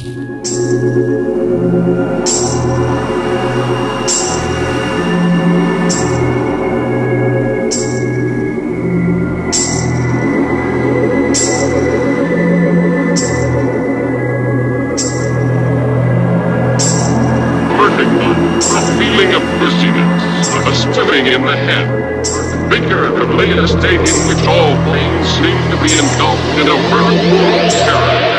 In the head, figure of the latest state in which all things seem to be engulfed in a whirlpool of terror.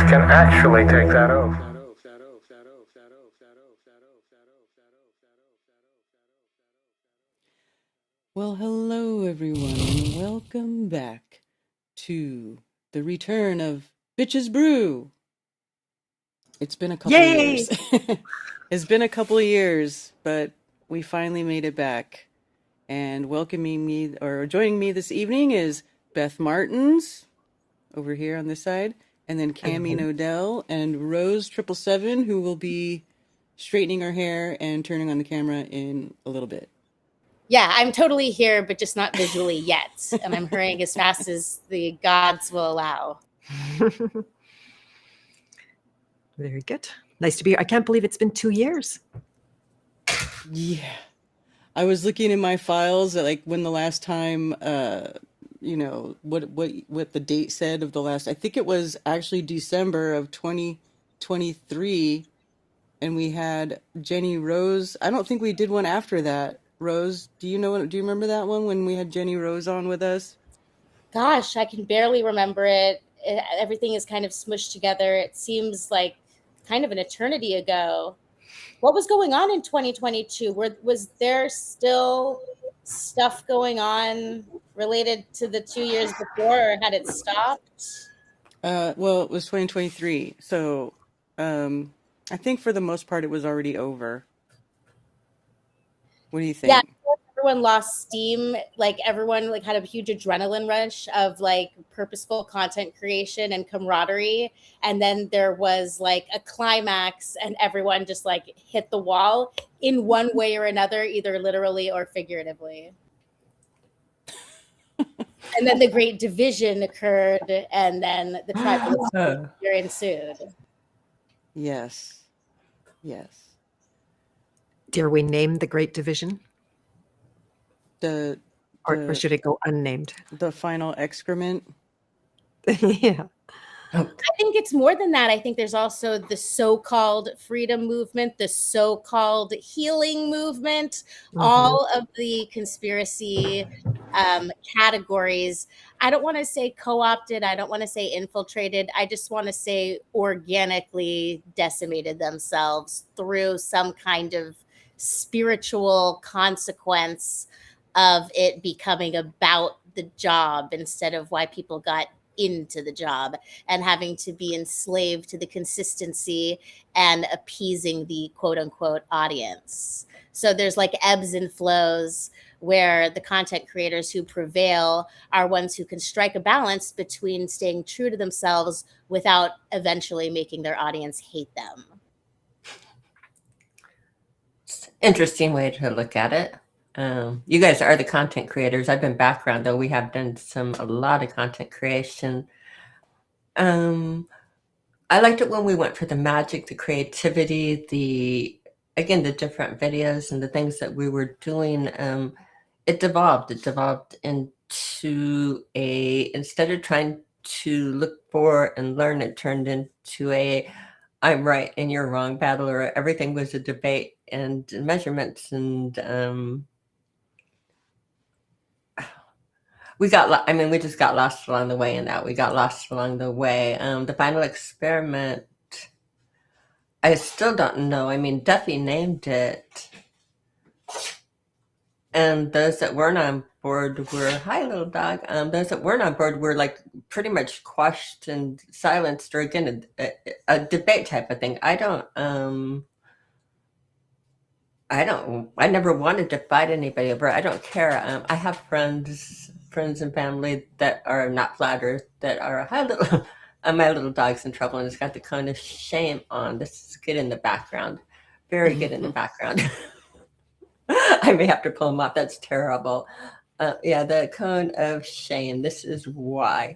Can actually take that oath. Well, hello everyone. Welcome back to the return of Brew. It's been a couple years. It's been a couple of years, but we finally made it back. And welcoming me or joining me this evening is Beth Martens over here on this side. And then Cami Knodel and Rose 777, who will be straightening her hair and turning on the camera in a little bit. Yeah, I'm totally here, but just not visually yet. And I'm hurrying as fast as the gods will allow. Very good. Nice to be here. I can't believe it's been 2 years. Yeah. I was looking in my files at like when the last time, you know, what the date said of the last, I think it was actually December of 2023. And we had Jenny Rose. I don't think we did one after that. Rose, do you remember that one when we had Jenny Rose on with us? Gosh, I can barely remember it. Everything is kind of smushed together. It seems like kind of an eternity ago. What was going on in 2022? Was there still stuff going on related to the 2 years before, or had it stopped? Well, it was 2023. So, I think for the most part it was already over. What do you Yeah, think? everyone lost steam. Like everyone like had a huge adrenaline rush of like purposeful content creation and camaraderie, and then there was like a climax and everyone just like hit the wall in one way or another, either literally or figuratively. And then the great division occurred, and then the tribal fear ensued. Yes. Yes. Dare we name the Great Division? The Or should it go unnamed? the final excrement. Yeah. I think it's more than that. I think there's also the so-called freedom movement, the so-called healing movement, all of the conspiracy categories. I don't want to say co-opted. I don't want to say infiltrated. I just want to say organically decimated themselves through some kind of spiritual consequence of it becoming about the job instead of why people got into the job and having to be enslaved to the consistency and appeasing the quote unquote audience. So there's like ebbs and flows where the content creators who prevail are ones who can strike a balance between staying true to themselves without eventually making their audience hate them. Interesting way to look at it. You guys are the content creators. I've been background though. We have done a lot of content creation. I liked it when we went for the magic, the creativity, the different videos and the things that we were doing. It devolved. It devolved into instead of trying to look for and learn, it turned into I'm right and you're wrong battle, or everything was a debate and measurements, and we just got lost along the way in that. We got lost along the way. The final experiment, I still don't know. I mean, Duffy named it, and those that weren't on board were, hi little dog. Those that weren't on board were like pretty much quashed and silenced, or again a debate type of thing. I never wanted to fight anybody over. I don't care. I have friends and family that are not flat earth, that are hi little. My little dog's in trouble and it's got the cone of shame on. This is good in the background, very good in the background. I may have to pull him off. That's terrible. Yeah, the cone of shame. This is why.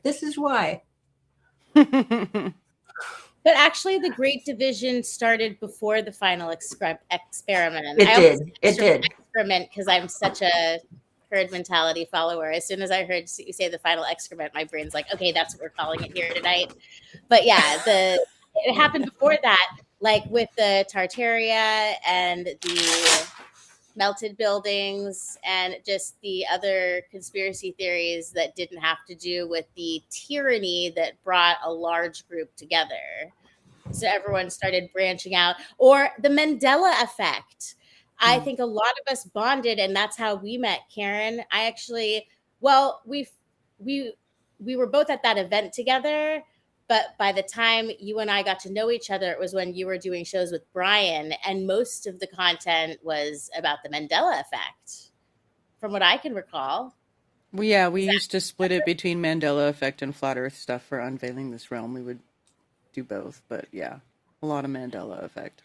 But actually, the Great Division started before the final experiment. It did. Excrement, because I'm such a herd mentality follower. As soon as I heard you say the final excrement, my brain's like, okay, that's what we're calling it here tonight. But yeah, it happened before that, like with the Tartaria and the melted buildings and just the other conspiracy theories that didn't have to do with the tyranny that brought a large group together. So everyone started branching out. Or the Mandela effect. I think a lot of us bonded, and that's how we met, Karen. We were both at that event together, but by the time you and I got to know each other, it was when you were doing shows with Brian, and most of the content was about the Mandela effect, from what I can recall. Well, yeah, we used to split it between Mandela effect and flat earth stuff for Unveiling This Realm. We would do both, but yeah, a lot of Mandela effect.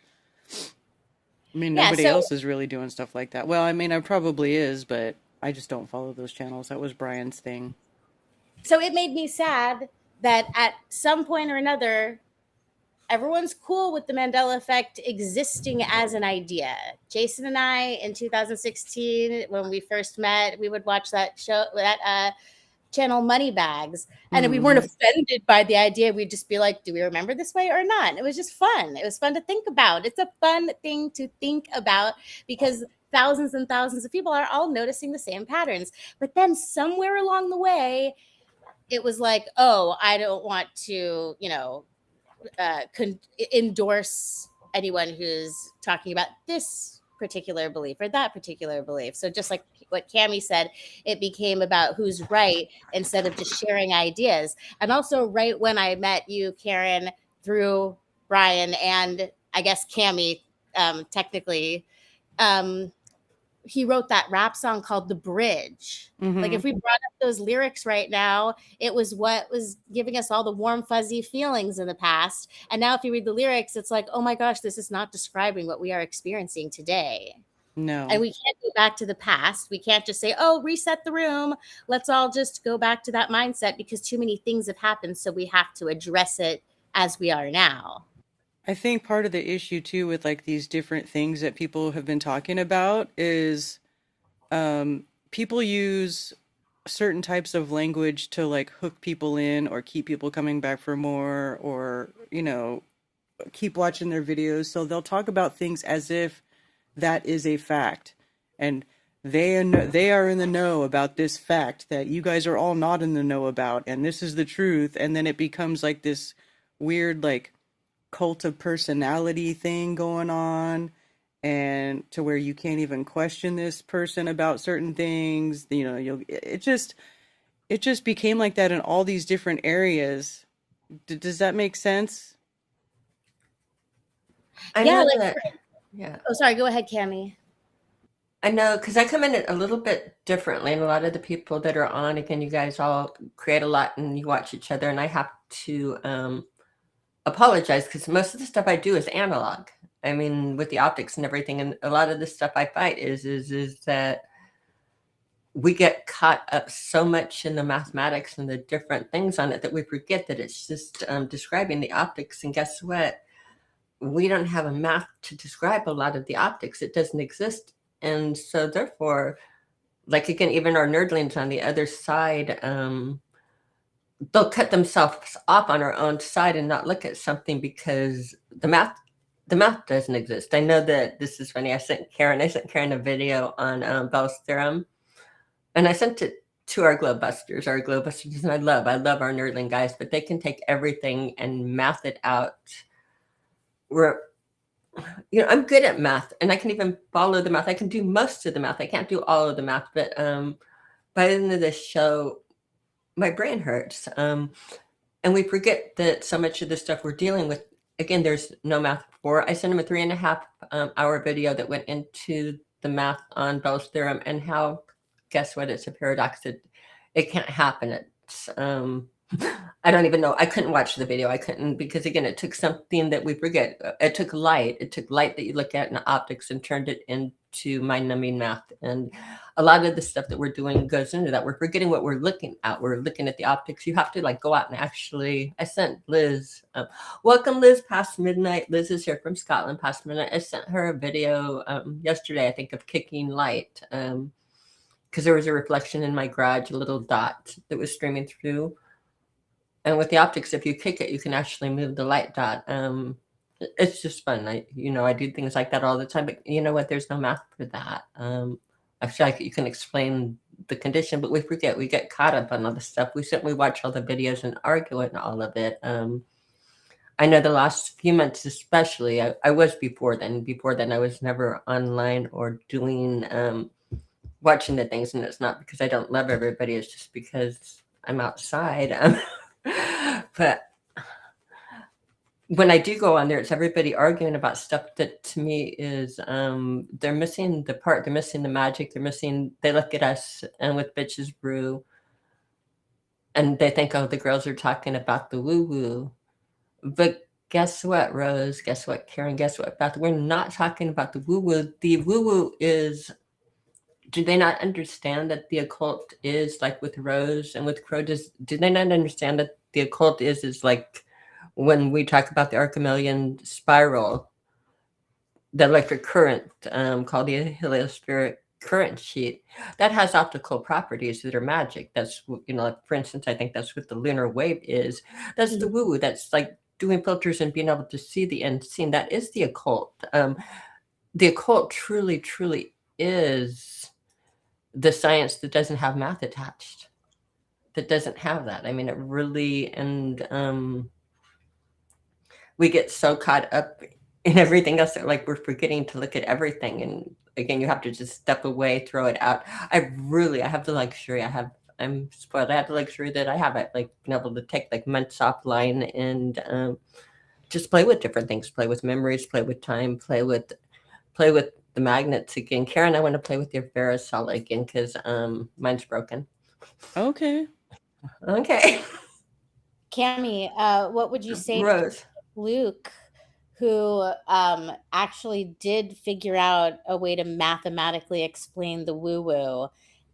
I mean, Yeah, nobody so else is really doing stuff like that. Well, I mean, I probably is, but I just don't follow those channels. That was Brian's thing. so it made me sad that at some point or another, everyone's cool with the Mandela effect existing as an idea. Jason and I in 2016, when we first met, we would watch that show, that channel Moneybags. And if we weren't offended by the idea, we'd just be like, do we remember this way or not? And it was just fun. It was fun to think about. It's a fun thing to think about because thousands and thousands of people are all noticing the same patterns. But then somewhere along the way, it was like, oh, I don't want to, endorse anyone who's talking about this particular belief or that particular belief. So just like what Cami said, it became about who's right instead of just sharing ideas. And also right when I met you, Karen, through Brian and I guess Cami, technically, he wrote that rap song called The Bridge. Like if we brought up those lyrics right now, it was what was giving us all the warm, fuzzy feelings in the past. And now if you read the lyrics, it's like, oh my gosh, this is not describing what we are experiencing today. No. And we can't go back to the past. We can't just say, oh, reset the room. Let's all just go back to that mindset because too many things have happened. So we have to address it as we are now. I think part of the issue too with like these different things that people have been talking about is people use certain types of language to like hook people in or keep people coming back for more or, keep watching their videos. So they'll talk about things as if that is a fact. And they are in the know about this fact that you guys are all not in the know about. And this is the truth. And then it becomes like this weird, like, cult of personality thing going on, and to where you can't even question this person about certain things. It just became like that in all these different areas. Does that make sense? I Yeah, know like, that. Yeah. oh, sorry, go ahead, Cami. I know, because I come in it a little bit differently, and a lot of the people that are on, again, you guys all create a lot and you watch each other, and I have to apologize because most of the stuff I do is analog. I mean, with the optics and everything, and a lot of the stuff I fight is that we get caught up so much in the mathematics and the different things on it that we forget that it's just describing the optics. And guess what? We don't have a math to describe a lot of the optics. It doesn't exist. And so therefore, like again, even our nerdlings on the other side, they'll cut themselves off on our own side and not look at something because the math doesn't exist. I know that this is funny. I sent Karen a video on Bell's theorem, and I sent it to our Globebusters, and I love our nerdling guys, but they can take everything and math it out. I'm good at math and I can even follow the math. I can do most of the math. I can't do all of the math, but by the end of this show, my brain hurts. And we forget that so much of the stuff we're dealing with, again, there's no math for. I sent him a 3.5 hour video that went into the math on Bell's theorem and how, guess what, it's a paradox. It can't happen. It's I don't even know. I couldn't watch the video. I couldn't, because again, it took something that we forget. It took light. It took light that you look at in optics and turned it into mind-numbing math. And a lot of the stuff that we're doing goes into that. We're forgetting what we're looking at. We're looking at the optics. You have to like go out and actually, I sent Liz, welcome Liz past midnight. Liz is here from Scotland past midnight. I sent her a video yesterday, I think, of kicking light. Because there was a reflection in my garage, a little dot that was streaming through. And with the optics, if you kick it, you can actually move the light dot. It's just fun. I do things like that all the time. But you know what? There's no math for that. I feel like you can explain the condition, but we forget. We get caught up on all the stuff. We watch all the videos and argue and all of it. I know the last few months, especially, I was before then. Before then, I was never online or doing watching the things, and it's not because I don't love everybody. It's just because I'm outside. But when I do go on there, it's everybody arguing about stuff that to me is they're missing the part, they're missing the magic, they look at us and with Bitches Brew and they think, oh, the girls are talking about the woo-woo. But guess what, Rose? Guess what, Karen? Guess what, Beth? We're not talking about the woo-woo. The woo-woo is, do they not understand that the occult is like with Rose and with Crow? Do they not understand that the occult is like when we talk about the Archimedean spiral, the electric current called the heliospheric current sheet, that has optical properties that are magic. That's, like, for instance, I think that's what the lunar wave is. That's the woo-woo. That's like doing filters and being able to see the unseen. That is the occult. The occult truly, truly is the science that doesn't have math attached, that doesn't have that. I mean, it really, and we get so caught up in everything else that, like, we're forgetting to look at everything. And again, you have to just step away, throw it out. I have the luxury. I'm spoiled. I have the luxury that I have it, like, been able to take like months offline and just play with different things, play with memories, play with time, play with the magnets again. Karen, I want to play with your Verisol again because mine's broken. Okay. Cami, what would you say Rose. to Luke, who actually did figure out a way to mathematically explain the woo-woo,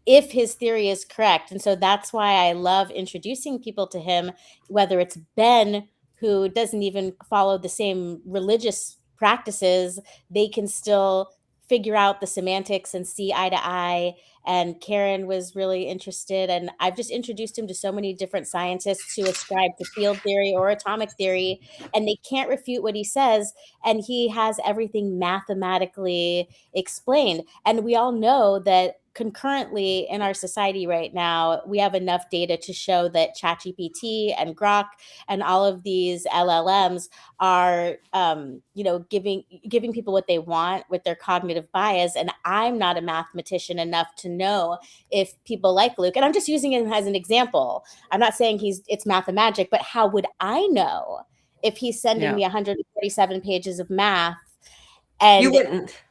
if his theory is correct? And so that's why I love introducing people to him, whether it's Ben, who doesn't even follow the same religious practices, they can still figure out the semantics and see eye to eye. And Karen was really interested. And I've just introduced him to so many different scientists who ascribe to field theory or atomic theory, and they can't refute what he says. And he has everything mathematically explained. And we all know that concurrently in our society right now, we have enough data to show that ChatGPT and Grok and all of these LLMs are, giving people what they want with their cognitive bias. And I'm not a mathematician enough to know if people like Luke, and I'm just using him as an example. I'm not saying it's math and magic, but how would I know if he's sending me 147 pages of math? And you wouldn't.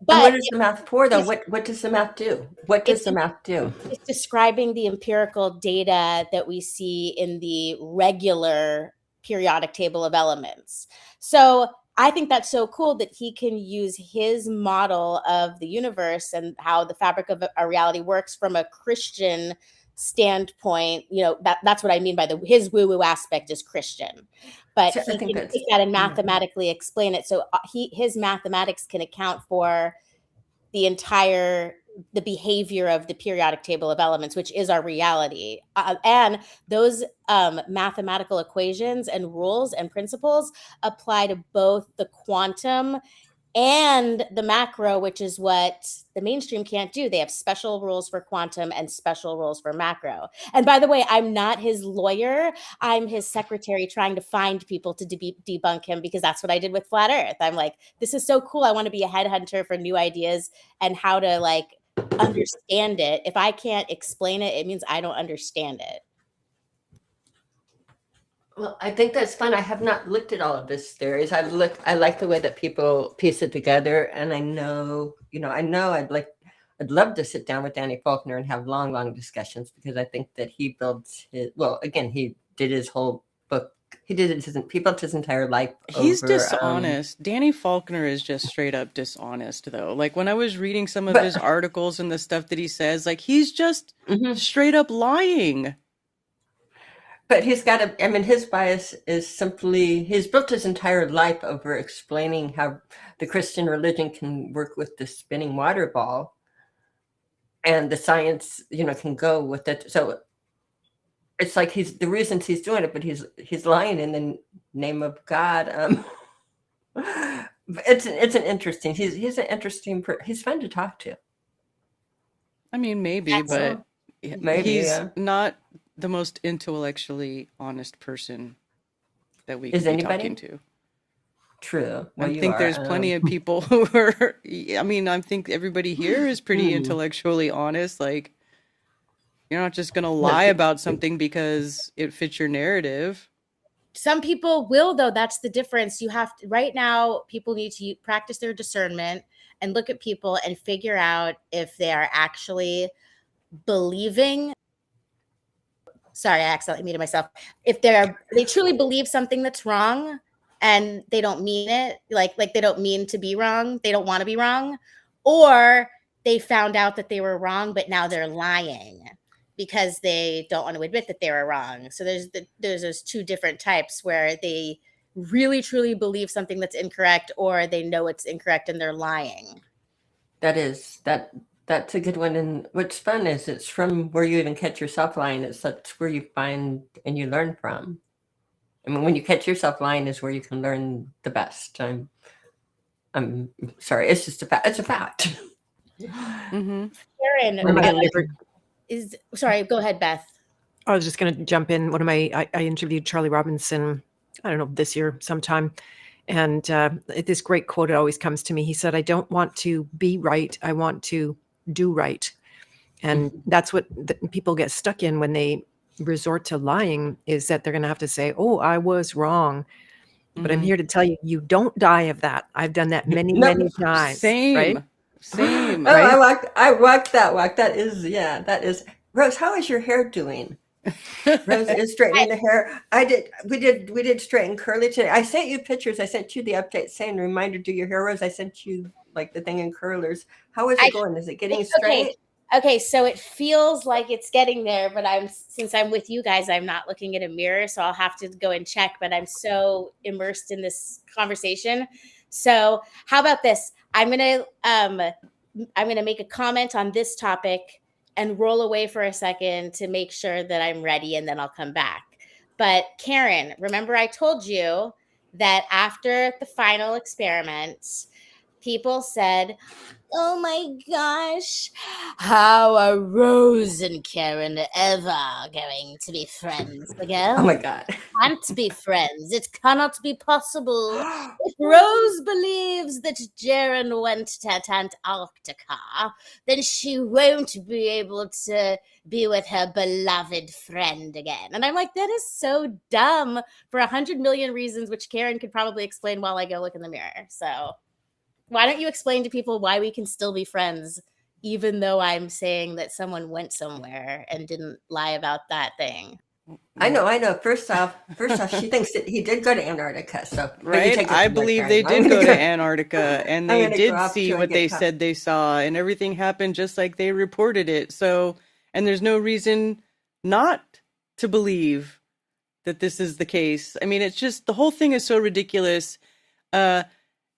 But what is the math for, though? What does the math do? What does the math do? It's describing the empirical data that we see in the regular periodic table of elements. So I think that's so cool that he can use his model of the universe and how the fabric of our reality works from a Christian standpoint. That's what I mean by his woo-woo aspect is Christian, but So he can take that and mathematically explain it. So his mathematics can account for the behavior of the periodic table of elements, which is our reality. And those mathematical equations and rules and principles apply to both the quantum and the macro, which is what the mainstream can't do. They have special rules for quantum and special rules for macro. And by the way, I'm not his lawyer. I'm his secretary trying to find people to debunk him, because that's what I did with Flat Earth. I'm like, this is so cool. I want to be a headhunter for new ideas and how to understand it. If I can't explain it, it means I don't understand it. Well, I think that's fun. I have not looked at all of his theories. I like the way that people piece it together, and I know I'd love to sit down with Danny Faulkner and have long discussions, because I think that he builds he did his whole book. He built his entire life. He's dishonest. Danny Faulkner is just straight up dishonest, though. Like, when I was reading some of his articles and the stuff that he says, like, he's just straight up lying. But his bias is simply, he's built his entire life over explaining how the Christian religion can work with the spinning water ball, and the science, can go with it. So it's like the reasons he's doing it, but he's lying in the name of God. It's an interesting. He's an interesting. He's fun to talk to. I mean, maybe, but he's not the most intellectually honest person that we could be talking to. True. Well, I think there's plenty of people who are, I think everybody here is pretty intellectually honest. Like, you're not just going to lie about something because it fits your narrative. Some people will, though. That's the difference. You have to, right now, people need to practice their discernment and look at people and figure out if they are actually believing sorry, I accidentally muted myself. If they truly believe something that's wrong and they don't mean it, like they don't mean to be wrong, they don't want to be wrong, or they found out that they were wrong, but now they're lying because they don't want to admit that they were wrong. So there's those two different types where they really truly believe something that's incorrect, or they know it's incorrect and they're lying. That's a good one. And what's fun is it's from where you even catch yourself lying. That's where you find and you learn from. I mean, when you catch yourself lying is where you can learn the best. I'm sorry. It's just it's a fact. Karen, sorry, go ahead, Beth. I was just going to jump in. I interviewed Charlie Robinson, I don't know, this year sometime. And this great quote always comes to me. He said, I don't want to be right. I want to do right. And that's what people get stuck in when they resort to lying, is that they're going to have to say, oh, I was wrong. But I'm here to tell you, you don't die of that. I've done that many times. Same. Right? Same. Oh, Right? I walked that walk. That is. Rose, how is your hair doing? Rose is straightening the hair. We did straighten curly today. I sent you pictures. I sent you the update saying, reminder, do your hair, Rose. I sent you like the thing in curlers. How is it going? Is it getting straight? Okay, so it feels like it's getting there, but since I'm with you guys, I'm not looking at a mirror, so I'll have to go and check, but I'm so immersed in this conversation. So how about this? I'm gonna make a comment on this topic and roll away for a second to make sure that I'm ready, and then I'll come back. But Karen, remember I told you that after the final experiment, people said, oh my gosh, how are Rose and Karen ever going to be friends again? Oh my God. Can't be friends. It cannot be possible. If Rose believes that Jaren went to Antarctica, then she won't be able to be with her beloved friend again. And I'm like, that is so dumb for 100 million reasons, which Karen could probably explain while I go look in the mirror. So why don't you explain to people why we can still be friends, even though I'm saying that someone went somewhere and didn't lie about that thing? I know. First off, she thinks that he did go to Antarctica. So right, I believe they did go to Antarctica, and they did see what they said they saw, and everything happened just like they reported it. So, and there's no reason not to believe that this is the case. I mean, it's just, the whole thing is so ridiculous.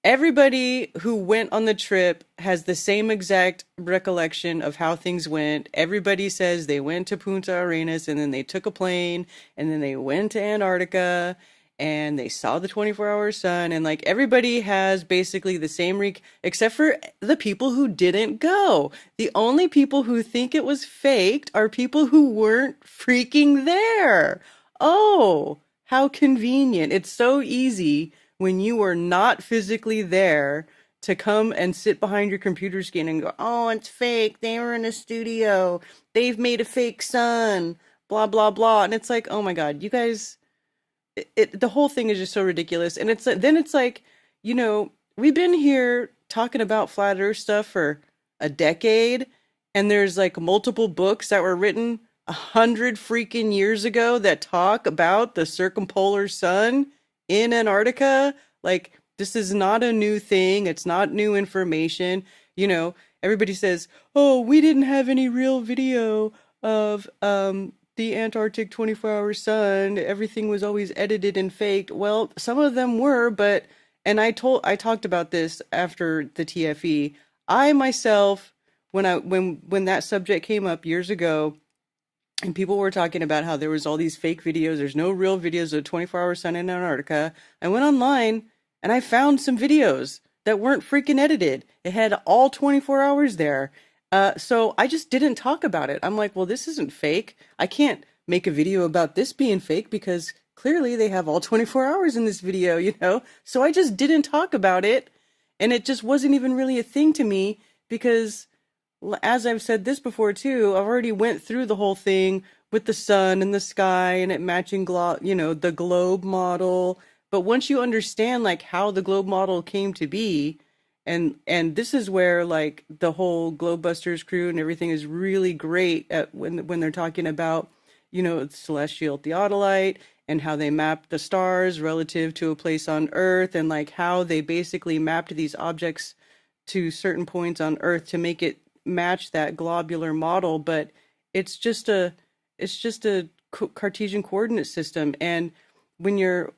Everybody who went on the trip has the same exact recollection of how things went. Everybody says they went to Punta Arenas and then they took a plane and then they went to Antarctica and they saw the 24-hour sun, and like everybody has basically the same except for the people who didn't go. The only people who think it was faked are people who weren't freaking there. Oh, how convenient. It's so easy when you were not physically there to come and sit behind your computer screen and go, oh, it's fake. They were in a studio. They've made a fake sun, blah, blah, blah. And it's like, oh my God, you guys, the whole thing is just so ridiculous. And then it's like, you know, we've been here talking about flat earth stuff for a decade, and there's like multiple books that were written 100 freaking years ago that talk about the circumpolar sun in Antarctica. Like, this is not a new thing. It's not new information. You know, everybody says, oh, we didn't have any real video of the Antarctic 24-hour sun. Everything was always edited and faked. Well, some of them were, but, and I talked about this after the TFE. I myself, when that subject came up years ago, and people were talking about how there was all these fake videos, there's no real videos of 24-hour sun in Antarctica, I went online and I found some videos that weren't freaking edited. It had all 24 hours there. So I just didn't talk about it. I'm like, well, this isn't fake. I can't make a video about this being fake because clearly they have all 24 hours in this video, you know? So I just didn't talk about it. And it just wasn't even really a thing to me because, as I've said this before too, I've already went through the whole thing with the sun and the sky and it matching, the globe model. But once you understand like how the globe model came to be, and this is where like the whole Globebusters crew and everything is really great at when they're talking about, celestial theodolite, and how they mapped the stars relative to a place on Earth, and like how they basically mapped these objects to certain points on Earth to make it match that globular model. But it's just a Cartesian coordinate system. And when you're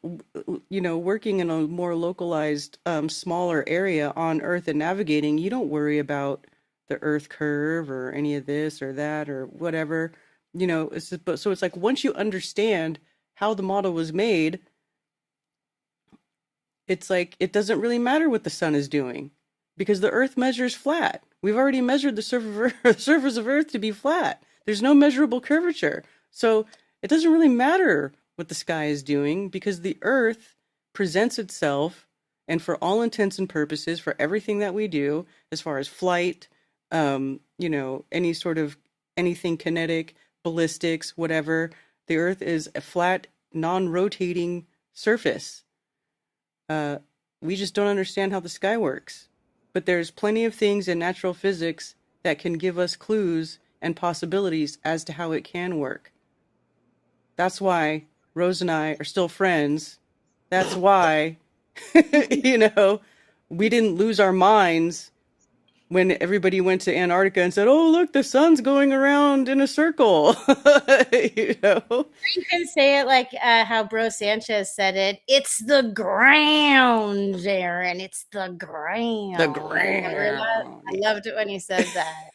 working in a more localized, smaller area on Earth and navigating, you don't worry about the Earth curve or any of this or that or whatever. So it's like once you understand how the model was made, it's like it doesn't really matter what the sun is doing, because the Earth measures flat. We've already measured the surface of Earth to be flat. There's no measurable curvature. So it doesn't really matter what the sky is doing, because the Earth presents itself, and for all intents and purposes, for everything that we do, as far as flight, any sort of anything kinetic, ballistics, whatever, the Earth is a flat, non-rotating surface. We just don't understand how the sky works. But there's plenty of things in natural physics that can give us clues and possibilities as to how it can work. That's why Rose and I are still friends. That's why, we didn't lose our minds when everybody went to Antarctica and said, "Oh, look, the sun's going around in a circle." You can say it like how Bro Sanchez said it. It's the ground, Aaron. It's the ground. The ground. I loved it when he said that.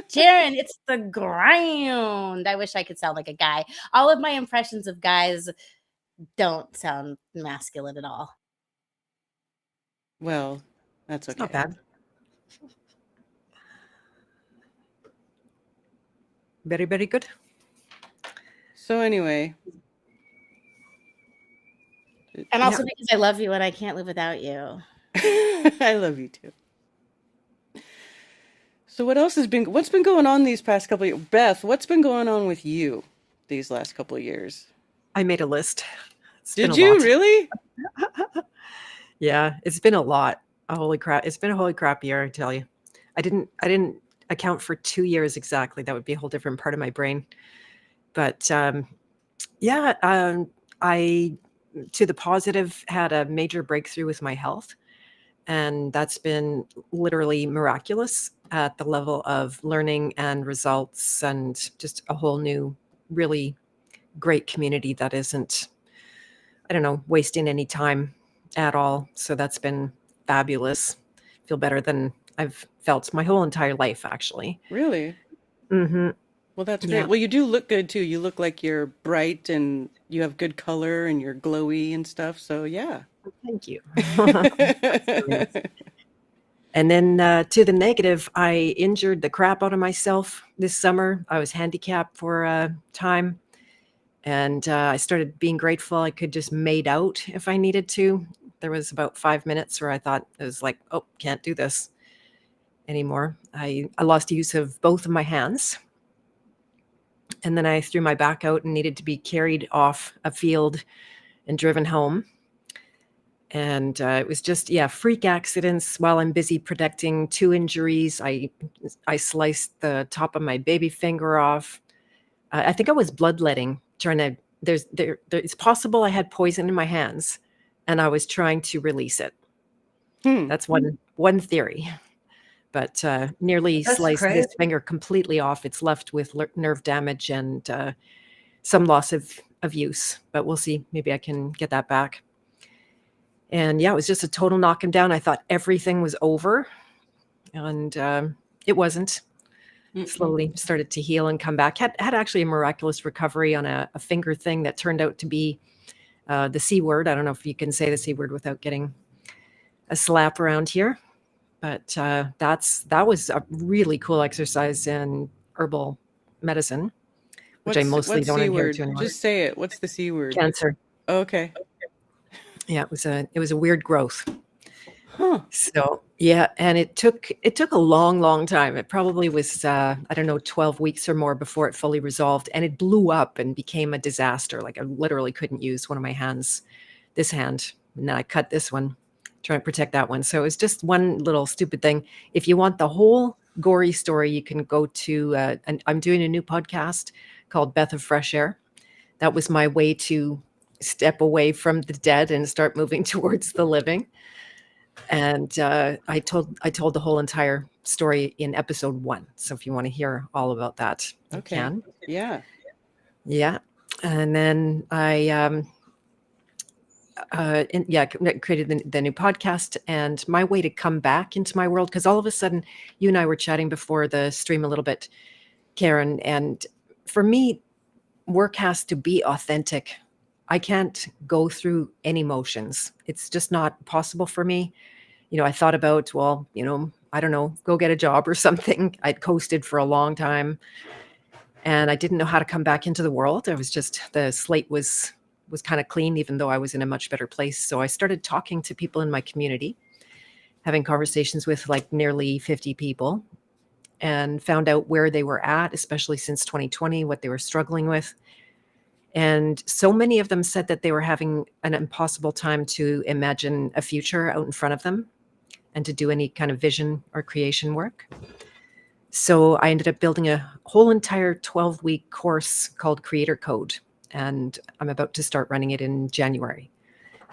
Jaren, it's the ground. I wish I could sound like a guy. All of my impressions of guys don't sound masculine at all. Well, that's okay. Not bad. Very, very good. So anyway. And also because I love you and I can't live without you. I love you too. So what's been going on these past couple of years? Beth, what's been going on with you these last couple of years? I made a list. Did you really? Yeah, it's been a lot. Holy crap. It's been a holy crap year, I tell you. I didn't account for 2 years exactly. That would be a whole different part of my brain. But I, to the positive, had a major breakthrough with my health. And that's been literally miraculous at the level of learning and results, and just a whole new, really great community that isn't, wasting any time at all. So that's been fabulous. Feel better than I've felt my whole entire life, actually. Really? Mm-hmm. Well, that's great. Yeah. Well, you do look good too. You look like you're bright and you have good color and you're glowy and stuff. So yeah. Thank you. And then to the negative, I injured the crap out of myself this summer. I was handicapped for a time, and I started being grateful I could just made out if I needed to. There was about 5 minutes where I thought it was like, oh, can't do this anymore. I lost use of both of my hands. And then I threw my back out and needed to be carried off a field and driven home. And it was just, freak accidents while I'm busy protecting 2 injuries. I sliced the top of my baby finger off. I think I was bloodletting, trying to, it's possible I had poison in my hands and I was trying to release it. That's one theory. But nearly sliced this finger completely off. It's left with nerve damage and some loss of use. But we'll see. Maybe I can get that back. And it was just a total knock him down. I thought everything was over, and it wasn't. Slowly started to heal and come back. Had actually a miraculous recovery on a finger thing that turned out to be the C word. I don't know if you can say the C word without getting a slap around here, but that was a really cool exercise in herbal medicine, which I mostly don't adhere to anymore. Just say it. What's the C word? Cancer. Okay. Yeah, it was a weird growth. Huh. So and it took a long time. It probably was 12 weeks or more before it fully resolved, and it blew up and became a disaster. Like I literally couldn't use one of my hands, this hand, and then I cut this one, trying to protect that one. So it was just one little stupid thing. If you want the whole gory story, you can go to and I'm doing a new podcast called Beth of Fresh Air. That was my way to step away from the dead and start moving towards the living. And I told the whole entire story in episode 1. So if you want to hear all about that, you can. Yeah. Yeah. And then I created the new podcast, and my way to come back into my world, because all of a sudden you and I were chatting before the stream a little bit, Karen, and for me, work has to be authentic. I can't go through any motions. It's just not possible for me. I thought about, well, I don't know, go get a job or something. I'd coasted for a long time, and I didn't know how to come back into the world. The slate was kind of clean, even though I was in a much better place. So I started talking to people in my community, having conversations with like nearly 50 people, and found out where they were at, especially since 2020, what they were struggling with. And so many of them said that they were having an impossible time to imagine a future out in front of them and to do any kind of vision or creation work. So I ended up building a whole entire 12-week course called Creator Code, and I'm about to start running it in January.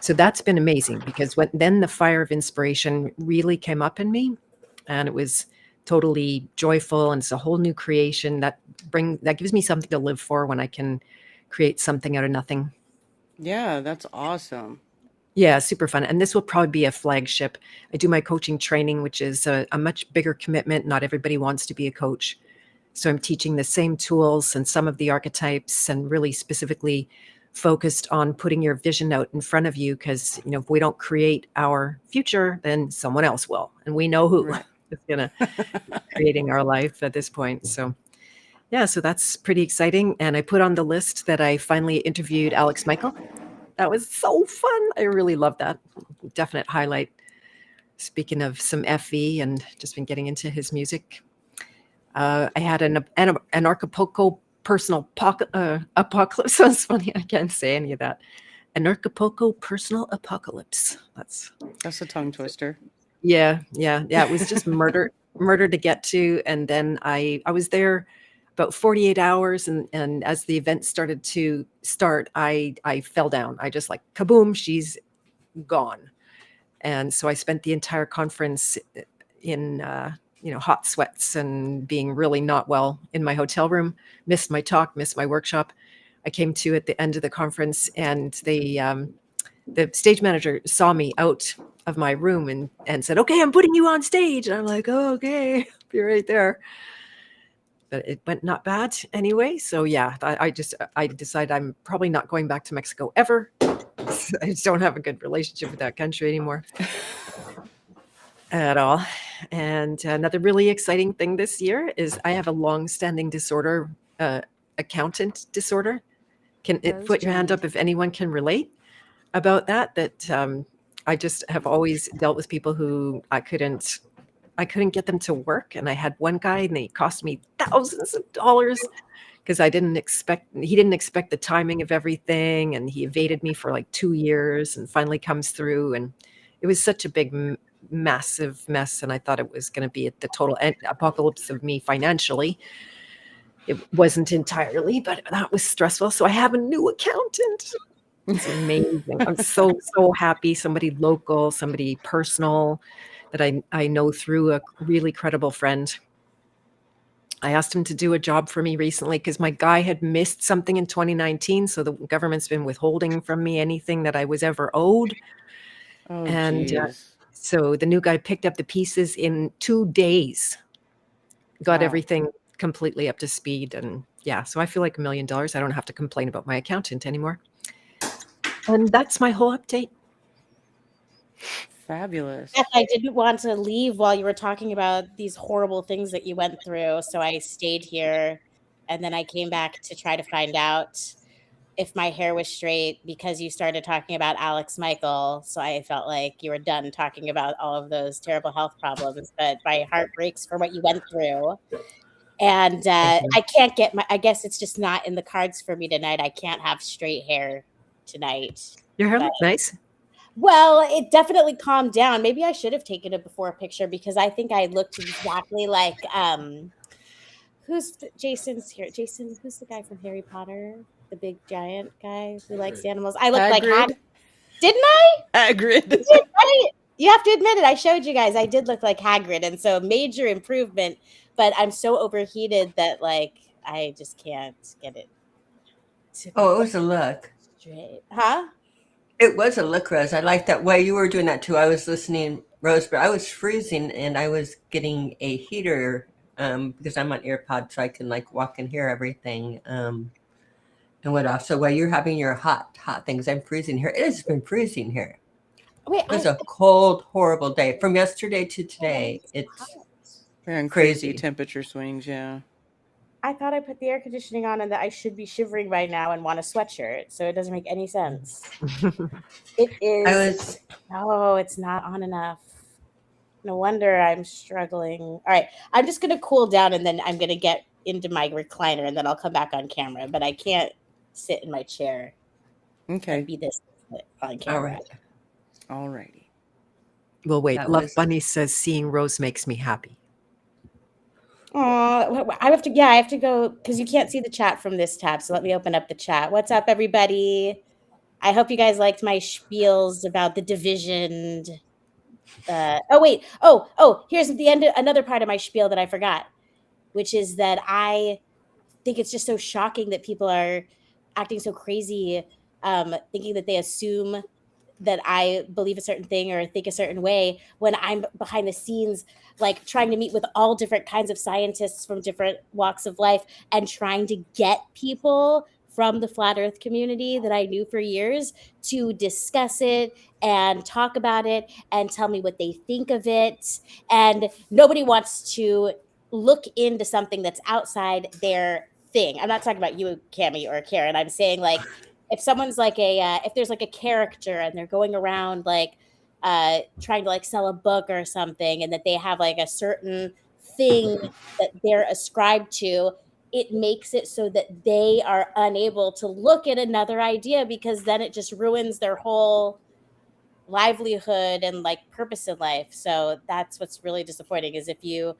So that's been amazing, because then the fire of inspiration really came up in me, and it was totally joyful, and it's a whole new creation that gives me something to live for when I can create something out of nothing. Yeah, that's awesome. Yeah, super fun. And this will probably be a flagship. I do my coaching training, which is a much bigger commitment. Not everybody wants to be a coach. So I'm teaching the same tools and some of the archetypes, and really specifically focused on putting your vision out in front of you. Because, if we don't create our future, then someone else will. And we know who is going to creating our life at this point. So yeah, so that's pretty exciting. And I put on the list that I finally interviewed Alex Michael. That was so fun. I really loved that. Definite highlight. Speaking of some FE and just been getting into his music. I had an Acapulco personal apocalypse. Sounds funny. I can't say any of that. An Acapulco personal apocalypse. That's a tongue twister. Yeah. It was just murder to get to. And then I was there about 48 hours. And as the event started to start, I fell down. I just like, kaboom, she's gone. And so I spent the entire conference in, hot sweats and being really not well in my hotel room, missed my talk, missed my workshop. I came to at the end of the conference, and the stage manager saw me out of my room and said, "Okay, I'm putting you on stage." And I'm like, "Oh, okay, be right there." But it went not bad anyway. So yeah, I decided I'm probably not going back to Mexico ever. I just don't have a good relationship with that country anymore at all. And another really exciting thing this year is I have a long-standing disorder, accountant disorder. Put your hand up if anyone can relate about that. I just have always dealt with people who I couldn't get them to work. And I had one guy, and he cost me thousands of dollars because he didn't expect the timing of everything. And he evaded me for like 2 years and finally comes through. And it was such a big, massive mess. And I thought it was going to be the total apocalypse of me financially. It wasn't entirely, but that was stressful. So I have a new accountant. It's amazing. I'm so happy. Somebody local, somebody personal that I know through a really credible friend. I asked him to do a job for me recently because my guy had missed something in 2019. So the government's been withholding from me anything that I was ever owed. Oh, and so the new guy picked up the pieces in 2 days, got everything completely up to speed. And yeah, so I feel like $1 million. I don't have to complain about my accountant anymore. And that's my whole update. Fabulous. Beth, I didn't want to leave while you were talking about these horrible things that you went through, so I stayed here, and then I came back to try to find out if my hair was straight because you started talking about Alex Michael. So I felt like you were done talking about all of those terrible health problems, but my heart breaks for what you went through. And I can't get I guess it's just not in the cards for me tonight. I can't have straight hair tonight. Your hair looked nice. Well, it definitely calmed down. Maybe I should have taken a before picture because I think I looked exactly like Jason's here? Jason, who's the guy from Harry Potter? The big giant guy who likes animals. I look like Hagrid. Didn't I? Hagrid. Did I? You have to admit it. I showed you guys. I did look like Hagrid, and so major improvement. But I'm so overheated that like I just can't get it to be Oh, it was a look. straight. Huh? It was a look, Rose. I like that way you were doing that too. I was listening, Rose, but I was freezing and I was getting a heater because I'm on earpods, so I can like walk and hear everything. And what else? So while you're having your hot things, I'm freezing here. It has been freezing here. Wait, It was a cold, horrible day. From yesterday to today, it's We're on crazy. crazy temperature swings, yeah. I thought I put the air conditioning on and that I should be shivering by now and want a sweatshirt. So it doesn't make any sense. It is. No, it's not on enough. No wonder I'm struggling. All right. I'm just going to cool down and then I'm going to get into my recliner and then I'll come back on camera. But I can't sit in my chair Okay. and be this on camera. All righty. Well, wait. That Love was- Bunny says seeing Rose makes me happy. I have to go because you can't see the chat from this tab. So let me open up the chat. What's up, everybody? I hope you guys liked my spiels about the division. Here's the end. Another part of my spiel that I forgot, which is that I think it's just so shocking that people are acting so crazy, thinking that they assume that I believe a certain thing or think a certain way when I'm behind the scenes, like trying to meet with all different kinds of scientists from different walks of life and trying to get people from the flat earth community that I knew for years to discuss it and talk about it and tell me what they think of it. And nobody wants to look into something that's outside their thing. I'm not talking about you, Cami, or Karen. I'm saying like, if someone's like if there's like a character and they're going around like trying to like sell a book or something and that they have like a certain thing that they're ascribed to, it makes it so that they are unable to look at another idea because then it just ruins their whole livelihood and like purpose in life. So that's what's really disappointing is if you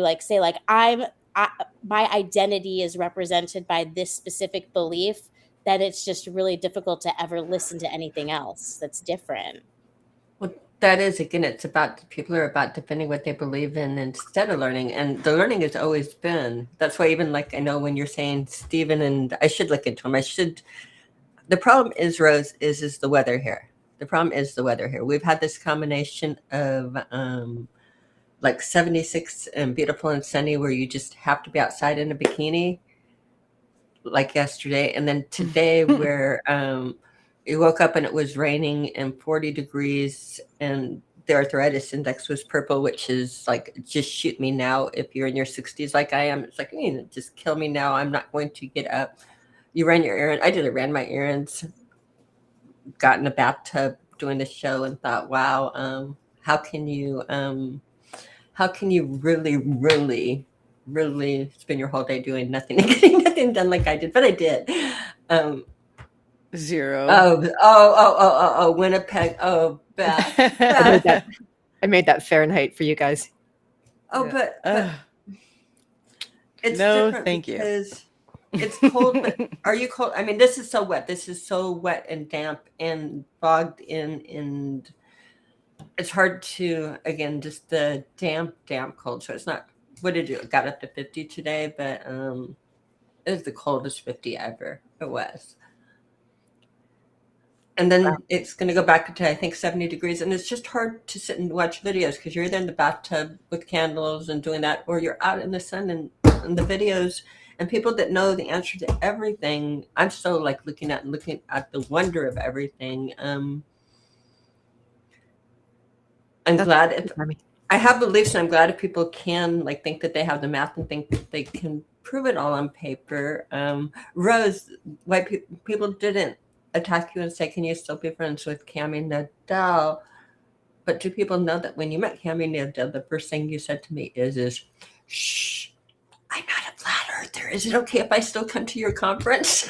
like say like my identity is represented by this specific belief, then it's just really difficult to ever listen to anything else that's different. Well, that is, again, it's about people are about defending what they believe in instead of learning. And the learning has always been. That's why even like I know when you're saying Stephen, and I should look into him. The problem is, Rose, is the weather here. The problem is the weather here. We've had this combination of like 76 and beautiful and sunny where you just have to be outside in a bikini like yesterday. And then today where you woke up and it was raining and 40 degrees and the arthritis index was purple, which is like, just shoot me now. If you're in your 60s like I am, it's like, just kill me now. I'm not going to get up. You ran your errand. I ran my errands, got in the bathtub doing the show and thought, wow, how can you really, really, really spend your whole day doing nothing and getting nothing done like I did? But I did. Zero. Oh, Winnipeg. Oh, Beth. I made that Fahrenheit for you guys. Oh, but it's no, different thank you. because it's cold. But are you cold? I mean, this is so wet. This is so wet and damp and bogged in, and it's hard to, again, just the damp cold. So it's not. What did it got up to 50 today? But it was the coldest 50 ever. It was. And then it's going to go back to, I think, 70 degrees. And it's just hard to sit and watch videos because you're either in the bathtub with candles and doing that, or you're out in the sun and the videos. And people that know the answer to everything, I'm still like looking at the wonder of everything. I'm glad if I have beliefs, and I'm glad if people can like think that they have the math and think that they can prove it all on paper. Rose, why people didn't attack you and say, can you still be friends with Cami Knodel? But do people know that when you met Cami Knodel, the first thing you said to me is shh, I'm not a flat earther. Is it okay if I still come to your conference?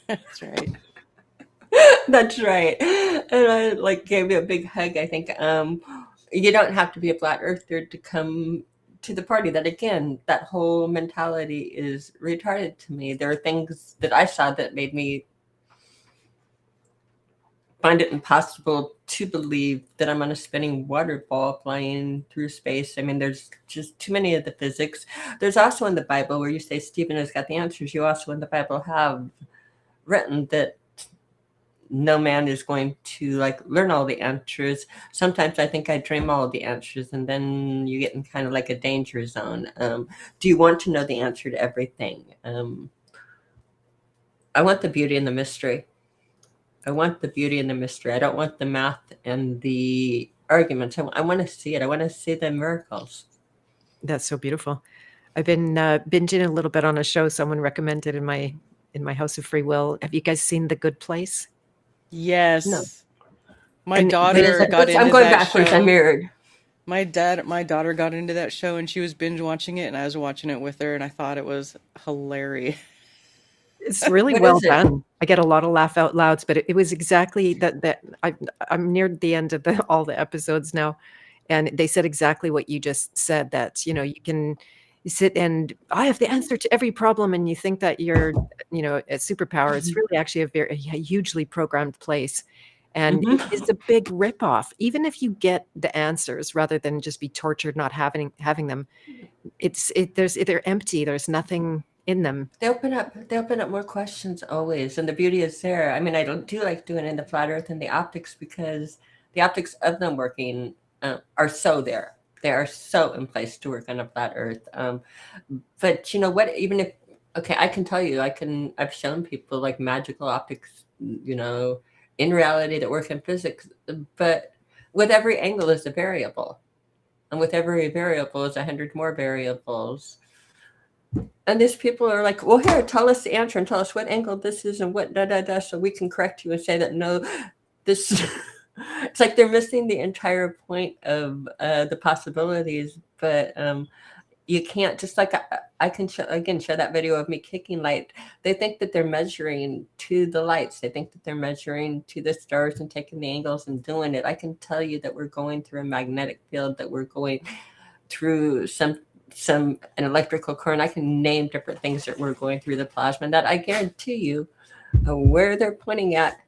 That's right. That's right. And I like gave you a big hug. I think you don't have to be a flat earther to come to the party. That again, that whole mentality is retarded to me. There are things that I saw that made me find it impossible to believe that I'm on a spinning water ball flying through space. I mean, there's just too many of the physics. There's also in the Bible where you say Stephen has got the answers. You also in the Bible have written that no man is going to like learn all the answers. Sometimes I think I dream all the answers, and then you get in kind of like a danger zone. Do you want to know the answer to everything? I want the beauty and the mystery. I want the beauty and the mystery. I don't want the math and the arguments. I want to see it. I want to see the miracles. That's so beautiful. I've been binging a little bit on a show someone recommended in my House of Free Will. Have you guys seen The Good Place? Yes. No. My And- daughter got into I'm going that backwards. show. I'm mirrored. My daughter got into that show, and she was binge watching it, and I was watching it with her, and I thought it was hilarious. It's really What well is it? done. I get a lot of laugh out louds, but it was exactly that I'm near the end of all the episodes now, and they said exactly what you just said, that you can sit and I have the answer to every problem, and you think that you're a superpower. It's really actually a hugely programmed place, and it is a big ripoff. Even if you get the answers rather than just be tortured not having them, they're empty. There's nothing in them. They open up more questions always, and the beauty is there. I mean, I do like doing it in the flat Earth and the optics, because the optics of them working are so there. They are so in place to work on a flat Earth. But you know what? Even if I can tell you, I've shown people like magical optics, in reality that work in physics, but with every angle is a variable, and with every variable is 100 more variables. And these people are like, well, here, tell us the answer and tell us what angle this is and what so we can correct you and say that no, this. It's like they're missing the entire point of the possibilities. But you can't, just like I can show that video of me kicking light. They think that they're measuring to the lights. They think that they're measuring to the stars and taking the angles and doing it. I can tell you that we're going through a magnetic field, that we're going through an electrical current. I can name different things that we're going through the plasma, that I guarantee you where they're pointing at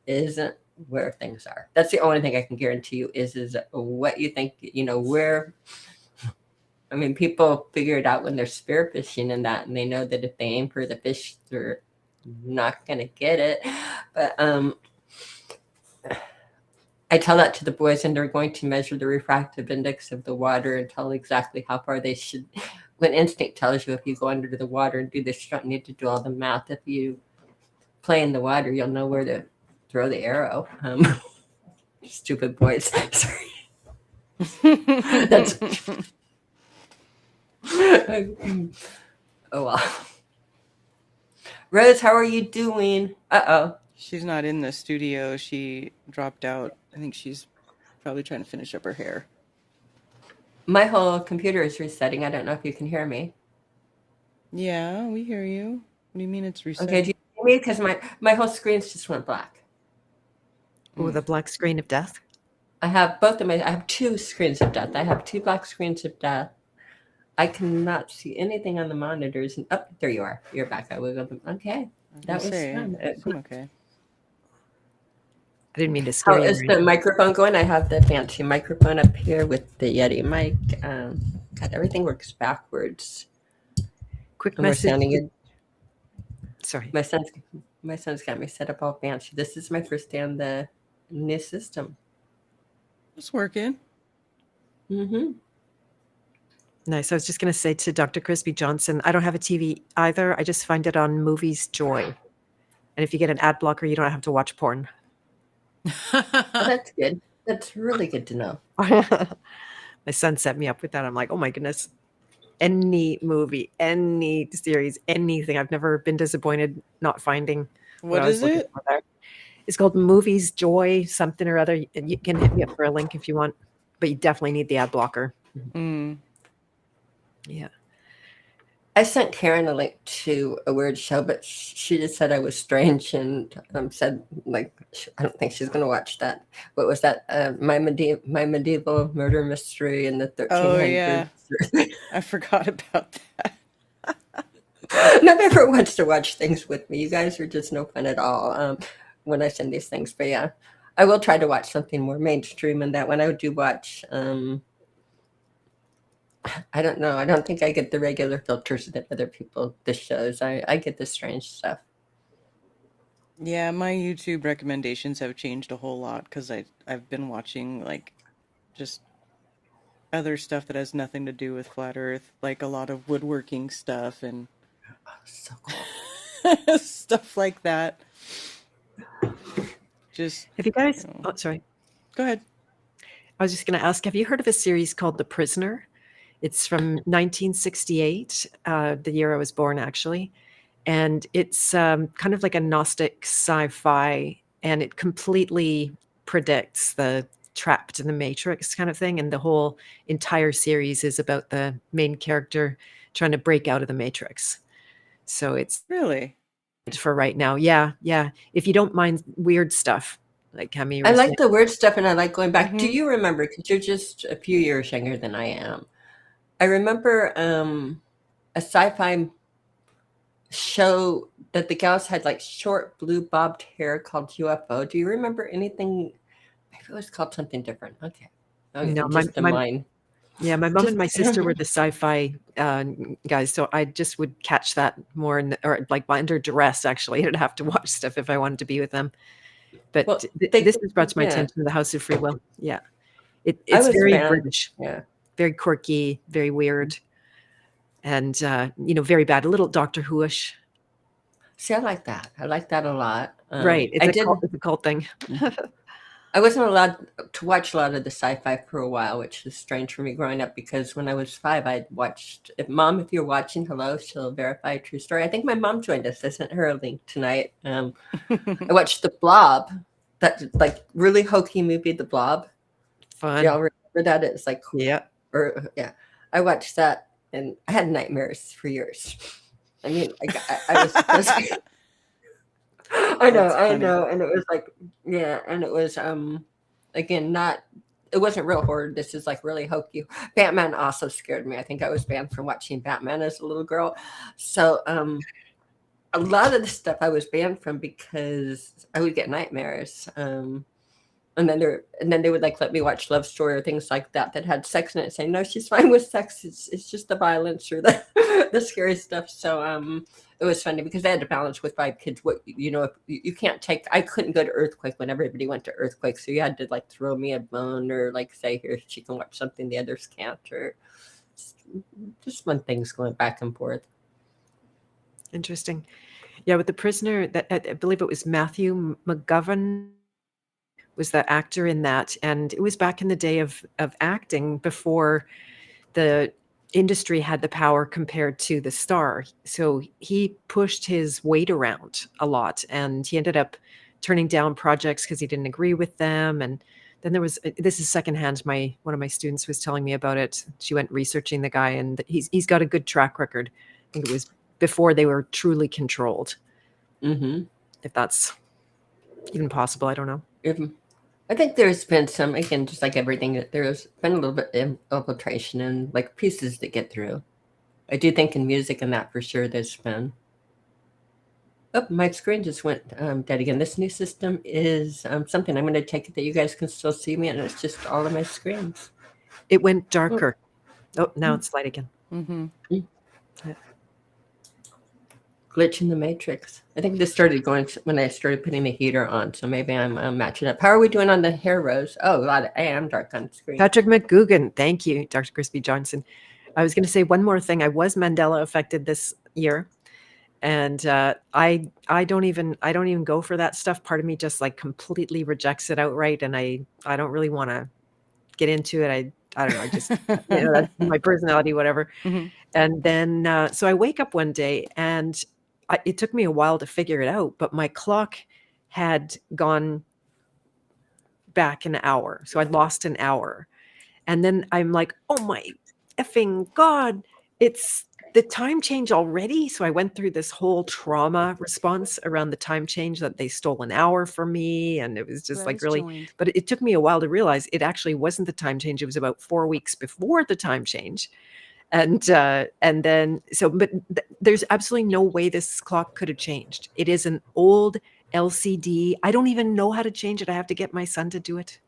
isn't where things are. That's the only thing I can guarantee you is what you think, where. I mean, people figure it out when they're spearfishing and that, and they know that if they aim for the fish, they're not going to get it. But I tell that to the boys, and they're going to measure the refractive index of the water and tell exactly how far they should. When instinct tells you if you go under the water and do this, you don't need to do all the math. If you play in the water, you'll know where to throw the arrow. Stupid boys. Sorry. That's. Oh well. Rose, how are you doing? She's not in the studio. She dropped out. I think she's probably trying to finish up her hair. My whole computer is resetting. I don't know if you can hear me. Yeah, we hear you. What do you mean it's resetting? Okay, do you hear me? Because my whole screens just went black. Oh, the black screen of death. I have I have two screens of death. I have two black screens of death. I cannot see anything on the monitors. And there you are. You're back. I wiggled them. Okay. That was fun. Okay. I didn't mean to scare How you. is the microphone going? I have the fancy microphone up here with the Yeti mic. God, everything works backwards. Quick And we're message. sounding it. Sorry. My son's got me set up all fancy. This is my first day on the new system. It's working. Mm-hmm. Nice. I was just going to say to Dr. Crispy Johnson, I don't have a TV either. I just find it on Movies Joy. And if you get an ad blocker, you don't have to watch porn. Well, that's good. That's really good to know. My son set me up with that. I'm like, oh my goodness. Any movie, any series, anything. I've never been disappointed not finding What I was is looking it? for there. It's called Movies Joy, something or other. And you can hit me up for a link if you want, but you definitely need the ad blocker. Mm. Yeah. I sent Karen a link to a weird show, but she just said I was strange and said like I don't think she's going to watch that. What was that? My medieval murder mystery in the Oh 1300s. yeah, I forgot about that. Nobody ever wants to watch things with me. You guys are just no fun at all when I send these things. But yeah, I will try to watch something more mainstream and that when I do watch. I don't know. I don't think I get the regular filters that other people the shows. I get the strange stuff. Yeah, my YouTube recommendations have changed a whole lot because I've been watching like just other stuff that has nothing to do with flat Earth, like a lot of woodworking stuff and Oh, so cool. stuff like that. Just Have you guys? you know. Oh, sorry. Go ahead. I was just going to ask, have you heard of a series called The Prisoner? It's from 1968, the year I was born, actually. And it's kind of like a Gnostic sci-fi, and it completely predicts the trapped in the matrix kind of thing. And the whole entire series is about the main character trying to break out of the matrix. So it's Really? for right now. Yeah, yeah. If you don't mind weird stuff, like Cami I was like saying. the weird stuff and I like going back. Do Mhm. you remember? Because you're just a few years younger than I am. I remember a sci-fi show that the gals had like short blue bobbed hair called UFO. Do you remember anything? Maybe it was called something different. Okay. No, Just a mine. yeah, my mom Just and my sister were the sci-fi guys, so I just would catch that more, or like under duress. Actually, I'd have to watch stuff if I wanted to be with them. But well, they this has brought to my yeah. attention the House of Free Will. Yeah, I it's was very banned. British, Yeah. very quirky, very weird, and very bad. A little Doctor Who-ish. See, I like that. I like that a lot. Right, I it's did. a cult thing. I wasn't allowed to watch a lot of the sci-fi for a while, which is strange for me growing up because when I was 5, I'd watched. If you're watching, hello, she'll verify a true story. I think my mom joined us. I sent her a link tonight. I watched The Blob, that like really hokey movie, The Blob. Fun. Y'all remember that? It's like, Yeah. yeah. I watched that and I had nightmares for years. I mean, I was I know, and it was like, yeah, and it was again it wasn't real horror. This is like really hokey. Batman also scared me. I think I was banned from watching Batman as a little girl. So a lot of the stuff I was banned from because I would get nightmares. And then they would like let me watch Love Story or things like that had sex in it, saying no, she's fine with sex. It's just the violence or the the scary stuff. So it was funny because I had to balance with 5 kids. What if you can't take, I couldn't go to Earthquake when everybody went to Earthquake, so you had to like throw me a bone or like say here she can watch something the others can't, or just fun things going back and forth. Interesting. Yeah, with The Prisoner, that I believe it was Matthew McGovern was the actor in that, and it was back in the day of acting before the industry had the power compared to the star. So he pushed his weight around a lot, and he ended up turning down projects because he didn't agree with them. And then there was, this is secondhand, one of my students was telling me about it. She went researching the guy, and he's got a good track record. I think it was before they were truly controlled. Mm-hmm. If that's even possible, I don't know. I think there's been some, again, just like everything, there's been a little bit of infiltration and like pieces that get through. I do think in music and that for sure there's been. Oh, my screen just went dead again. This new system is something. I'm going to take it that you guys can still see me, and it's just all of my screens. It went darker. Oh, now it's light again. Mm-hmm. Yeah. Glitch in the matrix. I think this started going when I started putting the heater on, so maybe I'm matching up. How are we doing on the hair rows? Oh, a lot of, I am dark on the screen. Patrick McGugan, thank you, Dr. Crispy Johnson. I was going to say one more thing. I was Mandela affected this year, and I don't even go for that stuff. Part of me just like completely rejects it outright, and I don't really want to get into it. I don't know. I just that's my personality, whatever. Mm-hmm. And then so I wake up one day, and it took me a while to figure it out, but my clock had gone back an hour. So I'd lost an hour. And then I'm like, oh my effing God, it's the time change already. So I went through this whole trauma response around the time change that they stole an hour from me. And it was just Brett like has really, joined. but it took me a while to realize it actually wasn't the time change. It was about 4 weeks before the time change. And then, but there's absolutely no way this clock could have changed. It is an old LCD. I don't even know how to change it. I have to get my son to do it.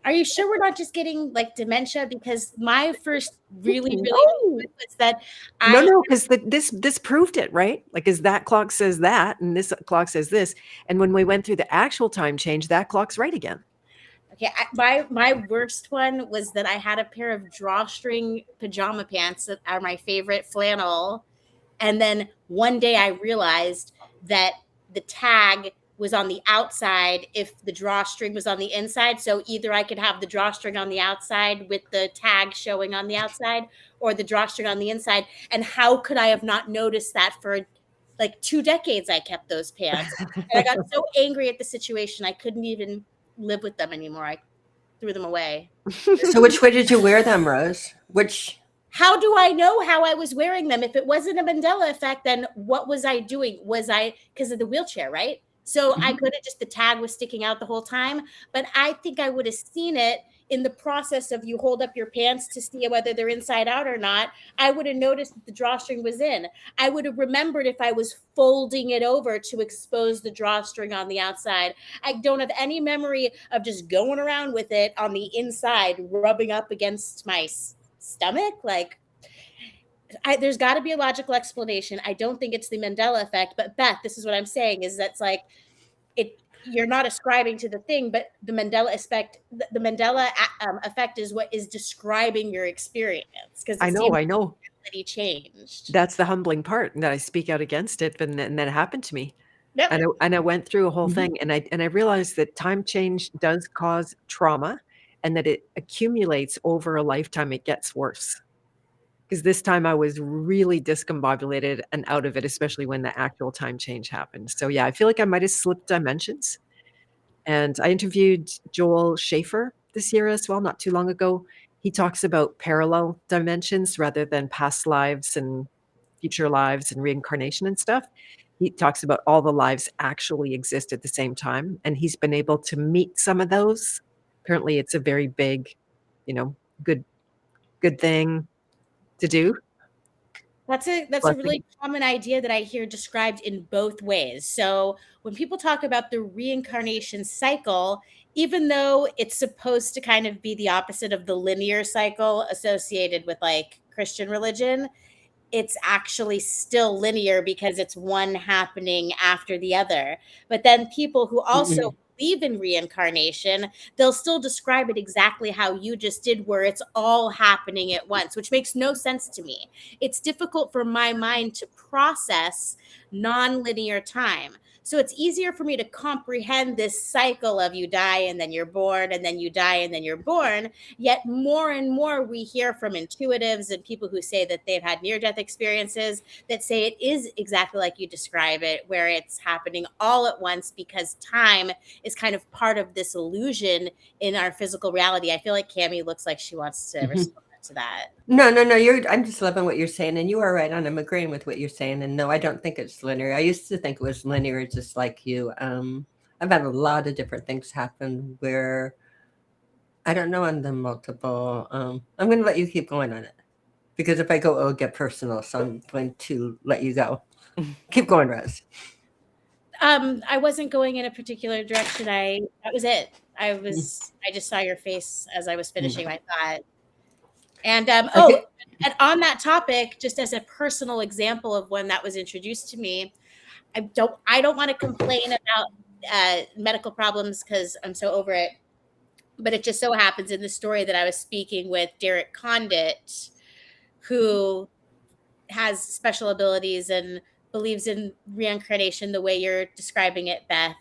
Are you sure we're not just getting like dementia? Because my first really big No. one was that No, because this proved it, right? Like, is that clock says that, and this clock says this, and when we went through the actual time change, that clock's right again. Okay, my worst one was that I had a pair of drawstring pajama pants that are my favorite flannel, and then one day I realized that the tag was on the outside if the drawstring was on the inside. So either I could have the drawstring on the outside with the tag showing on the outside, or the drawstring on the inside. And how could I have not noticed that for like 2 decades? I kept those pants, and I got so angry at the situation I couldn't even live with them anymore. I threw them away. So which way did you wear them, Rose? Which? How do I know how I was wearing them? If it wasn't a Mandela effect, then what was I doing? Was I, because of the wheelchair, right? So I could have just, the tag was sticking out the whole time, but I think I would have seen it in the process of you hold up your pants to see whether they're inside out or not. I would have noticed that the drawstring was in. I would have remembered if I was folding it over to expose the drawstring on the outside. I don't have any memory of just going around with it on the inside, rubbing up against my stomach. Like, there's got to be a logical explanation. I don't think it's the Mandela effect, but Beth, this is what I'm saying, is that's like, you're not ascribing to the thing, but the Mandela effect is what is describing your experience, because I know. reality changed. That's the humbling part, that I speak out against it, and then it happened to me. Yep. And I went through a whole thing, and I realized that time change does cause trauma, and that it accumulates over a lifetime. It gets worse. Because this time I was really discombobulated and out of it, especially when the actual time change happened. So yeah, I feel like I might have slipped dimensions. And I interviewed Joel Schaefer this year as well, not too long ago. He talks about parallel dimensions rather than past lives and future lives and reincarnation and stuff. He talks about all the lives actually exist at the same time, and he's been able to meet some of those. Apparently, it's a very big, good thing to do. That's a really common idea that I hear described in both ways. So when people talk about the reincarnation cycle, even though it's supposed to kind of be the opposite of the linear cycle associated with like Christian religion, it's actually still linear because it's one happening after the other. But then people who also believe in reincarnation, they'll still describe it exactly how you just did, where it's all happening at once, which makes no sense to me. It's difficult for my mind to process non-linear time. So it's easier for me to comprehend this cycle of you die and then you're born, and then you die and then you're born. Yet more and more we hear from intuitives and people who say that they've had near-death experiences that say it is exactly like you describe it, where it's happening all at once because time is kind of part of this illusion in our physical reality. I feel like Cami looks like she wants to respond to that. No. I'm just loving what you're saying, and you are right on. I'm agreeing with what you're saying, and no, I don't think it's linear. I used to think it was linear, just like you. I've had a lot of different things happen where I don't know on the multiple. I'm going to let you keep going on it, because if I go, it'll get personal. So I'm going to let you go. Keep going, Rose. I wasn't going in a particular direction. That was it. I just saw your face as I was finishing my thought. And and on that topic, just as a personal example of when that was introduced to me, I don't want to complain about medical problems because I'm so over it. But it just so happens in the story that I was speaking with Derek Condit, who has special abilities and believes in reincarnation the way you're describing it, Beth.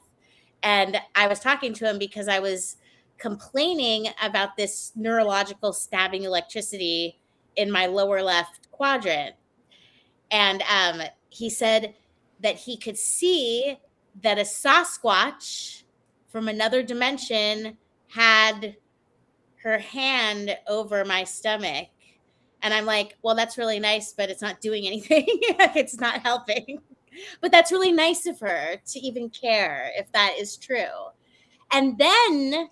And I was talking to him because I was complaining about this neurological stabbing electricity in my lower left quadrant. And he said that he could see that a Sasquatch from another dimension had her hand over my stomach And I'm like, well, that's really nice, but it's not doing anything. It's not helping. But that's really nice of her to even care if that is true. And then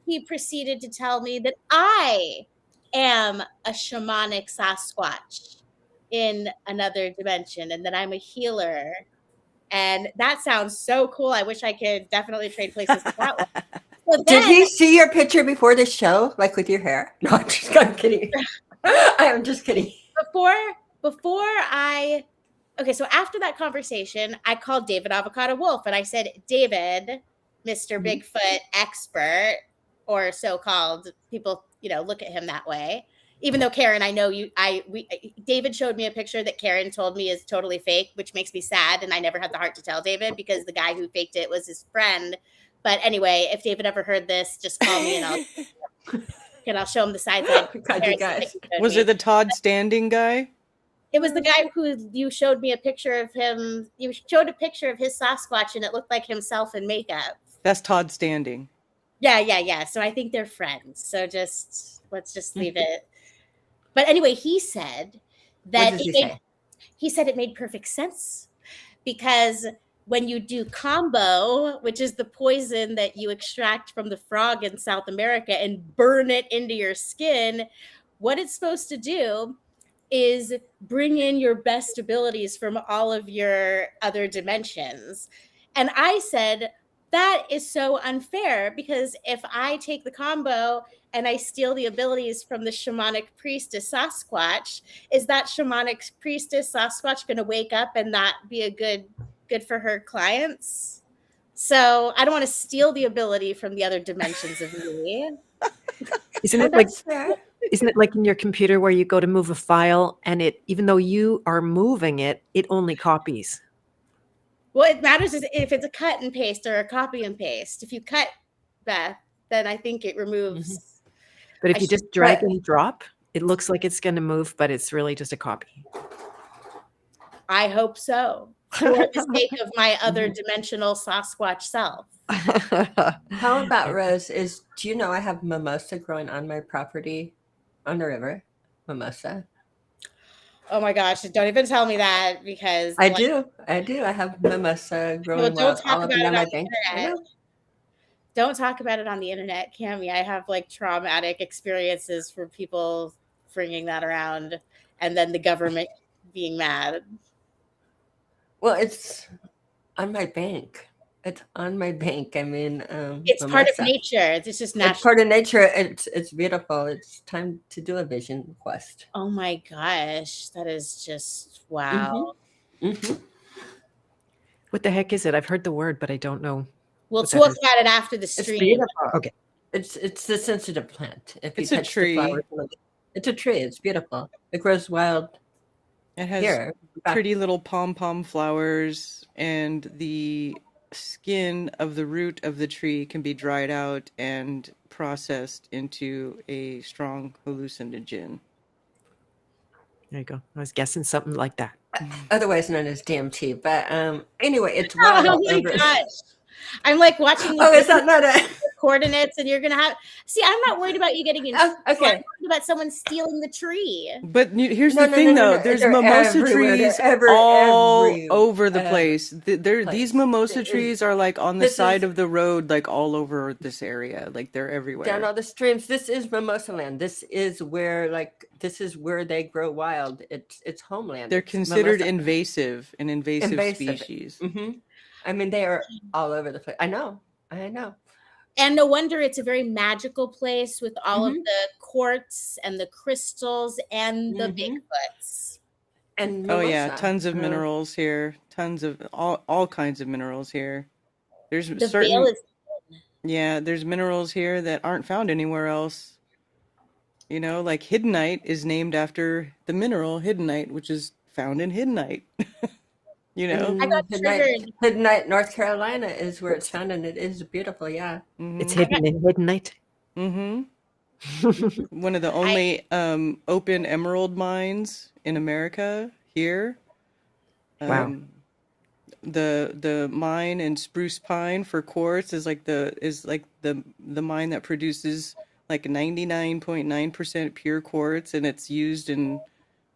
he proceeded to tell me that I am a shamanic Sasquatch in another dimension and that I'm a healer. And that sounds so cool. I wish I could definitely trade places with that one. So Did then, he see your picture before the show, like with your hair? No, I'm kidding. I am just kidding. so after that conversation, I called David Avocado Wolf and I said, David, Mr. Bigfoot expert, or so-called people, look at him that way. Even though Karen, I know David showed me a picture that Karen told me is totally fake, which makes me sad. And I never had the heart to tell David because the guy who faked it was his friend. But anyway, if David ever heard this, just call me and I'll show him the side. God, you guys. Was it the Todd Standing guy? It was the guy who you showed me a picture of him. You showed a picture of his Sasquatch and it looked like himself in makeup. That's Todd Standing. Yeah. So I think they're friends. So let's just leave it. But anyway, he said that he said it made perfect sense because when you do combo, which is the poison that you extract from the frog in South America and burn it into your skin, what it's supposed to do is bring in your best abilities from all of your other dimensions. And I said, that is so unfair because if I take the combo and I steal the abilities from the shamanic priestess Sasquatch, is that shamanic priestess Sasquatch going to wake up and not be a good for her clients? So I don't want to steal the ability from the other dimensions of me. Isn't it like in your computer where you go to move a file and even though you are moving it, it only copies? Well, it matters if it's a cut and paste or a copy and paste. If you cut, Beth, then I think it removes. But if you just drag and drop, it looks like it's going to move, but it's really just a copy. I hope so. For the sake of my other dimensional Sasquatch self. How about Rose? Do you know I have mimosa growing on my property on the river? Mimosa. Oh my gosh, don't even tell me that because I do. I have mimosa growing don't talk about it on my the bank. internet. Don't talk about it on the internet, Cami. I have traumatic experiences for people bringing that around and then the government being mad. Well, it's on my bank. It's on my bank. I mean, it's part of nature. This is natural. It's part of nature. It's beautiful. It's time to do a vision quest. Oh my gosh, that is just wow. What the heck is it? I've heard the word, but I don't know. We'll talk about it after the stream. It's beautiful. Okay. It's the sensitive plant. If it's a tree. It's a tree. It's beautiful. It grows wild. It has pretty little pom-pom flowers, and the skin of the root of the tree can be dried out and processed into a strong hallucinogen. There you go. I was guessing something like that. Otherwise known as DMT. But anyway, it's wild. Oh my gosh. I'm watching is that not a coordinates and you're gonna have I'm not worried about you getting in. Okay. I'm worried about someone stealing the tree. But here's the thing though, there's mimosa trees all over the place. These mimosa trees are on the side of the road, all over this area. They're everywhere. Down all the streams. This is mimosa land. This is where they grow wild. It's homeland. They're considered invasive species. I mean, they are all over the place. I know. And no wonder it's a very magical place with all of the quartz and the crystals and the Bigfoots. And mimosa. Tons of minerals here. Tons of all kinds of minerals here. There's there's minerals here that aren't found anywhere else. Hiddenite is named after the mineral hiddenite, which is found in hiddenite. I got triggered. Hiddenite, North Carolina is where it's found, and it is beautiful. Yeah, it's hidden in hiddenite. One of the only open emerald mines in America here. Wow. The mine in Spruce Pine for quartz is the mine that produces like 99.9% pure quartz, and it's used in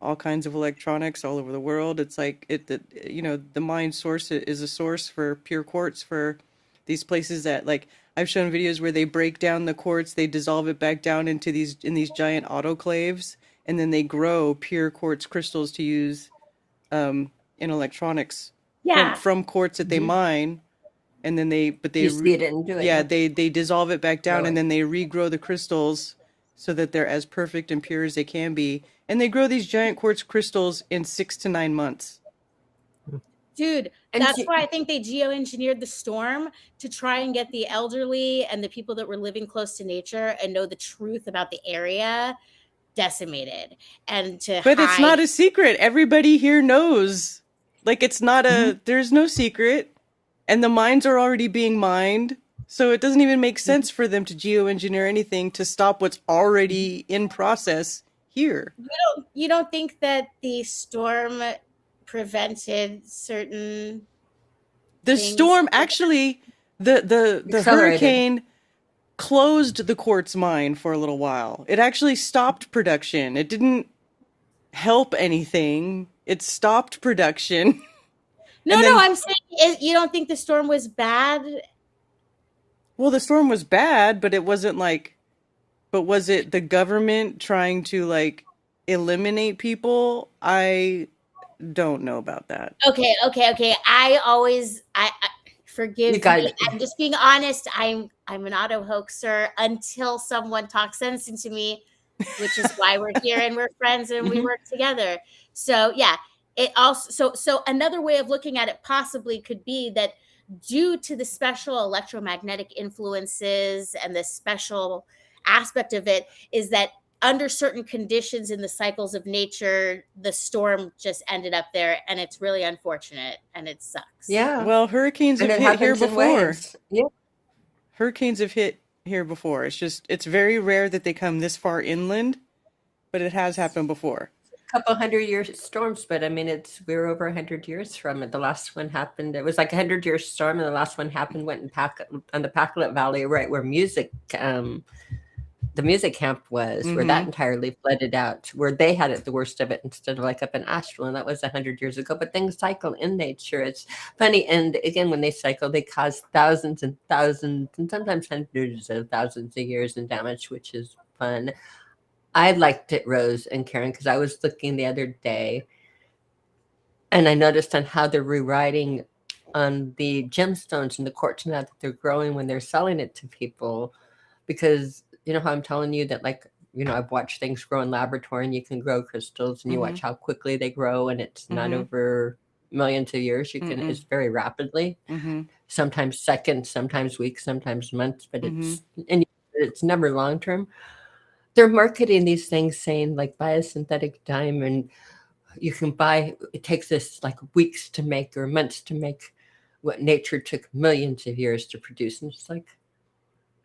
all kinds of electronics all over the world. It's like the mine source is a source for pure quartz for these places that, like, I've shown videos where they break down the quartz, they dissolve it back down into these giant autoclaves, and then they grow pure quartz crystals to use in electronics Yeah. from quartz that they mine, and then they You see it and do it. yeah, they dissolve it back down, Grow and it. then they regrow the crystals so that they're as perfect and pure as they can be. And they grow these giant quartz crystals in 6 to 9 months. Dude, And that's you- why I think they geoengineered the storm to try and get the elderly and the people that were living close to nature and know the truth about the area decimated, and to But it's hide. not a secret. Everybody here knows. Like, it's not there's no secret. And the mines are already being mined. So it doesn't even make sense for them to geoengineer anything to stop what's already in process here. You don't think that the storm prevented certain The things? storm actually, the Accelerated. hurricane closed the quartz mine for a little while. It actually stopped production. It didn't help anything. It stopped production. No, And then- I'm saying you don't think the storm was bad? Well, the storm was bad, but it wasn't like, but was it the government trying to, like, eliminate people? I don't know about that. Okay. I forgive You got me. it. I'm just being honest. I'm an auto hoaxer until someone talks sense into me, which is why we're here and we're friends and we work together. So yeah, it also so another way of looking at it possibly could be that due to the special electromagnetic influences and the special aspect of it is that under certain conditions in the cycles of nature, the storm just ended up there, and it's really unfortunate and it sucks. Yeah. Well, hurricanes And have it hit here happens in before. waves. Yeah. Hurricanes have hit here before. It's very rare that they come this far inland, but it has happened before. Couple 100-year storms, but I mean, we're over 100 years from it. The last one happened. It was like a 100-year storm, and the last one happened went in on the Pacolet Valley, right where the music camp was, where that entirely flooded out, where they had it the worst of it instead of like up in Asheville, and that was 100 years ago. But things cycle in nature. It's funny, and again, when they cycle, they cause thousands and thousands, and sometimes hundreds of thousands of years in damage, which is fun. I liked it, Rose and Karen, because I was looking the other day and I noticed on how they're rewriting on the gemstones and the quartz now that they're growing when they're selling it to people. Because you know how I'm telling you that, like, you know, I've watched things grow in laboratory and you can grow crystals and you watch how quickly they grow, and it's not over millions of years. You can, it's very rapidly, sometimes seconds, sometimes weeks, sometimes months, but it's never long term. They're marketing these things saying, like, buy a synthetic diamond. You can buy, it takes us like weeks to make or months to make what nature took millions of years to produce. And it's like,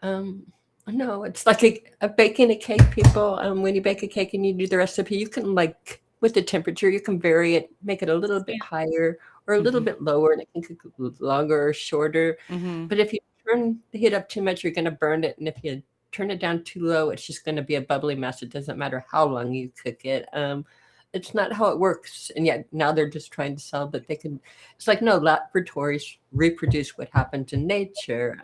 no, it's like a baking a cake, people. When you bake a cake and you do the recipe, you can, like, with the temperature, you can vary it, make it a little bit higher or a little bit lower, and it can cook longer or shorter. But if you turn the heat up too much, you're going to burn it. And if you turn it down too low, it's just going to be a bubbly mess. It doesn't matter how long you cook it. It's not how it works. And yet now they're just trying to sell that they can. It's like, no, laboratories reproduce what happens in nature.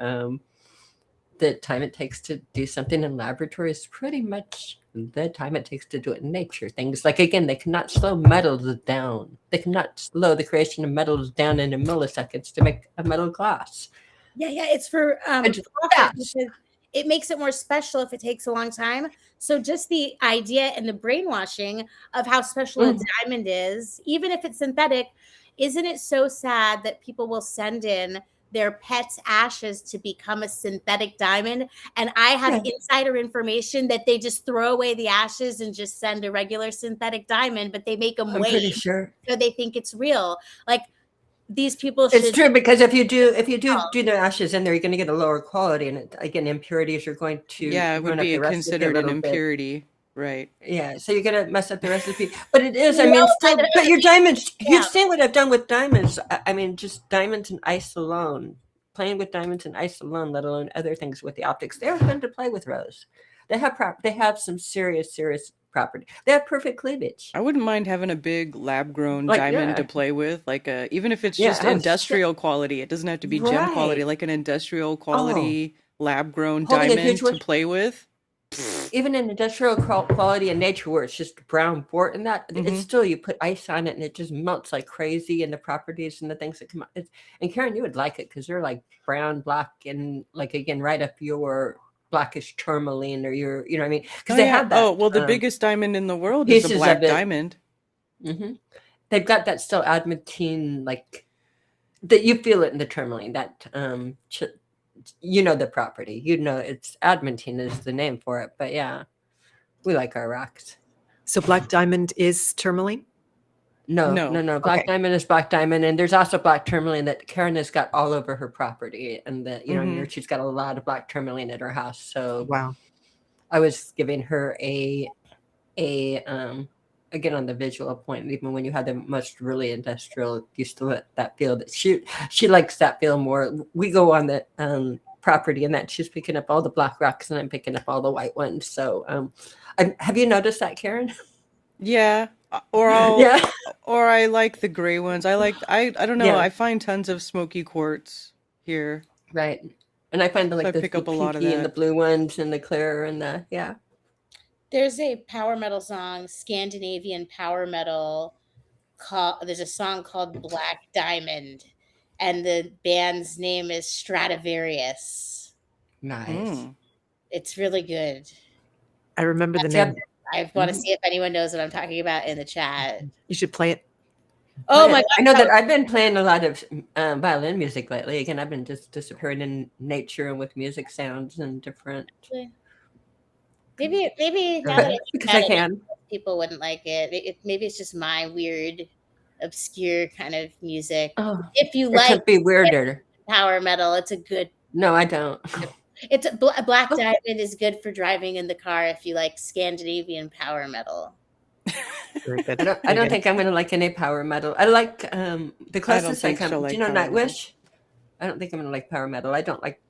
The time it takes to do something in laboratory is pretty much the time it takes to do it in nature. Things like, again, they cannot slow metals down. They cannot slow the creation of metals down in milliseconds to make a metal glass. Yeah, it's for It's profit, fast. because it makes it more special if it takes a long time. So just the idea and the brainwashing of how special a diamond is, even if it's synthetic, isn't it so sad that people will send in their pet's ashes to become a synthetic diamond? And I have insider information that they just throw away the ashes and just send a regular synthetic diamond, but they make them I'm wait pretty sure. so they think it's real. Like, these people should. It's true, because if you do the ashes in there, you're going to get a lower quality, and again, impurities are going to it would run up be the recipe considered a an little bit. impurity, right? Yeah, so you're going to mess up the recipe. But it is, I mean, still, but your diamonds, you've seen what I've done with diamonds. I mean, just diamonds and ice alone, playing with diamonds and ice alone, let alone other things with the optics. They're fun to play with, Rose. They have some serious property. They have perfect cleavage. I wouldn't mind having a big lab-grown Like, diamond to yeah. play with, like even if it's Yeah, just oh, industrial quality. It doesn't have to be gem quality, Right. like an industrial Oh, quality lab-grown holding a huge diamond to one. play with. Even in industrial quality and nature where it's just brown bort and that, it's hmm still, you put ice on it and it just melts like crazy, and the properties and the things that come out. And Karen, you would like it because they're like brown, black, and like, again, right up your blackish tourmaline or your, you know what I mean? Because Oh they yeah. have that Oh well, the biggest diamond in the world is the pieces black of it. diamond. hmm They've got that still adamantine, like, that you feel it in the tourmaline, that you know the property, you know it's adamantine is the name for it. But yeah, we like our rocks. So black diamond is tourmaline? No. No. Black Okay. diamond is black diamond, and there's also black tourmaline that Karen has got all over her property, and that, you know, she's got a lot of black tourmaline at her house. So Wow. I was giving her a again, on the visual point, even when you had the most really industrial, you still let that feel that she likes that feel more. We go on the property, and that she's picking up all the black rocks and I'm picking up all the white ones. So have you noticed that, Karen? Yeah. Or Yeah. I like the gray ones. I don't know. Yeah. I find tons of smoky quartz here. Right. And I find So I like the pick up a lot of pinky and the that. blue ones and the clear and the, yeah. There's a power metal song, Scandinavian power metal. There's a song called Black Diamond, and the band's name is Stradivarius. Nice. Mm. It's really good. I remember the Yeah. name. I want to see if anyone knows what I'm talking about in the chat. You should play it. Oh my God. I know that I've been playing a lot of violin music lately. Again, I've been just disappearing in nature and with music sounds and different. Maybe now that I think Because about I can. people wouldn't like it. Maybe it's just my weird, obscure kind of music. Oh, If you it like could be weirder. power metal, it's a good. No, I don't. It's a Black Diamond is good for driving in the car if you like Scandinavian power metal. Very good. I don't think I'm going to like any power metal. I like the closest I come. Do you know Nightwish? I don't think I'm going to like power metal. I don't like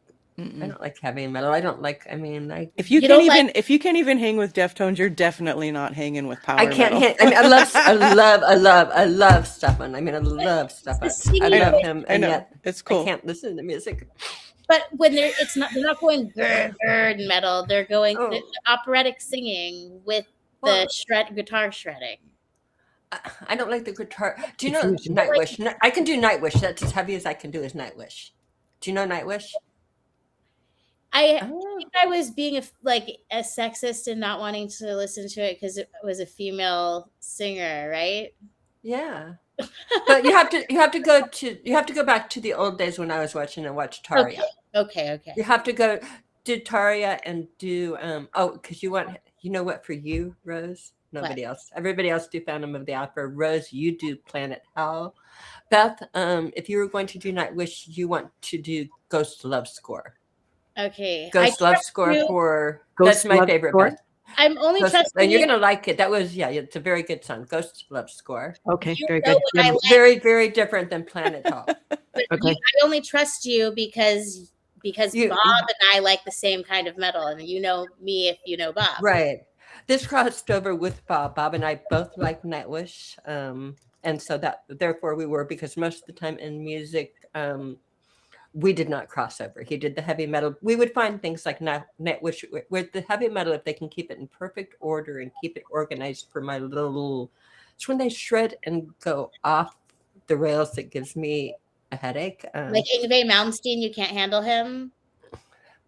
heavy metal. I don't like. I mean, if you can't even hang with Deftones, you're definitely not hanging with power metal. I can't. I mean, I love Stefan. I mean, I love Stefan. I love him, and yet it's cool. I can't listen to music. But when they're not going grrr metal. They're going the operatic singing with the guitar shredding. I don't like the guitar. Do you know Nightwish? I can do Nightwish. That's as heavy as I can do is Nightwish. Do you know Nightwish? I think I was being a sexist and not wanting to listen to it because it was a female singer, right? Yeah, but you have to go back to the old days when I was watching Tarja. Okay. You have to go do Tarja and do because you know what, for you, Rose. Nobody else. Everybody else do Phantom of the Opera. Rose, you do Planet Hell. Beth, if you were going to do Nightwish, you want to do Ghost Love Score. Okay. Ghost Love Score for Ghost that's my Love favorite. Score? Beth. I'm only trusting and you're gonna like it. That was it's a very good song. Ghost Love Score. Okay, very good. Very, very different than Planet Hell. But I only trust you because Bob and I like the same kind of metal, and you know me if you know Bob. Right. This crossed over with Bob. Bob and I both like Nightwish, and so that therefore we were, because most of the time in music, we did not cross over. He did the heavy metal. We would find things like Nightwish with the heavy metal, if they can keep it in perfect order and keep it organized for my little. It's when they shred and go off the rails that gives me a headache. Like Yngwie Malmsteen, you can't handle him?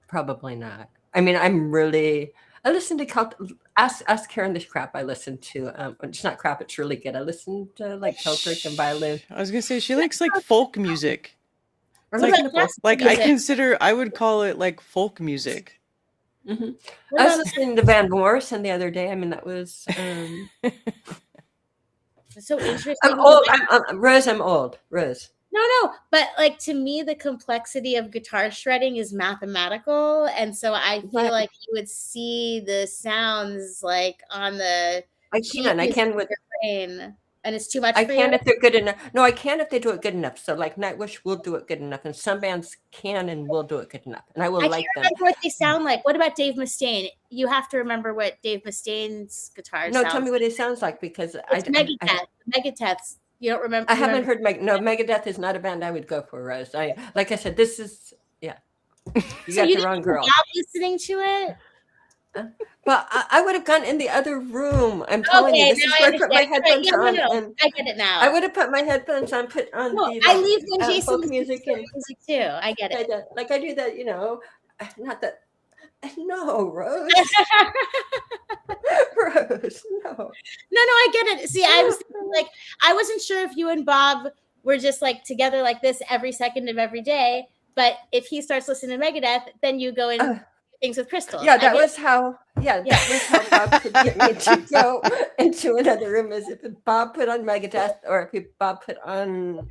Probably not. I mean, I listen to ask Karen this crap I listen to. It's not crap, it's really good. I listen to like Celtic and violin. I was gonna say she likes like folk music. I would call it like folk music. Mm-hmm. I was listening to Van Morrison the other day. I mean, that was it's so interesting. I'm old. Rose, I'm old. Rose. No, but like to me, the complexity of guitar shredding is mathematical, and so I feel like you would see the sounds like on the. I can with brain. And it's too much I for can you? if they're good enough. No, I can if they do it good enough. So like Nightwish will do it good enough, and some bands can and will do it good enough, and I will I can't like them. remember what they sound like. What about Dave Mustaine? You have to remember what Dave Mustaine's guitar No, sounds tell me like. what it sounds like because It's Megadeth. Megadeth's. You don't remember? I haven't heard Megadeth is not a band I would go for, Rose. Like I said, this is you So got you the wrong didn't girl. stop listening to it? But I would have gone in the other room. I'm telling you, Okay, this is now I where I put my understand. headphones Yeah, on, no. and I get it now. I would have put my headphones on, put on No, the I like leave when Jason folk listens music, to and music too. I get it. I do that, not that. No, Rose. Rose, no. No, I get it. See, I was thinking, like, I wasn't sure if you and Bob were just like together like this every second of every day. But if he starts listening to Megadeth, then you go in things with crystals. Yeah, that was how. Yeah, Yeah. that was how Bob could get me to go into another room. Is if Bob put on Megadeth, or if Bob put on,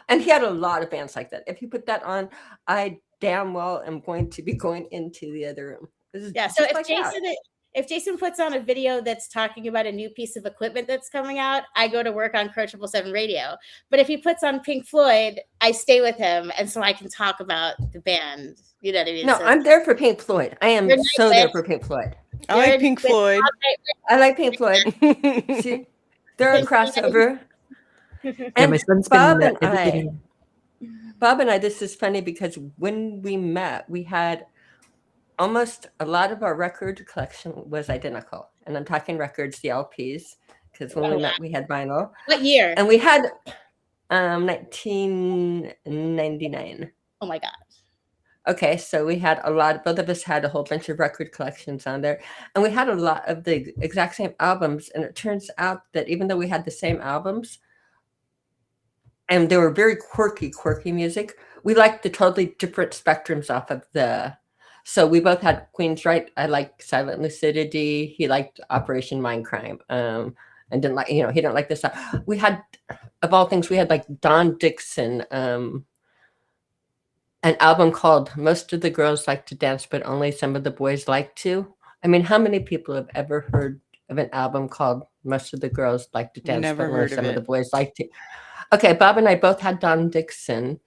and he had a lot of bands like that. If he put that on, I damn well am going to be going into the other room. Yeah. So if Jason puts on a video that's talking about a new piece of equipment that's coming out, I go to work on Crow 777 radio. But if he puts on Pink Floyd, I stay with him, and so I can talk about the band. You know what I mean? No, So I'm there for Pink Floyd. I am so there for Pink Floyd. I like Pink Floyd. I like Pink Floyd. See, they're a crossover. Yeah, my son's Bob been Bob and I, this is funny because when we met, we had almost a lot of our record collection was identical. And I'm talking records, the LPs, because when we met, we had vinyl. What year? And we had 1999. Oh my God. Okay, so we had both of us had a whole bunch of record collections on there. And we had a lot of the exact same albums. And it turns out that even though we had the same albums, and they were very quirky music, we liked the totally different spectrums off of so we both had Queen's Right. I liked Silent Lucidity. He liked Operation Mindcrime. And didn't like, he didn't like this. We had, of all things, we had like Don Dixon, an album called Most of the Girls Like to Dance, but Only Some of the Boys Like to. I mean, how many people have ever heard of an album called Most of the Girls Like to Dance, Never but Only heard Some of of the it. Boys Like to? Okay, Bob and I both had Don Dixon,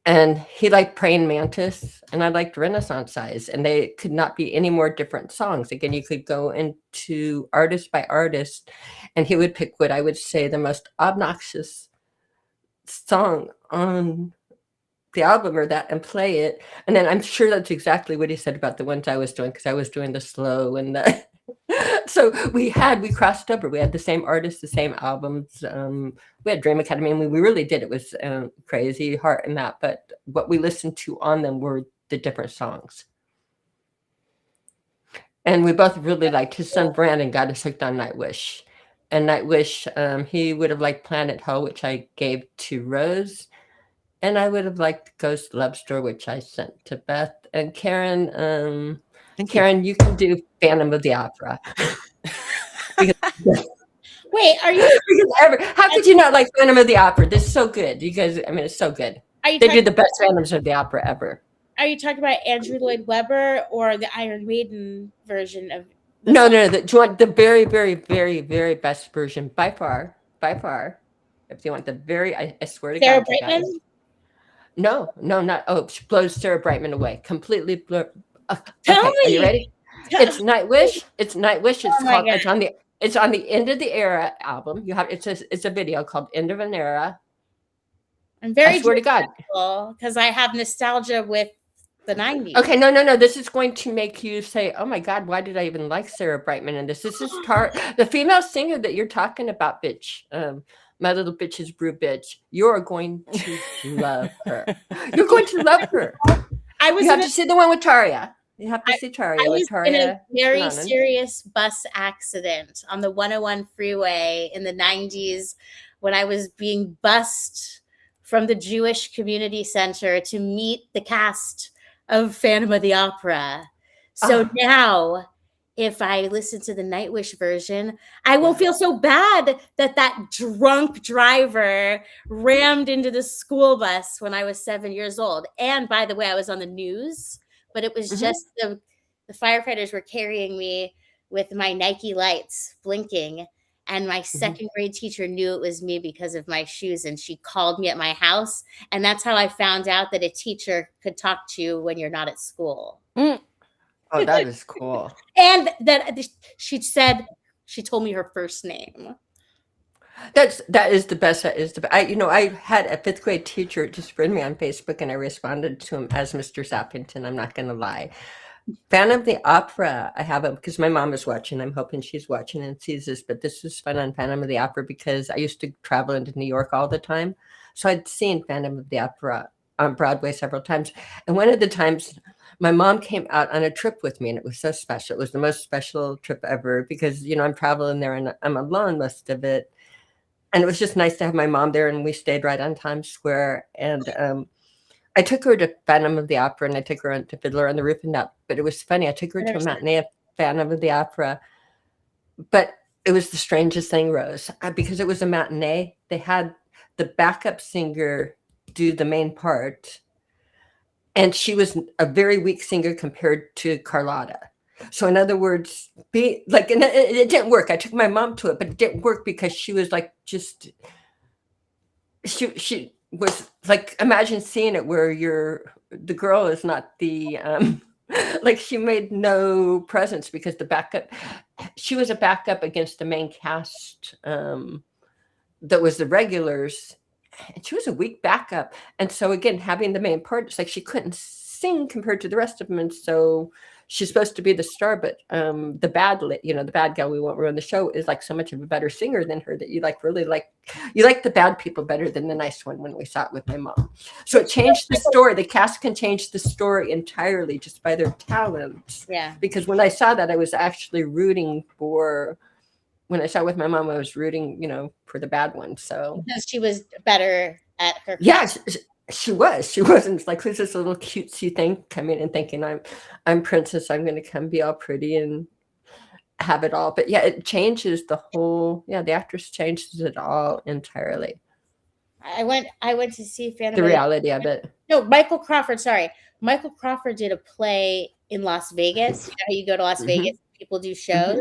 and he liked Praying Mantis, and I liked Renaissance Eyes, and they could not be any more different songs. Again, you could go into artist by artist, and he would pick what I would say the most obnoxious song on the album or that and play it. And then I'm sure that's exactly what he said about the ones I was doing, because I was doing the slow and the so we crossed over. We had the same artists, the same albums. We had Dream Academy, and we really did. It was Crazy Heart and that, but what we listened to on them were the different songs. And we both really liked, his son Brandon got us hooked on Nightwish. And Nightwish, he would have liked Planet Ho, which I gave to Rose. And I would have liked Ghost Love Store, which I sent to Beth. And Karen, you can do Phantom of the Opera. Wait, are you? How could you not like Phantom of the Opera? This is so good. You guys, I mean, it's so good. They do the best Phantoms of the Opera ever. Are you talking about Andrew Lloyd Webber or the Iron Maiden version of? No. Do you want the very, very, very, very best version by far? If you want the very, I swear to Sarah God, Brightman? No, not. Oh, she blows Sarah Brightman away. Completely. Tell me. Are you ready? It's Nightwish. It's Nightwish. It's Oh called. It's on the End of the Era album. It's a video called End of an Era. I'm very I swear to God, because I have nostalgia with the 90s. Okay, no. This is going to make you say, "Oh my God, why did I even like Sarah Brightman in this?" This is the female singer that you're talking about, bitch. My little bitch's brew bitch. You're going to love her. You're going to love her. You have to see the one with Taria. You have to see Taria. I was in a very Shannon. serious bus accident on the 101 freeway in the 90s when I was being bused from the Jewish Community Center to meet the cast of Phantom of the Opera. So now, if I listen to the Nightwish version, I won't feel so bad that drunk driver rammed into the school bus when I was 7 years old. And by the way, I was on the news, but it was just the firefighters were carrying me with my Nike lights blinking. And my second grade teacher knew it was me because of my shoes, and she called me at my house. And that's how I found out that a teacher could talk to you when you're not at school. Oh, that is cool. And that she told me her first name. That is the best. That is the best. I had a fifth grade teacher just friend me on Facebook, and I responded to him as Mr. Sappington. I'm not going to lie. Phantom of the Opera, I have it because my mom is watching. I'm hoping she's watching and sees this, but this was fun on Phantom of the Opera because I used to travel into New York all the time. So I'd seen Phantom of the Opera on Broadway several times. And one of the times my mom came out on a trip with me, and it was so special. It was the most special trip ever because, I'm traveling there and I'm alone most of it. And it was just nice to have my mom there, and we stayed right on Times Square. And I took her to Phantom of the Opera, and I took her to Fiddler on the Roof and that. But it was funny. I took her to a matinee of Phantom of the Opera. But it was the strangest thing, Rose, because it was a matinee. They had the backup singer do the main part. And she was a very weak singer compared to Carlotta. So in other words, and it didn't work. I took my mom to it, but it didn't work because she was like she was like, imagine seeing it where the girl is not the like she made no presence because she was a backup against the main cast that was the regulars, and she was a weak backup. And so again, having the main part, it's like she couldn't sing compared to the rest of them, and so she's supposed to be the star, but the bad guy, we won't ruin the show, is like so much of a better singer than her that you like the bad people better than the nice one when we saw it with my mom. So it changed the story. The cast can change the story entirely just by their talent. Yeah. Because when I saw that, I was actually rooting for, when I saw it with my mom, I was rooting, for the bad one. So because she was better at her. Yeah, she was. She wasn't like, who's this little cutesy thing coming and thinking I'm princess. I'm going to come be all pretty and have it all. But yeah, it changes the whole. Yeah, the actress changes it all entirely. I went to see Phantom. The reality of it. No, Michael Crawford. Sorry, Michael Crawford did a play in Las Vegas. You know how you go to Las Vegas, people do shows.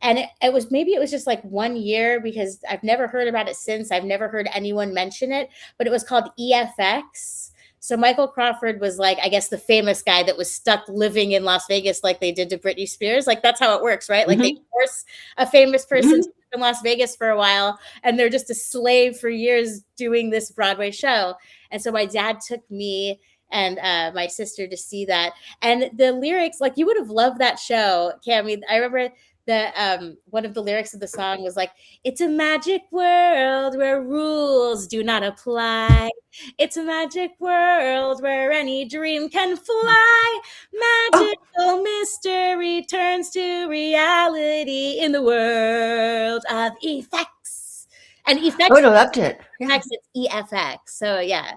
And it was just like 1 year, because I've never heard about it since. I've never heard anyone mention it, but it was called EFX. So Michael Crawford was like, I guess, the famous guy that was stuck living in Las Vegas like they did to Britney Spears. Like, that's how it works, right? Like they force a famous person to live in Las Vegas for a while, and they're just a slave for years doing this Broadway show. And so my dad took me and my sister to see that. And the lyrics, like, you would have loved that show, Cami. I remember that one of the lyrics of the song was like, "It's a magic world where rules do not apply. It's a magic world where any dream can fly. Magical mystery turns to reality in the world of effects." And effects. Oh, I loved it. Yeah. It's EFX. So yeah.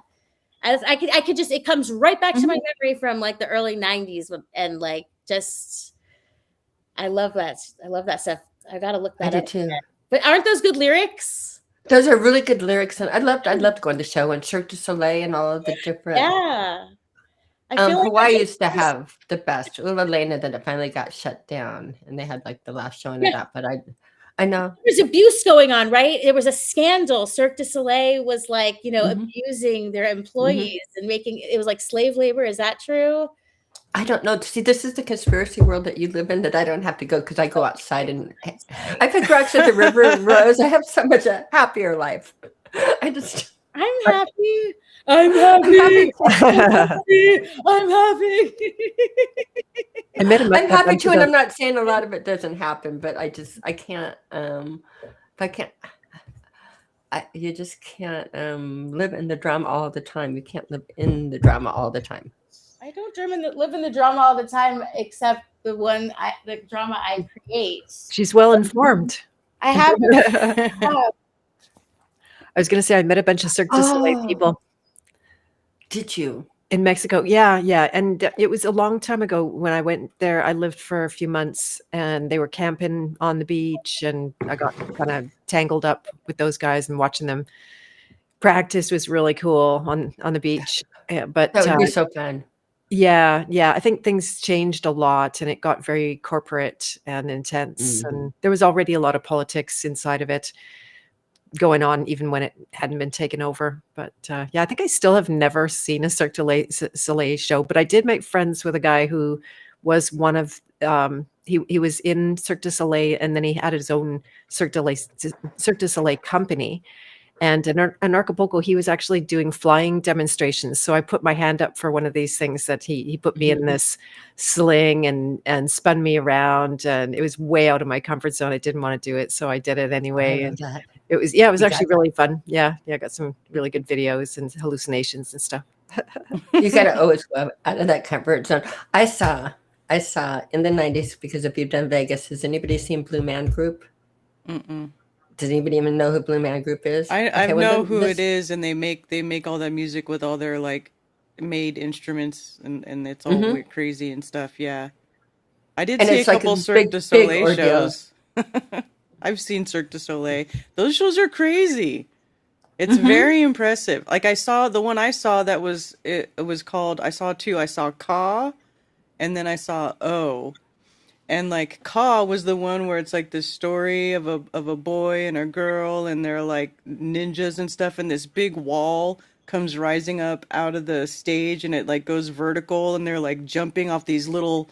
I could just, it comes right back to my memory from like the early 90s, and like just, I love that stuff. I gotta look that up. I did too. But aren't those good lyrics? Those are really good lyrics, and I loved going to the show and Cirque du Soleil and all of the different. Yeah. I feel like Hawaii used to have the best. Ula Lena, then it finally got shut down, and they had like the last showing of that. But I know there's abuse going on, right? There was a scandal. Cirque du Soleil was like, abusing their employees and making it was like slave labor. Is that true? I don't know. See, this is the conspiracy world that you live in that I don't have to go, because I go outside and I pick rocks at the river, Rose. I have so much a happier life. I'm happy. I'm happy. I'm happy too, and I'm not saying a lot of it doesn't happen, but I can't. You just can't live in the drama all the time. You can't live in the drama all the time. I don't live in the drama all the time, except the drama I create. She's well informed. I have. I was going to say, I met a bunch of Cirque du Soleil people. Did you? In Mexico. Yeah. And it was a long time ago when I went there. I lived for a few months, and they were camping on the beach, and I got kind of tangled up with those guys and watching them practice was really cool on the beach. But that would be so fun. Yeah, yeah. I think things changed a lot and it got very corporate and intense. Mhm. And there was already a lot of politics inside of it going on, even when it hadn't been taken over. But yeah, I think I still have never seen a Soleil show, but I did make friends with a guy who was one of, he was in Cirque du Soleil and then he had his own Cirque du Soleil company. And in Acapulco, he was actually doing flying demonstrations. So I put my hand up for one of these things that he put me in this sling and spun me around. And it was way out of my comfort zone. I didn't want to do it. So I did it I anyway. love And that. it was You actually got really fun. Yeah. Yeah. I got some really good videos and hallucinations and stuff. you got to always go out of that comfort zone. I saw in the 90s, because if you've done Vegas, has anybody seen Blue Man Group? Mm-mm. Does anybody even know who Blue Man Group is? I well, know who it is, and they make all that music with all their like made instruments, and it's all Mhm. weird, crazy and stuff. Yeah, I did And see a it's like couple a Cirque du big Soleil ordeal. shows. I've seen Cirque du Soleil. Those shows are crazy. It's Mhm. very impressive. Like I saw the one I saw that was it was called. I saw two. I saw Ka, and then I saw O. And like Ka was the one where it's like this story of a boy and a girl and they're like ninjas and stuff, and this big wall comes rising up out of the stage and it like goes vertical and they're like jumping off these little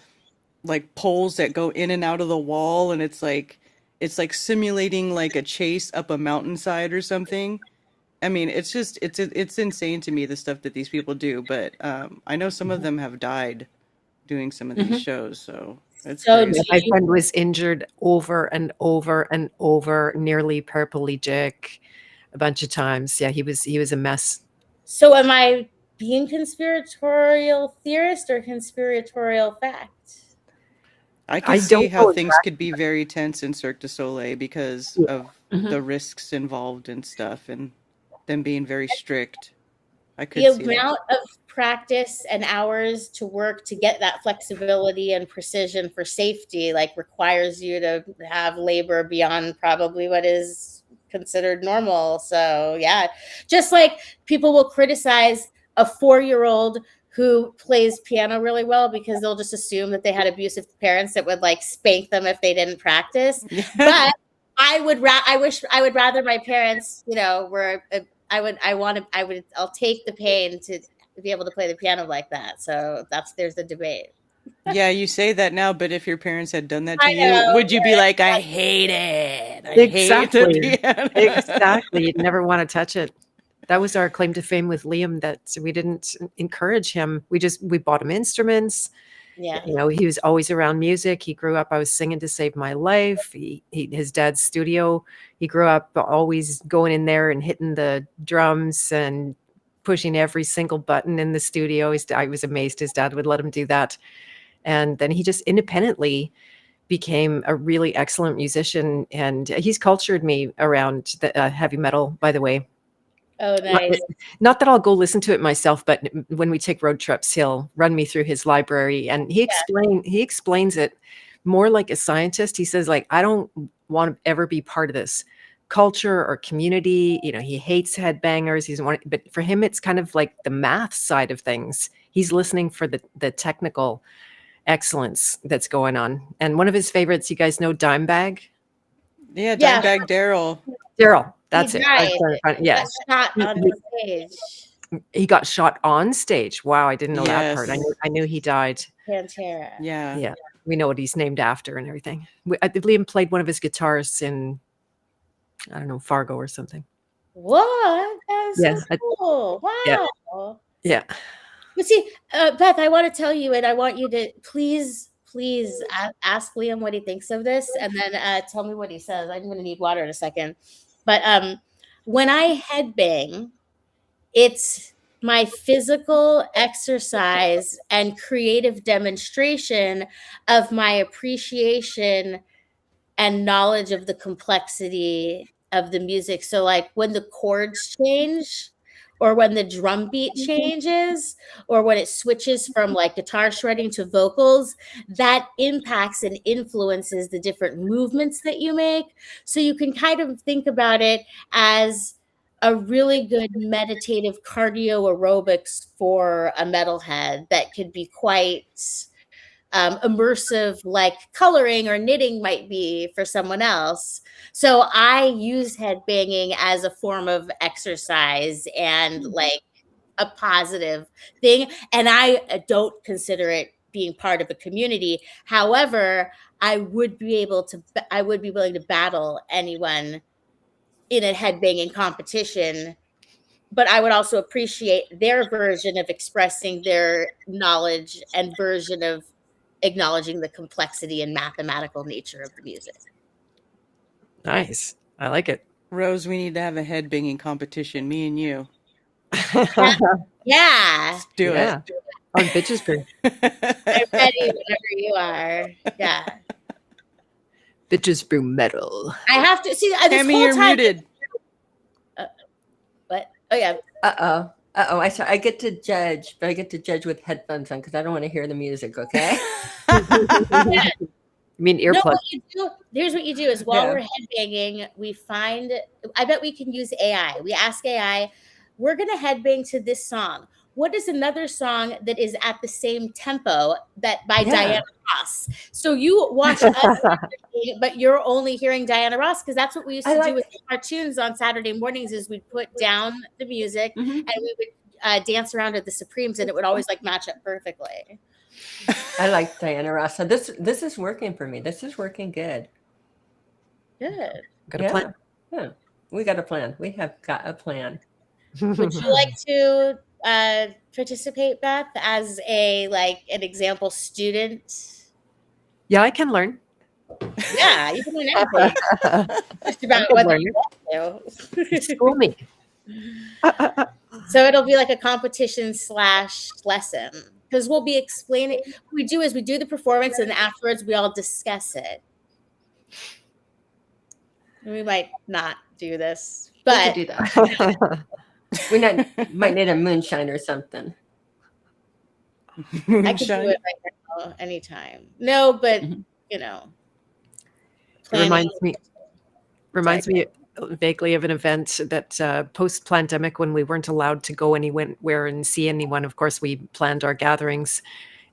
like poles that go in and out of the wall, and it's like simulating like a chase up a mountainside or something. I mean, it's just it's insane to me the stuff that these people do, but I know some of them have died doing some of these Mhm. shows, so it's So do Yeah, crazy. my you, friend was injured over and over and over, nearly paraplegic a bunch of times. Yeah, he was a mess. so am I being conspiratorial theorist or conspiratorial fact? I I could see don't how know things exactly. could be very tense in Cirque du Soleil because Yeah. of Mhm. the risks involved and stuff and them being very strict. I The could see that. amount of practice and hours to work to get that flexibility and precision for safety like requires you to have labor beyond probably what is considered normal. So yeah, just like people will criticize a 4-year-old who plays piano really well because they'll just assume that they had abusive parents that would like spank them if they didn't practice. Yeah. But I would rather my parents, were I'll take the pain to be able to play the piano like that. So there's the debate. Yeah, you say that now, but if your parents had done that to I you, know. would you be like, I hate it. I hate the Exactly. piano. Exactly. You'd never want to touch it. That was our claim to fame with Liam, that we didn't encourage him. We bought him instruments. Yeah. He was always around music. He grew up, I was singing to save my life. His dad's studio. He grew up always going in there and hitting the drums and pushing every single button in the studio. I was amazed his dad would let him do that. And then he just independently became a really excellent musician. And he's cultured me around the heavy metal, by the way. Oh, Not nice. not that I'll go listen to it myself, but when we take road trips, he'll run me through his library and he explains it more like a scientist. He says, like, I don't want to ever be part of this culture or community. He hates headbangers. He doesn't want, but for him, it's kind of like the math side of things. He's listening for the technical excellence that's going on. And one of his favorites, you guys know Dimebag? Yeah, Yeah. Dimebag Daryl. Daryl, He that's it. died. Yes. Got shot on the stage. He got shot on stage. Wow, I didn't know that part. Yes. I knew he died. Pantera. Yeah. Yeah, we know what he's named after and everything. Liam played one of his guitars in, I don't know, Fargo or something. What? That's Yeah, so cool. yeah. Wow. Yeah. But see, Beth, I want to tell you, and I want you to please ask Liam what he thinks of this, and then tell me what he says. I'm going to need water in a second. But when I headbang, it's my physical exercise and creative demonstration of my appreciation and knowledge of the complexity of the music. So like when the chords change or when the drum beat changes or when it switches from like guitar shredding to vocals, that impacts and influences the different movements that you make. So you can kind of think about it as a really good meditative cardio aerobics for a metalhead that could be quite immersive, like coloring or knitting might be for someone else. So I use headbanging as a form of exercise and like a positive thing. And I don't consider it being part of a community. However, I would be willing to battle anyone in a headbanging competition, but I would also appreciate their version of expressing their knowledge and version of acknowledging the complexity and mathematical nature of the music. Nice. I like it. Rose, we need to have a headbanging competition, me and you. Yeah. Let's do Yeah. On Bitches Brew. I'm ready whenever you are. Yeah. Bitches Brew metal. I have to see this Cami, whole you're time. muted. What? Oh yeah. I get to judge, but I get to judge with headphones on because I don't want to hear the music. Okay. You mean No, earplugs? what you do, here's what you do is while we're headbanging, I bet we can use AI. We ask AI, we're going to headbang to this song. What is another song that is at the same tempo that by Diana Ross? So you watch us, but you're only hearing Diana Ross because that's what we used to do with cartoons on Saturday mornings is we'd put down the music and we would dance around at the Supremes and it would always like match up perfectly. I like Diana Ross. So this is working for me. This is working good. Good. Got a plan? Yeah. We got a plan. We have got a plan. Would you like to participate, Beth, as an example student? Yeah, I can learn. Yeah, you can learn anything. Just about what you want to. School me. So it'll be like a competition / lesson because we'll be explaining. What we do is we do the performance and afterwards we all discuss it. We might not do this, but we could do that. We might need a moonshine or something. I can do it right now anytime. No, but you know, it reminds me vaguely of an event that post-pandemic when we weren't allowed to go anywhere and see anyone. Of course, we planned our gatherings,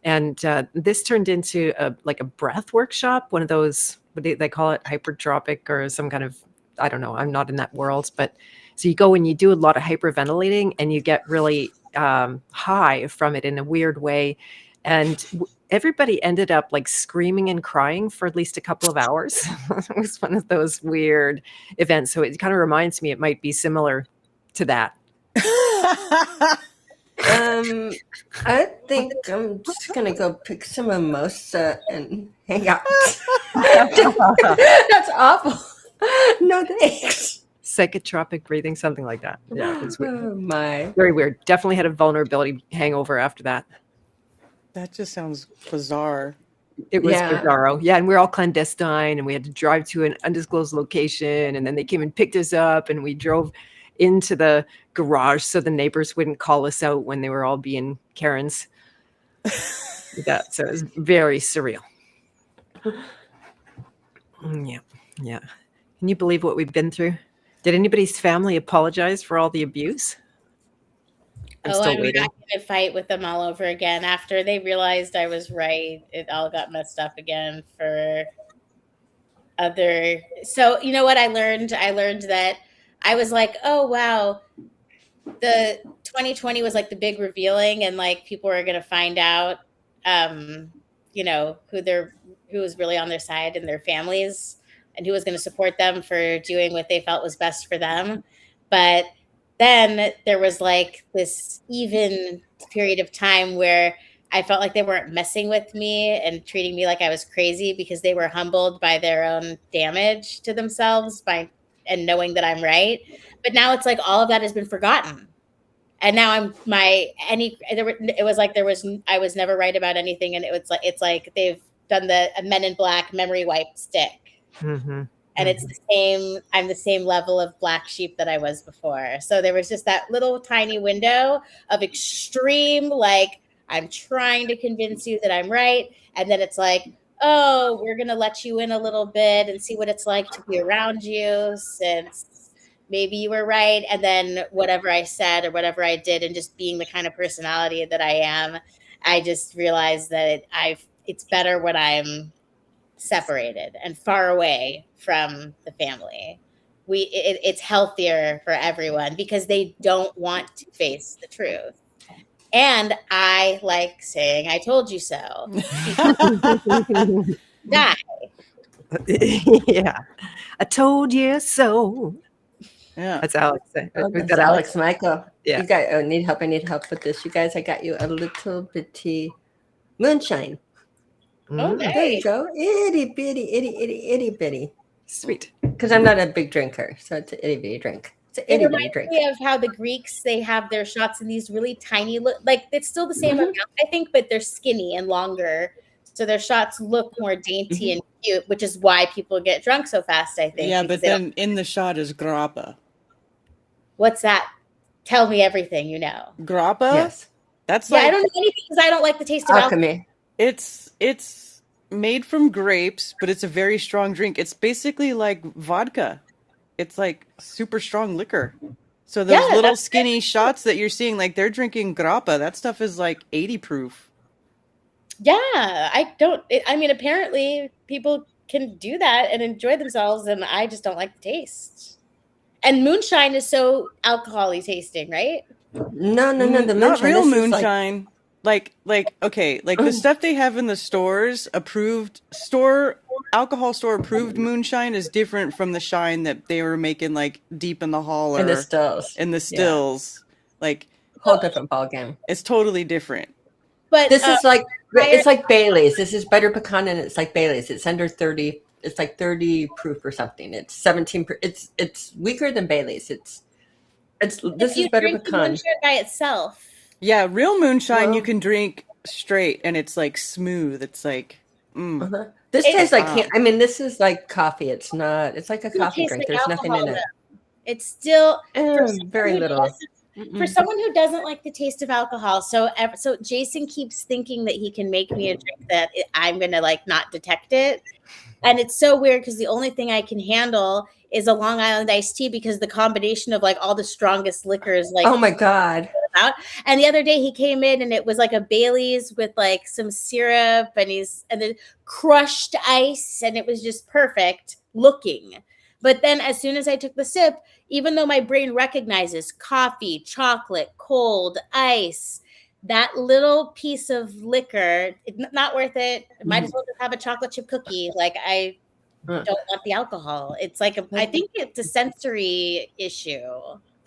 and this turned into a breath workshop. One of those, what do they call it, hypertropic or some kind of, I don't know. I'm not in that world, but so you go and you do a lot of hyperventilating, and you get really high from it in a weird way, and everybody ended up like screaming and crying for at least a couple of hours. It was one of those weird events. So it kind of reminds me it might be similar to that. I think I'm just going to go pick some mimosa and hang out. That's awful. No thanks. Psychotropic breathing, something like that. Yeah, it was weird. Oh my. Very weird. Definitely had a vulnerability hangover after that. That just sounds bizarre. It was bizarro. Yeah, and we were all clandestine, and we had to drive to an undisclosed location, and then they came and picked us up, and we drove into the garage so the neighbors wouldn't call us out when they were all being Karens. So it was very surreal. Yeah. Can you believe what we've been through? Did anybody's family apologize for all the abuse? I'm not going to fight with them all over again. After they realized I was right, it all got messed up again for other. So you know what I learned? I learned that I was like, oh, wow. The 2020 was like the big revealing and like people were going to find out, who was really on their side and their families and who was going to support them for doing what they felt was best for them. But then there was like this even period of time where I felt like they weren't messing with me and treating me like I was crazy because they were humbled by their own damage to themselves and knowing that I'm right. But now it's like all of that has been forgotten. And now I was never right about anything. And it's like they've done the Men in Black memory wipe stick. Mm-hmm. And it's the same, I'm the same level of black sheep that I was before. So there was just that little tiny window of extreme, like, I'm trying to convince you that I'm right. And then it's like, oh, we're going to let you in a little bit and see what it's like to be around you since maybe you were right. And then whatever I said or whatever I did, and just being the kind of personality that I am, I just realized that it's better when I'm separated and far away from the family. It's healthier for everyone because they don't want to face the truth. And I like saying "I told you so." Die. Yeah. I told you so. Yeah. That's Alex. Was That's that Alex? Alex Michael. Yeah. You guys need help. I need help with this. You guys, I got you a little bitty moonshine. Oh, Mm, There you nice. go. Itty bitty, itty bitty. sweet. Because I'm not a big drinker, so it's an itty bitty drink. It's an It itty bitty reminds drink. me of how the Greeks, they have their shots in these really tiny, like it's still the same amount, I think, but they're skinny and longer. So their shots look more dainty and cute, which is why people get drunk so fast, I think. Yeah, because but they don't- then in the shot is grappa. What's that? Tell me everything you know. Grappa? Yes. That's Yeah, I like don't know anything because I don't like the taste of alcohol. Alchemy. it's made from grapes, but it's a very strong drink. It's basically like vodka. It's like super strong liquor. So those Yeah, little that's skinny shots that you're seeing, like they're drinking grappa. That stuff is like 80 proof. Yeah, I mean, apparently people can do that and enjoy themselves, and I just don't like the taste. And moonshine is so alcohol-y tasting, right? No. The moonshine. Not real This is moonshine. Like okay, like the stuff they have in the stores, alcohol store approved moonshine is different from the shine that they were making like deep in the hall or in the stills. in the stills. Like Whole different ball game. it's totally different. But This is like it's like Bailey's. This is butter pecan, and it's like Bailey's. It's under 30. It's like 30 proof or something. It's 17. It's weaker than Bailey's. This is butter drink the pecan. moonshine by itself. Yeah, real moonshine you Well- can drink straight and it's like smooth. It's like This It- tastes like. Wow. I mean, this is like coffee. It's not. It's like a Still coffee tastes drink. like There's nothing in alcohol, it. though. It's still Very who little. doesn't- For someone who doesn't like the taste of alcohol, so Jason keeps thinking that he can make me a drink that I'm gonna like not detect it, and it's so weird because the only thing I can handle is a Long Island iced tea because the combination of like all the strongest liquors, like Oh my god. out. And the other day he came in and it was like a Bailey's with like some syrup and then crushed ice, and it was just perfect looking. But then as soon as I took the sip, even though my brain recognizes coffee, chocolate, cold, ice, that little piece of liquor, not worth it. Might as well just have a chocolate chip cookie. Like I don't want the alcohol. It's like I think it's a sensory issue.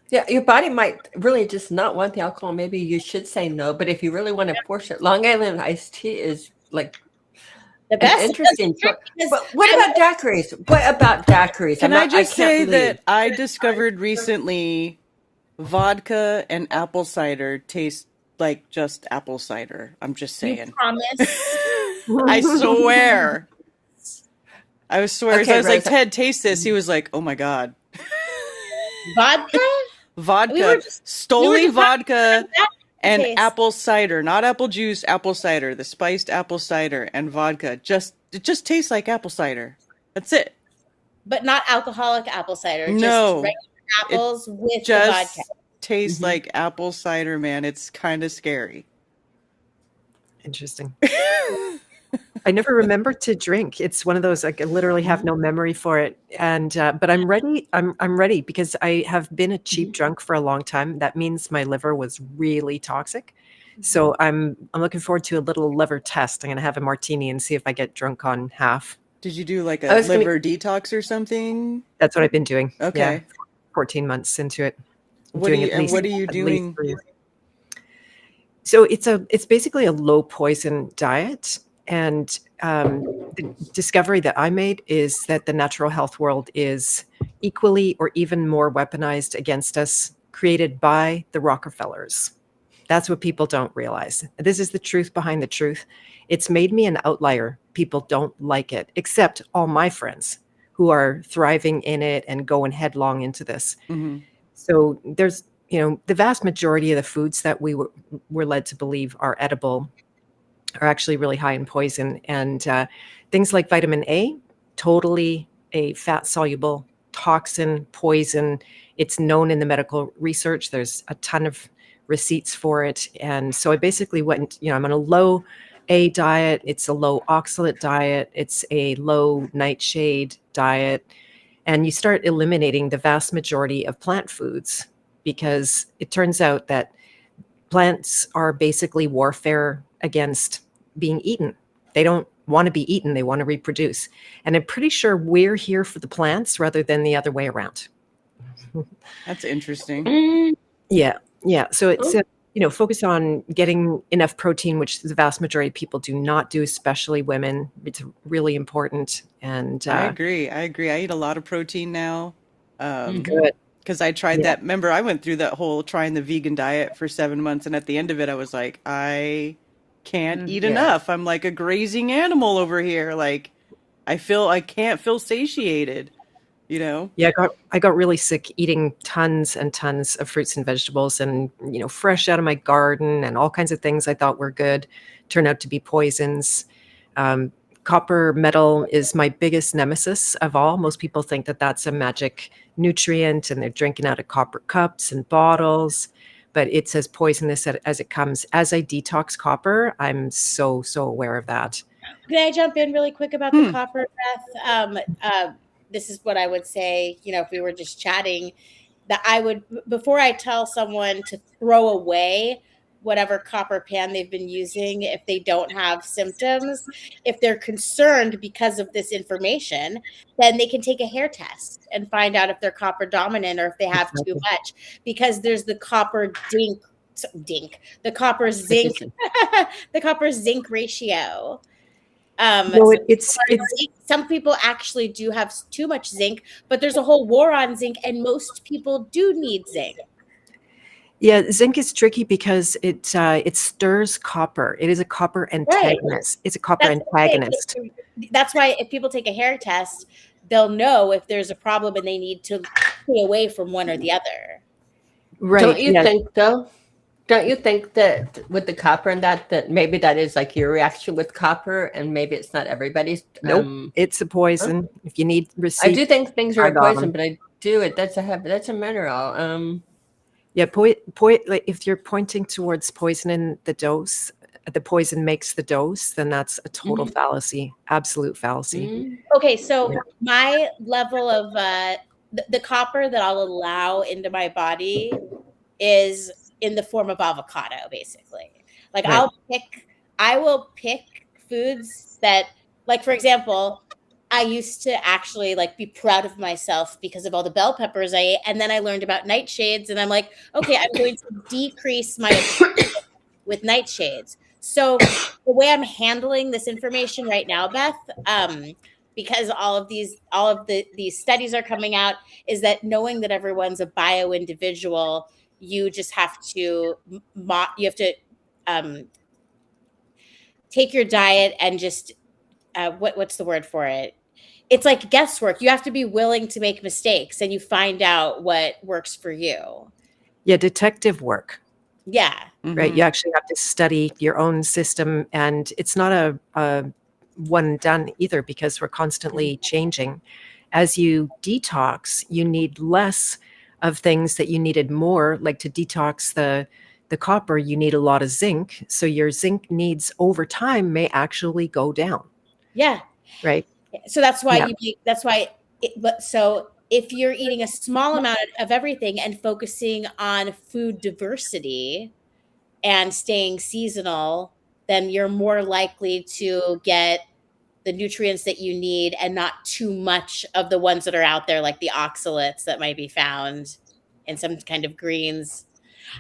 Yeah, your body might really just not want the alcohol. Maybe you should say no. But if you really want to force it, Long Island iced tea is like The best. an interesting choice. Because But what about daiquiris? What about daiquiris? Can I just say can't that I discovered recently vodka and apple cider taste like just apple cider. I'm just saying. promise. I swear. I swear. Okay, I was like, Rosa. Ted, taste this. He was like, oh my God. Vodka? Vodka. We were Stoli just talking vodka and taste. apple cider. Not apple juice, apple cider. The spiced apple cider and vodka. It just tastes like apple cider. That's it. But not alcoholic apple cider. No. Just regular apples with the Just vodka. tastes like apple cider, man. It's kind of scary. Interesting. I never remembered to drink. It's one of those, like, I literally have no memory for it. And but I'm ready. I'm ready because I have been a cheap drunk for a long time. That means my liver was really toxic. So I'm looking forward to a little liver test. I'm gonna have a martini and see if I get drunk on half. Did you do like I a was gonna- liver detox or something? That's what I've been doing. Okay. Yeah, 14 months into it. I'm What are doing you at and least- what are you at least doing? 3. So it's basically a low poison diet, and the discovery that I made is that the natural health world is equally or even more weaponized against us, created by the Rockefellers. That's what people don't realize. This is the truth behind the truth. It's made me an outlier. People don't like it, except all my friends who are thriving in it and going headlong into this. Mhm. So there's, the vast majority of the foods that we were led to believe are edible are actually really high in poison. And things like vitamin A, totally a fat soluble toxin, poison. It's known in the medical research. There's a ton of receipts for it. And so I basically went, I'm on a low A diet. It's a low oxalate diet. It's a low nightshade diet. And you start eliminating the vast majority of plant foods, because it turns out that plants are basically warfare against being eaten. They don't want to be eaten. They want to reproduce. And I'm pretty sure we're here for the plants rather than the other way around. That's interesting. Yeah. So it's, focus on getting enough protein, which the vast majority of people do not do, especially women. It's really important. And I agree. I eat a lot of protein now. Good. Because I tried that. Remember, I went through that whole trying the vegan diet for 7 months. And at the end of it, I was like, I can't eat enough. I'm like a grazing animal over here. Like, I can't feel satiated. Yeah, I got really sick eating tons and tons of fruits and vegetables, and fresh out of my garden, and all kinds of things I thought were good turned out to be poisons. Copper metal is my biggest nemesis of all. Most people think that that's a magic nutrient, and they're drinking out of copper cups and bottles, but it's as poisonous as it comes. As I detox copper, I'm so aware of that. Can I jump in really quick about the copper, Beth? This is what I would say, if we were just chatting, that I would, before I tell someone to throw away whatever copper pan they've been using, if they don't have symptoms, if they're concerned because of this information, then they can take a hair test and find out if they're copper dominant or if they have too much, because there's the copper the copper zinc, the copper zinc ratio. Some people actually do have too much zinc, but there's a whole war on zinc, and most people do need zinc. Yeah, zinc is tricky because it stirs copper. It is a copper antagonist. It's a copper antagonist. That's why if people take a hair test, they'll know if there's a problem and they need to stay away from one or the other. Right. Don't you think, though? Don't you think that with the copper and that maybe that is like your reaction with copper, and maybe it's not everybody's? Nope, it's a poison. If you need receipts, I do think things are a poison, but I do it. That's a mineral. Yeah, like if you're pointing towards poisoning the dose, the poison makes the dose, then that's a total fallacy, absolute fallacy. Okay, so my level of the copper that I'll allow into my body is in the form of avocado, basically. Like I will pick foods that, like, for example, I used to actually be proud of myself because of all the bell peppers I ate. And then I learned about nightshades, and I'm like, okay, I'm going to decrease my with nightshades. So the way I'm handling this information right now, Beth, because all of these studies are coming out, is that knowing that everyone's a bio individual, you just have to take your diet and just what's the word for it? It's like guesswork. You have to be willing to make mistakes, and you find out what works for you. Yeah, detective work. Yeah. Right. You actually have to study your own system, and it's not a one and done either, because we're constantly changing. As you detox, you need less of things that you needed more, like to detox the copper, you need a lot of zinc. So your zinc needs over time may actually go down. Yeah. Right. So that's why so if you're eating a small amount of everything and focusing on food diversity and staying seasonal, then you're more likely to get the nutrients that you need and not too much of the ones that are out there, like the oxalates that might be found in some kind of greens.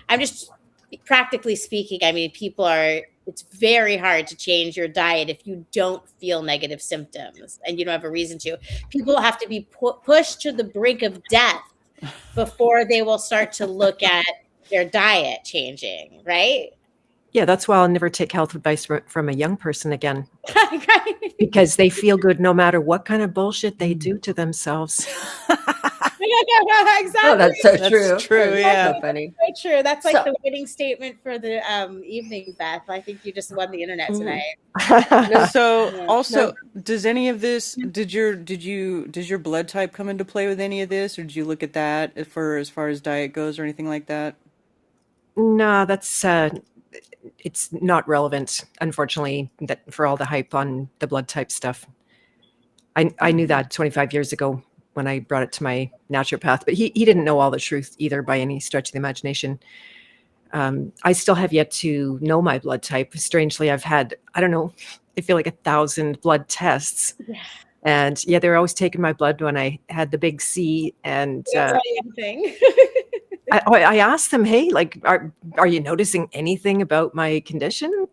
I'm just practically speaking, I mean, it's very hard to change your diet if you don't feel negative symptoms and you don't have a reason to. People have to be pushed to the brink of death before they will start to look at their diet changing, right? Yeah, that's why I'll never take health advice from a young person again. Because they feel good no matter what kind of bullshit they do to themselves. Exactly. Oh, that's so That's true. true, That's yeah. so funny. So true. That's like So- the winning statement for the evening, Beth. I think you just won the internet tonight. No, So Yeah. also, does any of this does your blood type come into play with any of this, or did you look at that for as far as diet goes or anything like that? No, that's it's not relevant, unfortunately, that for all the hype on the blood type stuff. I knew that 25 years ago when I brought it to my naturopath, but he didn't know all the truth either by any stretch of the imagination. I still have yet to know my blood type. Strangely, I've had, I don't know, I feel like 1,000 blood tests. Yeah. And yeah, they're always taking my blood when I had the big C. And Can't tell you anything. I asked them, hey, like, are you noticing anything about my condition?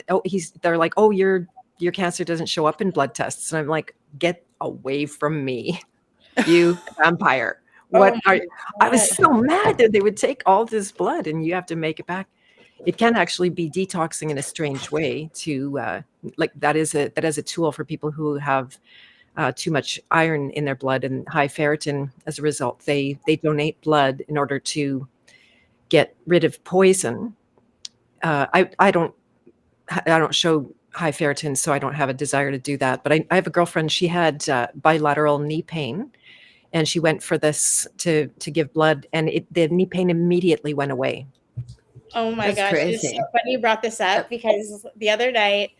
Oh, they're like, oh, your cancer doesn't show up in blood tests. And I'm like, get away from me, you vampire. What Oh are my I was God. so mad that they would take all this blood and you have to make it back. It can actually be detoxing in a strange way to like that is a tool for people who have too much iron in their blood and high ferritin. As a result, they donate blood in order to get rid of poison. I don't show high ferritin, so I don't have a desire to do that. But I have a girlfriend. She had bilateral knee pain, and she went for this to give blood, and the knee pain immediately went away. Oh my That's gosh. It's crazy. so funny you brought this up because the other night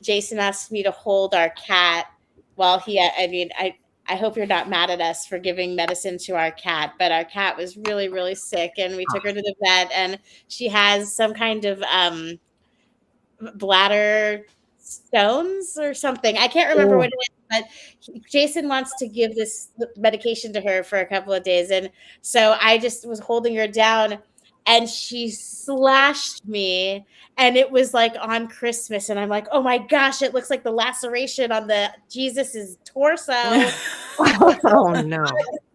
Jason asked me to hold our cat while I hope you're not mad at us for giving medicine to our cat, but our cat was really, really sick and we took her to the vet and she has some kind of bladder stones or something. I can't remember what it is, but Jason wants to give this medication to her for a couple of days. And so I just was holding her down and she slashed me and it was like on Christmas. And I'm like, oh my gosh, it looks like the laceration on the Jesus's torso. Oh no.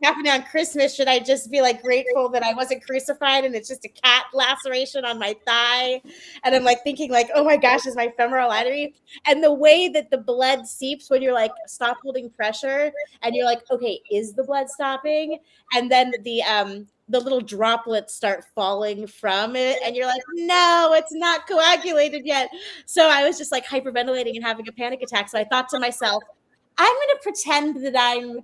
Happening on Christmas, should I just be like grateful that I wasn't crucified and it's just a cat laceration on my thigh? And I'm like thinking like, oh my gosh, is my femoral artery? And the way that the blood seeps when you're like, stop holding pressure, and you're like, okay, is the blood stopping? And then the little droplets start falling from it, and you're like, no, it's not coagulated yet. So I was just like hyperventilating and having a panic attack. So I thought to myself, I'm going to pretend that I'm,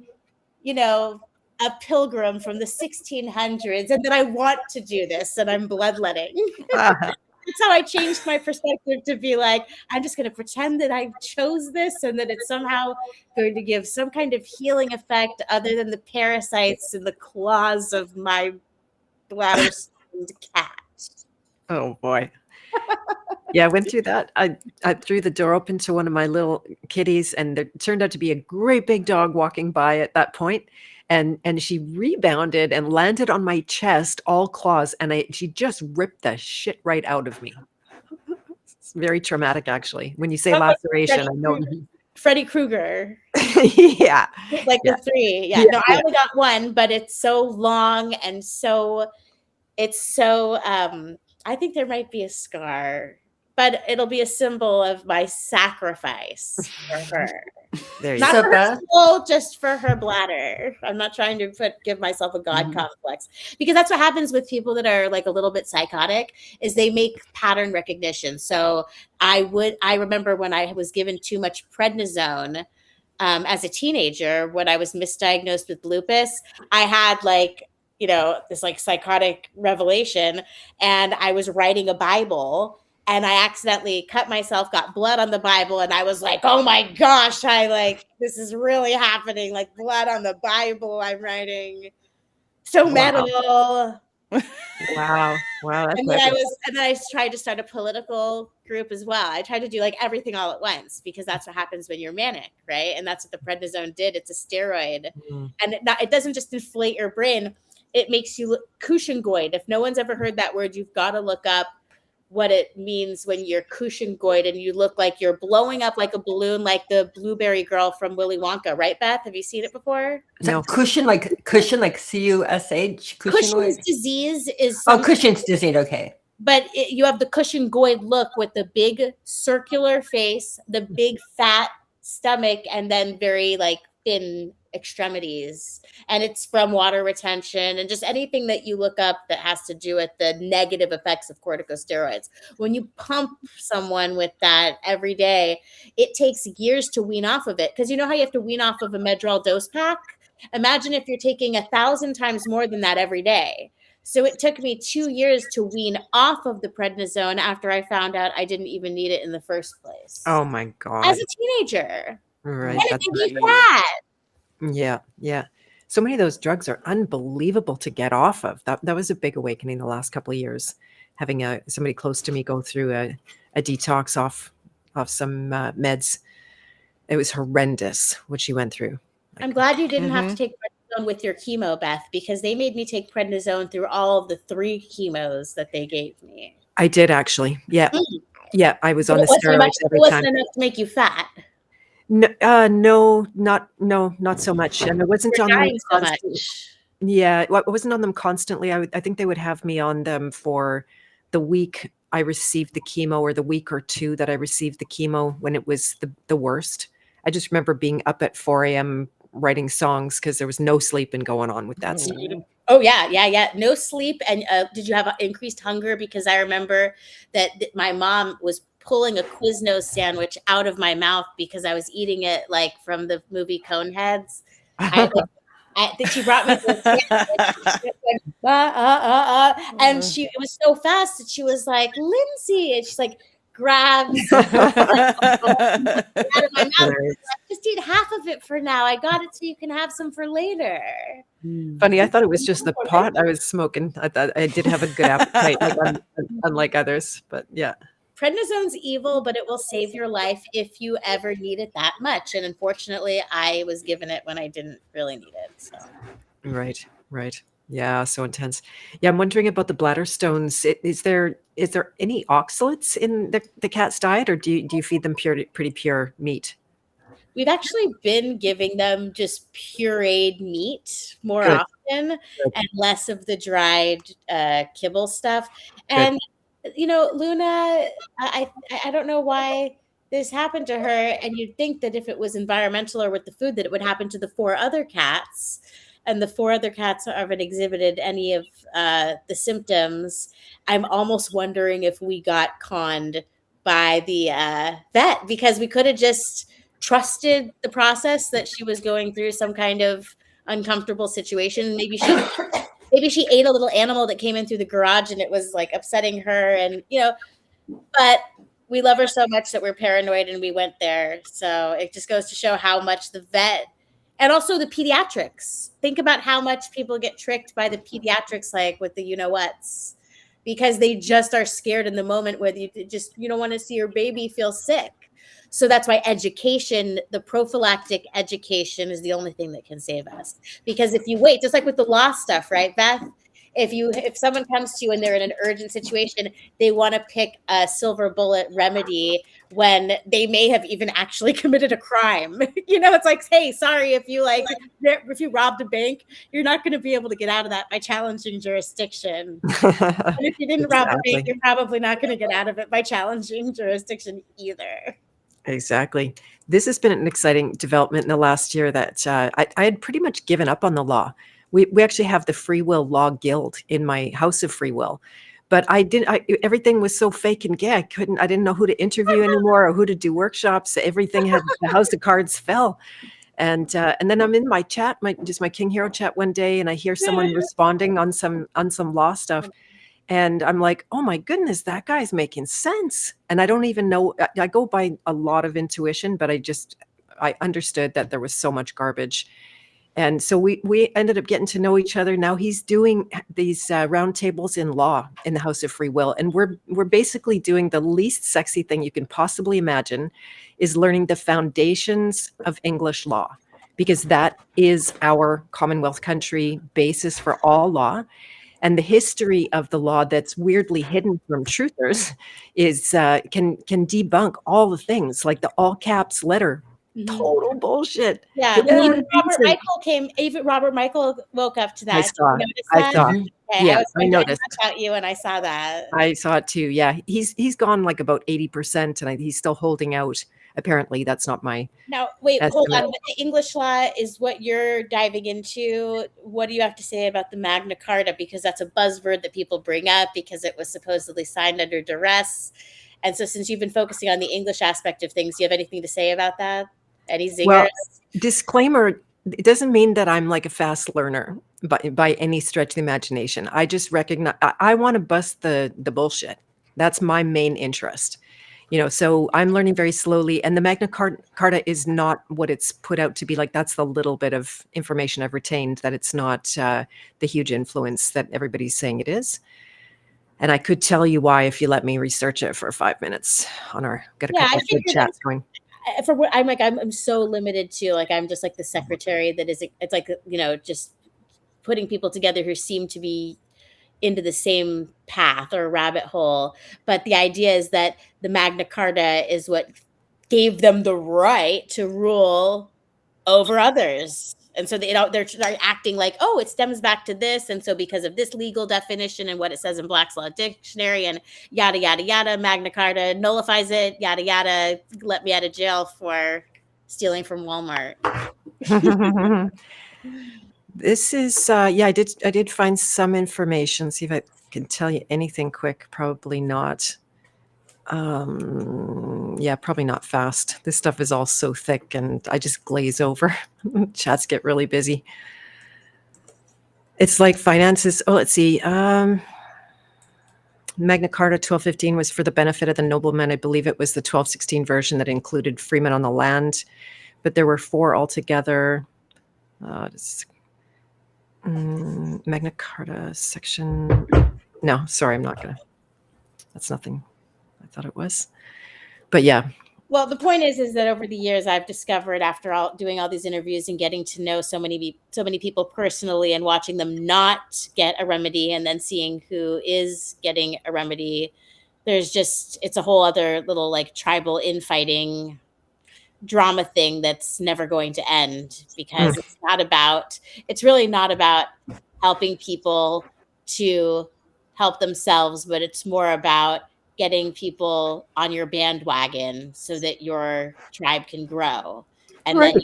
a pilgrim from the 1600s and that I want to do this and I'm bloodletting. That's how I changed my perspective to be like, I'm just going to pretend that I chose this and that it's somehow going to give some kind of healing effect other than the parasites in the claws of my bladder-stained cat. Oh boy. Yeah, I went through that. I threw the door open to one of my little kitties, and there turned out to be a great big dog walking by at that point. And she rebounded and landed on my chest, all claws, and she just ripped the shit right out of me. It's very traumatic, actually. When you say laceration, I know. Freddy Krueger. Yeah. Like Yeah. the three. Yeah. Yeah, No, I only got one, but it's so long and I think there might be a scar, but it'll be a symbol of my sacrifice for her. There you Not So for her Beth, soul, just for her bladder. I'm not trying to give myself a God complex, because that's what happens with people that are like a little bit psychotic is they make pattern recognition. So I remember when I was given too much prednisone as a teenager, when I was misdiagnosed with lupus, I had this like psychotic revelation, and I was writing a Bible and I accidentally cut myself, got blood on the Bible, and I was like, oh my gosh, this is really happening, like blood on the Bible I'm writing. So metal. Wow. That's And then I tried to start a political group as well. I tried to do like everything all at once, because that's what happens when you're manic, right? And that's what the prednisone did. It's a steroid. And it doesn't just inflate your brain. It makes you look cushingoid. If no one's ever heard that word, you've got to look up what it means when you're cushingoid and you look like you're blowing up like a balloon, like the blueberry girl from Willy Wonka, right, Beth? Have you seen it before? No. cushion like CUSH. Cushing's disease is Cushing's disease. Okay. But you have the cushingoid look with the big circular face, the big fat stomach, and then very like thin extremities, and it's from water retention and just anything that you look up that has to do with the negative effects of corticosteroids. When you pump someone with that every day, it takes years to wean off of it, because you know how you have to wean off of a Medrol dose pack? Imagine if you're taking 1,000 times more than that every day. So it took me 2 years to wean off of the prednisone after I found out I didn't even need it in the first place. Oh my God. As a teenager. Right. And it That's made me fat. Yeah, yeah. So many of those drugs are unbelievable to get off of. That was a big awakening the last couple of years, having somebody close to me go through a detox off some meds. It was horrendous what she went through. I'm glad you didn't have to take prednisone with your chemo, Beth, because they made me take prednisone through all of the 3 chemos that they gave me. I did actually. Yeah. Yeah, I was on the steroids every it wasn't time. enough to make you fat. No, not so much. And I wasn't on them Dying so constantly. much. Yeah, I wasn't on them constantly. I think they would have me on them for the week I received the chemo, or the week or 2 that I received the chemo when it was the worst. I just remember being up at 4 a.m. writing songs because there was no sleeping going on with that stuff. Oh, yeah. No sleep. And did you have increased hunger? Because I remember that my mom was pulling a Quiznos sandwich out of my mouth because I was eating it like from the movie Coneheads. She brought me this sandwich, and it was so fast that she was like, Lindsay, and she's like, grabs out of my mouth. Just eat half of it for now. I got it so you can have some for later. Funny, I thought it was just the pot I was smoking. I thought I did have a good appetite, unlike others. But yeah. Prednisone's evil, but it will save your life if you ever need it that much. And unfortunately, I was given it when I didn't really need it. So. Right. Yeah, so intense. Yeah, I'm wondering about the bladder stones. Is there any oxalates in the cat's diet, or do you feed them pretty pure meat? We've actually been giving them just pureed meat more often and less of the dried kibble stuff. And Luna, I don't know why this happened to her, and you'd think that if it was environmental or with the food that it would happen to the 4 other cats, and the 4 other cats haven't exhibited any of the symptoms. I'm almost wondering if we got conned by the vet, because we could have just trusted the process that she was going through some kind of uncomfortable situation. Maybe she ate a little animal that came in through the garage and it was like upsetting her, and but we love her so much that we're paranoid and we went there. So it just goes to show how much the vet, and also the pediatrics, think about how much people get tricked by the pediatrics, like with the you-know-whats, because they just are scared in the moment where you don't want to see your baby feel sick. So that's why education, the prophylactic education, is the only thing that can save us. Because if you wait, just like with the law stuff, right, Beth? If someone comes to you and they're in an urgent situation, they want to pick a silver bullet remedy when they may have even actually committed a crime. It's like, hey, sorry, if you robbed a bank, you're not going to be able to get out of that by challenging jurisdiction. And if you didn't rob a bank, you're probably not going to get out of it by challenging jurisdiction either. Exactly. This has been an exciting development in the last year that I had pretty much given up on the law. We actually have the Free Will Law Guild in my House of Free Will, but everything was so fake and gay. I didn't know who to interview anymore or who to do workshops. Everything the House of Cards fell. And then I'm in my chat, my King Hero chat one day, and I hear someone responding on some law stuff. And I'm like, oh my goodness, that guy's making sense. And I don't even know, I go by a lot of intuition, but I understood that there was so much garbage. And so we ended up getting to know each other. Now he's doing these roundtables in law in the House of Free Will. And we're basically doing the least sexy thing you can possibly imagine, is learning the foundations of English law, because that is our Commonwealth country basis for all law. And the history of the law that's weirdly hidden from truthers is can debunk all the things, like the all caps letter. Total bullshit. Yeah. Even Robert Michael woke up to that. I saw. Okay, yeah, I noticed about you, and I saw that. I saw it too. Yeah, he's gone like about 80%, and he's still holding out. apparently that's not my Now, wait, hold estimate. on. But the English law is what you're diving into. What do you have to say about the Magna Carta? Because that's a buzzword that people bring up because it was supposedly signed under duress. And so, since you've been focusing on the English aspect of things, do you have anything to say about that? Any zingers? Well, disclaimer, it doesn't mean that I'm like a fast learner by any stretch of the imagination. I just recognize I want to bust the bullshit. That's my main interest. So I'm learning very slowly, and the Magna Carta is not what it's put out to be. Like, that's the little bit of information I've retained, that it's not the huge influence that everybody's saying it is. And I could tell you why if you let me research it for 5 minutes on our got a Yeah, couple I of good figured chats going. for what I'm so limited to, like, I'm just like the secretary that is, it's like, just putting people together who seem to be into the same path or rabbit hole. But the idea is that the Magna Carta is what gave them the right to rule over others. And so they're acting like, oh, it stems back to this. And so because of this legal definition and what it says in Black's Law Dictionary and yada, yada, yada, Magna Carta nullifies it, yada, yada, let me out of jail for stealing from Walmart. This is I did find some information. See if I can tell you anything quick. Probably not. Probably not fast. This stuff is all so thick and I just glaze over. Chats get really busy. It's like finances. Oh, let's see. Magna Carta 1215 was for the benefit of the noblemen. I believe it was the 1216 version that included freemen on the land, but there were 4 altogether. Magna Carta section. No, sorry, I'm not gonna. That's nothing I thought it was. But yeah. Well, the point is that over the years, I've discovered, after doing all these interviews and getting to know so many people personally and watching them not get a remedy and then seeing who is getting a remedy, it's a whole other little like tribal infighting drama thing that's never going to end, because it's really not about helping people to help themselves, but it's more about getting people on your bandwagon so that your tribe can grow. And then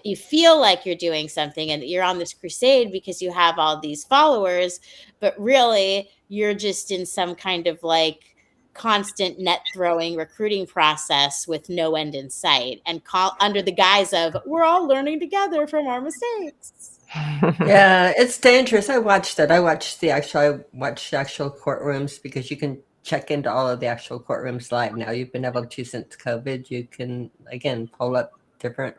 you feel like you're doing something and that you're on this crusade because you have all these followers, but really you're just in some kind of like constant net throwing recruiting process with no end in sight, and under the guise of we're all learning together from our mistakes. Yeah, it's dangerous. I watched it. I watched the actual courtrooms, because you can check into all of the actual courtrooms live now. You've been able to since COVID. You can, again, pull up different,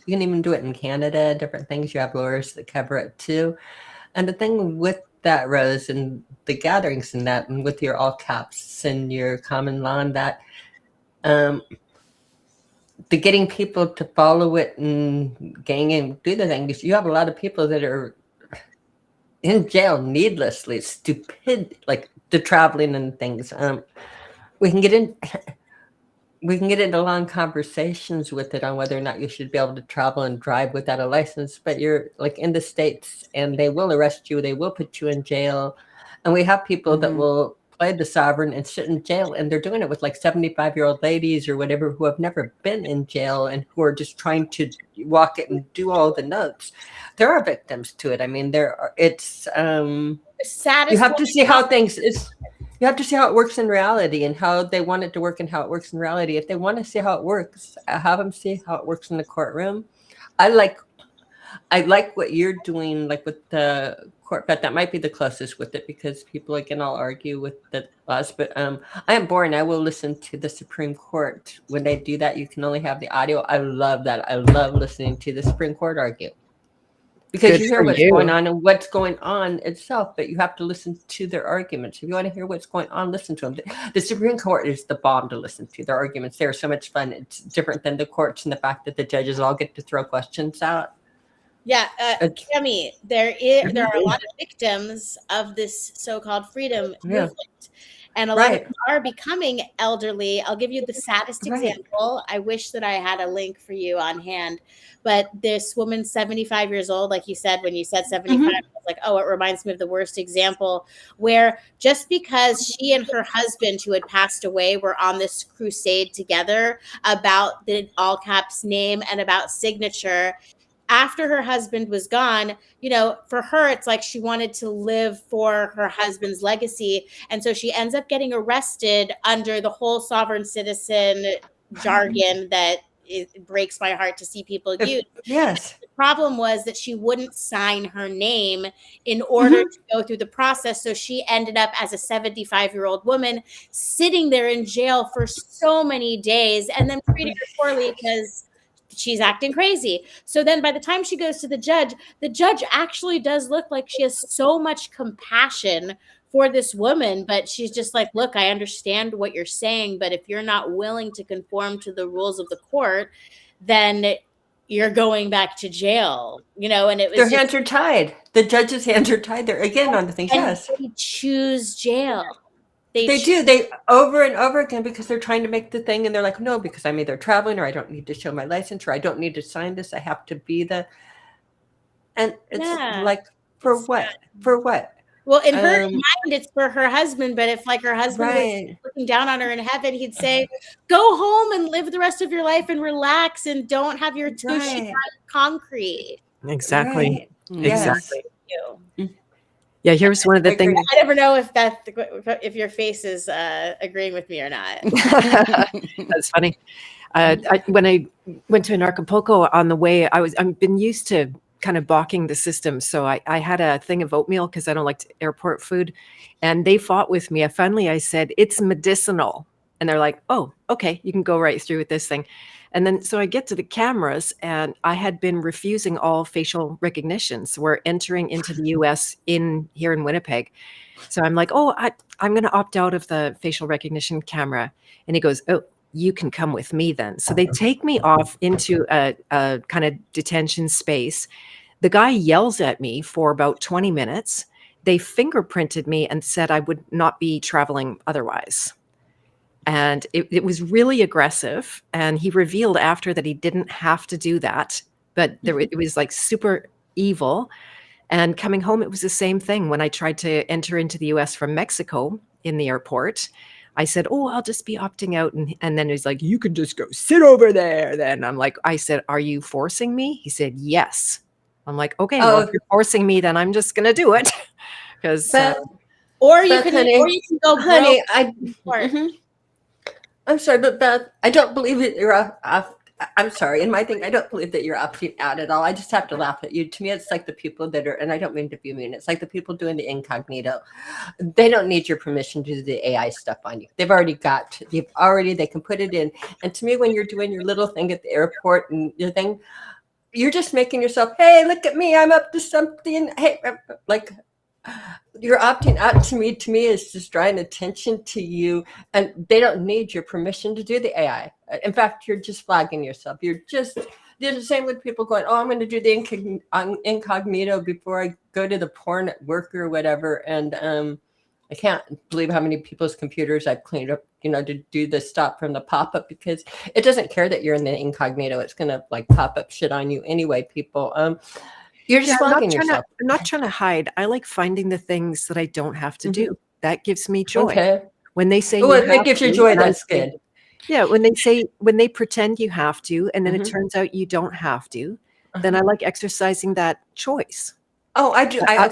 you can even do it in Canada, different things. You have lawyers that cover it too. And the thing with that, Rose, and the gatherings and that, and with your all caps and your common law and that, the getting people to follow it and gang and do the things, you have a lot of people that are in jail needlessly, stupid, like the traveling and things. We can get into long conversations with it on whether or not you should be able to travel and drive without a license, but you're like in the States and they will arrest you, they will put you in jail. And we have people that will play the sovereign and sit in jail, and they're doing it with like 75-year-old ladies or whatever who have never been in jail and who are just trying to walk it and do all the notes. There are victims to it. I mean, it's you have to see how things is. You have to see how it works in reality and how they want it to work and how it works in reality. If they want to see how it works, have them see how it works in the courtroom. I like what you're doing, like with the court, but that might be the closest with it, because people again all argue with the laws. But I am boring. I will listen to the Supreme Court when they do that. You can only have the audio. I love that. I love listening to the Supreme Court argue, because you hear what's going on and what's going on itself, but you have to listen to their arguments. If you want to hear what's going on, listen to them. The Supreme Court is the bomb to listen to. Their arguments, they're so much fun. It's different than the courts and the fact that the judges all get to throw questions out. Yeah, Cami, there are a lot of victims of this so-called freedom movement. And a lot of Right. them are becoming elderly. I'll give you the saddest Right. example. I wish that I had a link for you on hand, but this woman, 75 years old, like you said, when you said 75, I was like, oh, it reminds me of the worst example, where just because she and her husband, who had passed away, were on this crusade together about the all caps name and about signature, after her husband was gone, you know, for her, it's like she wanted to live for her husband's legacy. And so she ends up getting arrested under the whole sovereign citizen jargon that it breaks my heart to see people use. Yes. The problem was that she wouldn't sign her name in order to go through the process. So she ended up as a 75-year-old woman sitting there in jail for so many days and then treating her poorly because she's acting crazy. So then by the time she goes to the judge actually does look like she has so much compassion for this woman, but she's just like, look, I understand what you're saying, but if you're not willing to conform to the rules of the court, then you're going back to jail, you know. And it was Their just, hands are tied. The judge's hands are tied. They're again on the things. and Yes. they choose jail. They do. They over and over again because they're trying to make the thing, and they're like, no, because I'm either traveling or I don't need to show my license or I don't need to sign this. I have to be the. And it's like, for what? For what? Well, in her mind, it's for her husband. But if like her husband was looking down on her in heaven, he'd say, "Go home and live the rest of your life and relax and don't have your tushy on concrete." Exactly. Right. Exactly. Yes. Yeah, here's one of the things. I never know if Beth, if your face is agreeing with me or not. That's funny. When I went to an Acapulco on the way, I've been used to kind of balking the system. So I had a thing of oatmeal because I don't like airport food, and they fought with me. I said, it's medicinal. And they're like, oh, okay, you can go right through with this thing. And then, so I get to the cameras and I had been refusing all facial recognition. So we're entering into the US here in Winnipeg. So I'm like, oh, I'm going to opt out of the facial recognition camera. And he goes, oh, you can come with me then. So they take me off into a kind of detention space. The guy yells at me for about 20 minutes. They fingerprinted me and said I would not be traveling otherwise. And it was really aggressive. And he revealed after that he didn't have to do that, but it was like super evil. And coming home, it was the same thing. When I tried to enter into the US from Mexico in the airport, I said, oh, I'll just be opting out. And then he's like, you can just go sit over there. Then I said, are you forcing me? He said, yes. I'm like, okay, well, if you're forcing me, then I'm just going to do it. Because or you can go, honey, I'm sorry, but Beth, I don't believe that you're off. I'm sorry. In my thing, I don't believe that you're opting out at all. I just have to laugh at you. To me, it's like the people that are, and I don't mean to be mean, it's like the people doing the incognito. They don't need your permission to do the AI stuff on you. They can put it in. And to me, when you're doing your little thing at the airport and your thing, you're just making yourself, hey, look at me. I'm up to something. Hey, like, you're opting out. To me is just drawing attention to you, and they don't need your permission to do the AI. In fact, you're just flagging yourself. You're the same with people going, oh, I'm going to do the incognito before I go to the porn at work or whatever. And I can't believe how many people's computers I've cleaned up, to do the stop from the pop-up, because it doesn't care that you're in the incognito. It's going to like pop up shit on you anyway, people. You're just flagging yourself. I'm not trying to hide. I like finding the things that I don't have to do. That gives me joy. Okay. When they say, it gives you joy. That's good. Yeah. When they pretend you have to, and then it turns out you don't have to, then I like exercising that choice. Oh, I do. I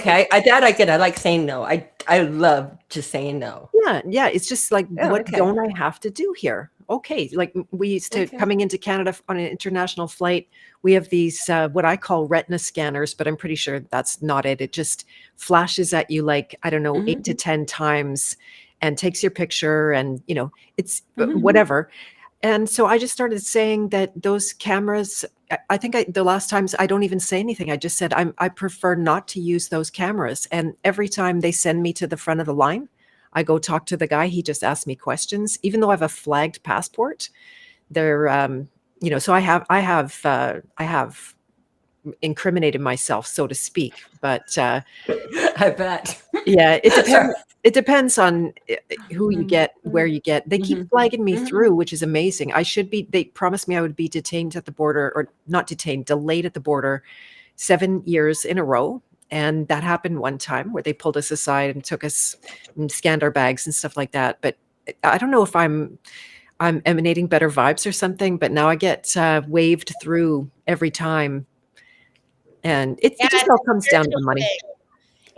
get. I like saying no. I love just saying no. Yeah. It's just like, don't I have to do here? Okay. Like we used to coming into Canada on an international flight. We have these what I call retina scanners, but I'm pretty sure that's not it. It just flashes at you like, I don't know, 8 to 10 times and takes your picture, and it's whatever. And so I just started saying that those cameras, I think the last times I don't even say anything. I just said, I prefer not to use those cameras. And every time they send me to the front of the line, I go talk to the guy. He just asks me questions, even though I have a flagged passport. They're, so I have incriminated myself, so to speak. But I bet. Yeah, it depends. It depends on who you get, where you get. They keep flagging me through, which is amazing. They promised me I would be detained at the border, or not detained, delayed at the border 7 years in a row. And that happened one time where they pulled us aside and took us and scanned our bags and stuff like that. But I don't know if I'm emanating better vibes or something, but now I get waved through every time. And it just it's all a comes down to the spiritual money.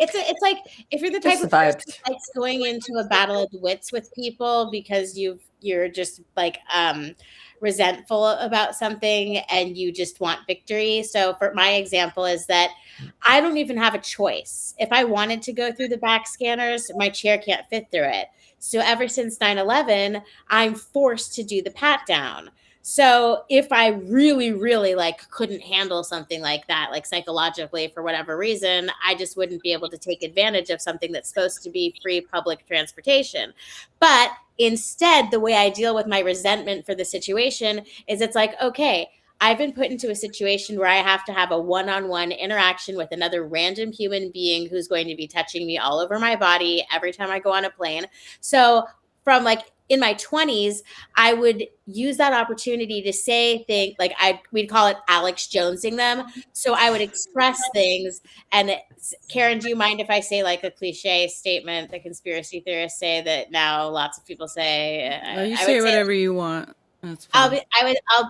thing. It's like if you're the type Just of the person vibes. that likes going into a battle of the wits with people because you're just like resentful about something and you just want victory. So for my example is that I don't even have a choice. If I wanted to go through the back scanners, my chair can't fit through it. So ever since 9/11, I'm forced to do the pat down. So if I really, really like couldn't handle something like that, like psychologically for whatever reason, I just wouldn't be able to take advantage of something that's supposed to be free public transportation. But instead, the way I deal with my resentment for the situation is it's like, okay, I've been put into a situation where I have to have a one-on-one interaction with another random human being who's going to be touching me all over my body every time I go on a plane. So from like in my 20s, I would use that opportunity to say things like we'd call it Alex Jonesing them. So I would express things. And Karen, do you mind if I say like a cliche statement that conspiracy theorists say that now lots of people say? You I say would say whatever you want. That's fine.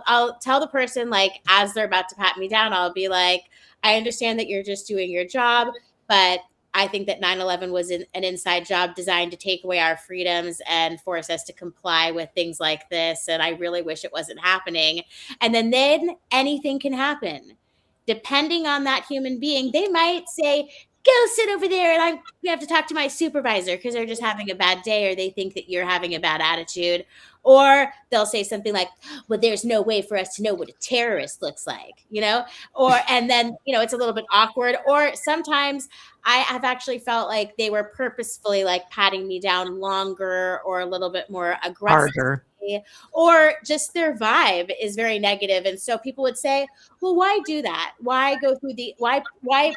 I'll tell the person like as they're about to pat me down, I'll be like, I understand that you're just doing your job, but I think that 9/11 was an inside job designed to take away our freedoms and force us to comply with things like this. And I really wish it wasn't happening. And then anything can happen. Depending on that human being, they might say, go sit over there and we have to talk to my supervisor because they're just having a bad day or they think that you're having a bad attitude. Or they'll say something like, well, there's no way for us to know what a terrorist looks like, and then, it's a little bit awkward. Or sometimes I have actually felt like they were purposefully like patting me down longer or a little bit more aggressive. Harder. Or just their vibe is very negative. And so people would say, well, why do that? Why go through why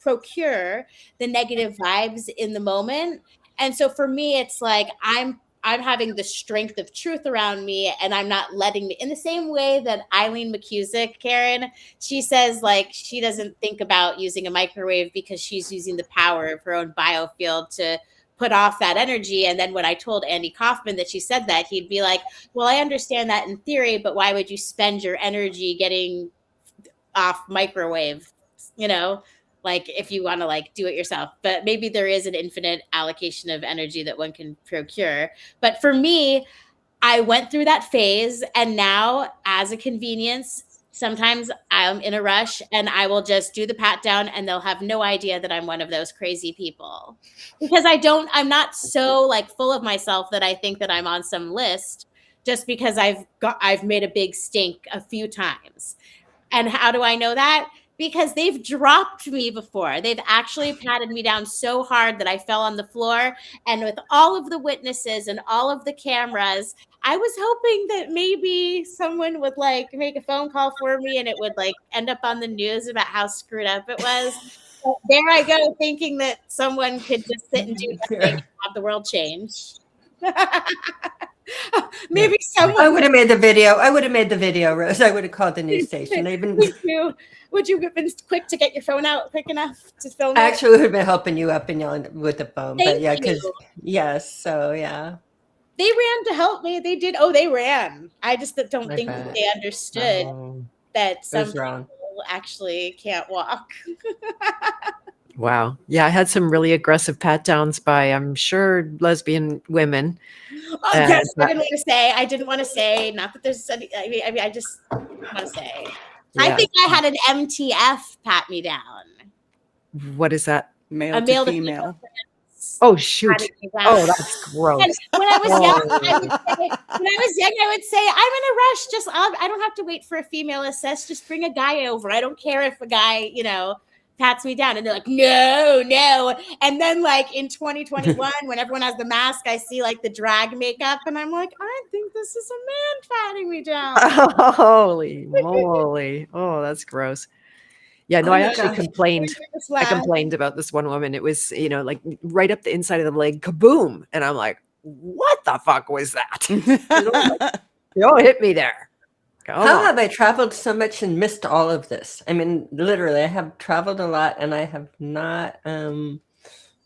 procure the negative vibes in the moment? And so for me, it's like I'm having the strength of truth around me and I'm not letting me in the same way that Eileen McCusick, Karen, she says like she doesn't think about using a microwave because she's using the power of her own biofield to put off that energy. And then when I told Andy Kaufman that she said that, he'd be like, well, I understand that in theory, but why would you spend your energy getting off microwave, like if you want to like do it yourself? But maybe there is an infinite allocation of energy that one can procure. But for me, I went through that phase, and now as a convenience, sometimes I'm in a rush and I will just do the pat down and they'll have no idea that I'm one of those crazy people because I'm not so like full of myself that I think that I'm on some list just because I've made a big stink a few times. And how do I know that? Because they've dropped me before. They've actually patted me down so hard that I fell on the floor. And with all of the witnesses and all of the cameras, I was hoping that maybe someone would like make a phone call for me and it would like end up on the news about how screwed up it was. But there I go, thinking that someone could just sit and do nothing and have the world change. Maybe someone I would have made the video, Rose. I would have called the news station. Would you have been quick to get your phone out quick enough to film it? Actually, would have been helping you up and yelling with the phone. Thank but yeah, you. because yes, so yeah. They ran to help me. They did. Oh, they ran. I just don't think that they understood that some people actually can't walk. Wow. Yeah, I had some really aggressive pat downs by, I'm sure, lesbian women. Oh, yes, I didn't want to say. Not that there's any. I mean, I just want to say. Yeah. I think I had an MTF pat me down. What is that? Male to female. Oh shoot! Oh, that's gross. And when I was young, I would say, I'm in a rush. Just I don't have to wait for a female assist. Just bring a guy over. I don't care if a guy, pats me down. And they're like, no. And then like in 2021, when everyone has the mask, I see like the drag makeup and I'm like, I think this is a man patting me down. Holy moly. Oh, that's gross. Yeah, no, Oh I my actually gosh. complained. This I laugh. complained about this one woman. It was, like right up the inside of the leg, kaboom. And I'm like, what the fuck was that? Don't hit me there. Come How on. have I traveled so much and missed all of this? I mean, literally, I have traveled a lot, and I have not. I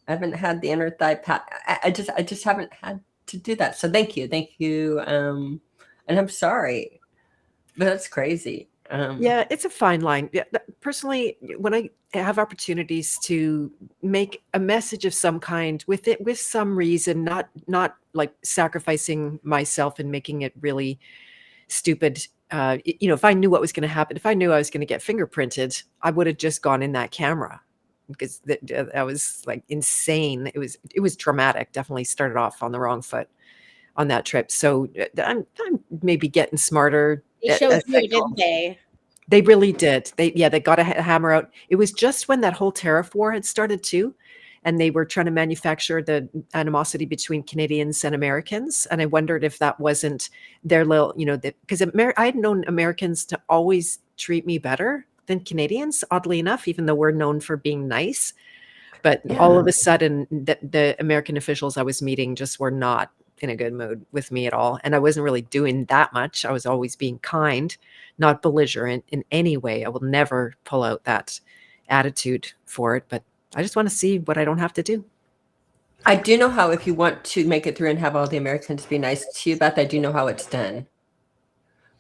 haven't had the inner thigh pat. I just haven't had to do that. So thank you. And I'm sorry, but that's crazy. Yeah, it's a fine line. Yeah, personally, when I have opportunities to make a message of some kind with some reason, not like sacrificing myself and making it really stupid. If I knew what was going to happen, if I knew I was going to get fingerprinted, I would have just gone in that camera because that was like insane. It was traumatic. Definitely started off on the wrong foot on that trip. So I'm maybe getting smarter. They showed you, didn't they? They really did. They got a hammer out. It was just when that whole tariff war had started too, and they were trying to manufacture the animosity between Canadians and Americans. And I wondered if that wasn't their little, because I had known Americans to always treat me better than Canadians, oddly enough, even though we're known for being nice. But all of a sudden, the American officials I was meeting just were not in a good mood with me at all. And I wasn't really doing that much. I was always being kind, not belligerent in any way. I will never pull out that attitude for it, but I just want to see what I don't have to do. I do know how, if you want to make it through and have all the Americans be nice to you, Beth, I do know how it's done.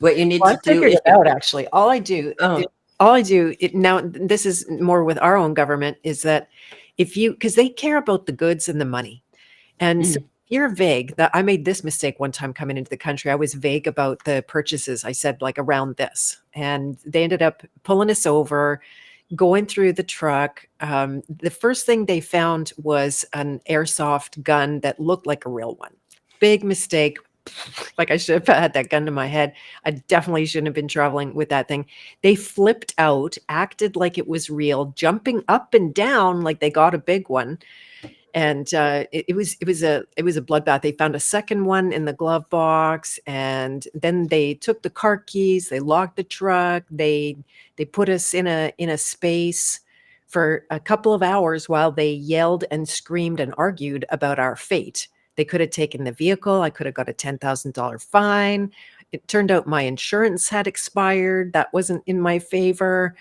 What you need to do figured is it out, actually. All I do now, this is more with our own government, is that because they care about the goods and the money. And so you're vague. That I made this mistake one time coming into the country. I was vague about the purchases. I said like around this, and they ended up pulling us over, going through the truck. The first thing they found was an airsoft gun that looked like a real one. Big mistake. Like I should have had that gun to my head. I definitely shouldn't have been traveling with that thing. They flipped out, acted like it was real, jumping up and down like they got a big one. And it was a bloodbath. They found a second one in the glove box, and then they took the car keys. They locked the truck. They put us in a space for a couple of hours while they yelled and screamed and argued about our fate. They could have taken the vehicle. I could have got a $10,000 fine. It turned out my insurance had expired. That wasn't in my favor.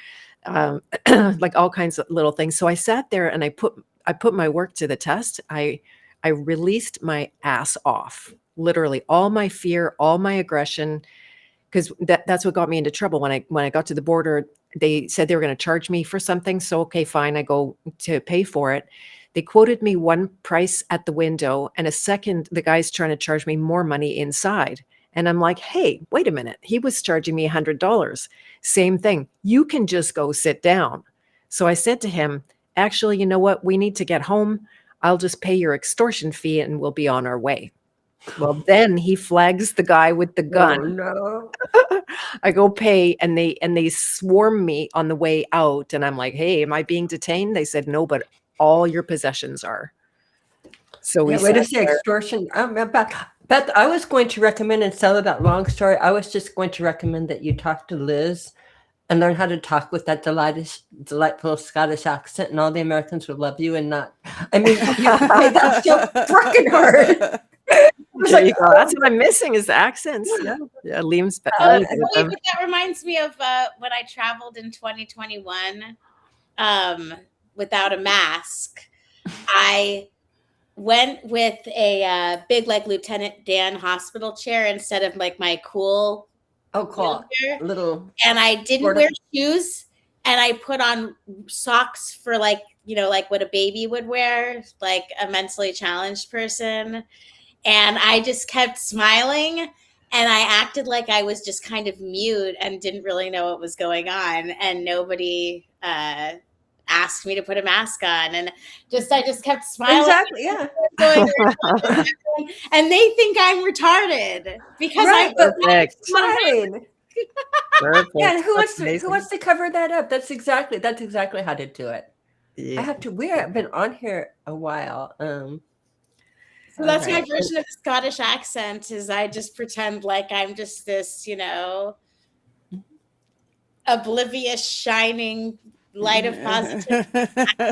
Like all kinds of little things. So I sat there and I put my work to the test. I released my ass off, literally all my fear, all my aggression, because that's what got me into trouble. When I got to the border, they said they were going to charge me for something. So, okay, fine. I go to pay for it. They quoted me one price at the window, and a second, the guy's trying to charge me more money inside. And I'm like, hey, wait a minute. He was charging me $100. Same thing. You can just go sit down. So I said to him, actually, you know what? We need to get home. I'll just pay your extortion fee and we'll be on our way. Well, then he flags the guy with the gun. Oh, no. I go pay, and they swarm me on the way out. And I'm like, hey, am I being detained? They said, no, but all your possessions are. So we Way to say extortion. Beth, I was going to recommend, instead of that long story, I was just going to recommend that you talk to Liz and learn how to talk with that delightful Scottish accent, and all the Americans would love you. And not, I mean, you made that so freaking hard. That's what I'm missing is the accents. Yeah, Liam's But that reminds me of when I traveled in 2021 without a mask. I went with a big, like, Lieutenant Dan hospital chair instead of like my cool. Oh, cool. Little. And I didn't wear shoes, and I put on socks for like what a baby would wear, like a mentally challenged person. And I just kept smiling, and I acted like I was just kind of mute and didn't really know what was going on. And nobody asked me to put a mask on, and I just kept smiling. Exactly, yeah. And they think I'm retarded because I'm smiling. Yeah, and who wants to cover that up? That's exactly how to do it. Yeah. We have been on here a while. So that's my version of the Scottish accent, is I just pretend like I'm just this, oblivious, shining light of positivity.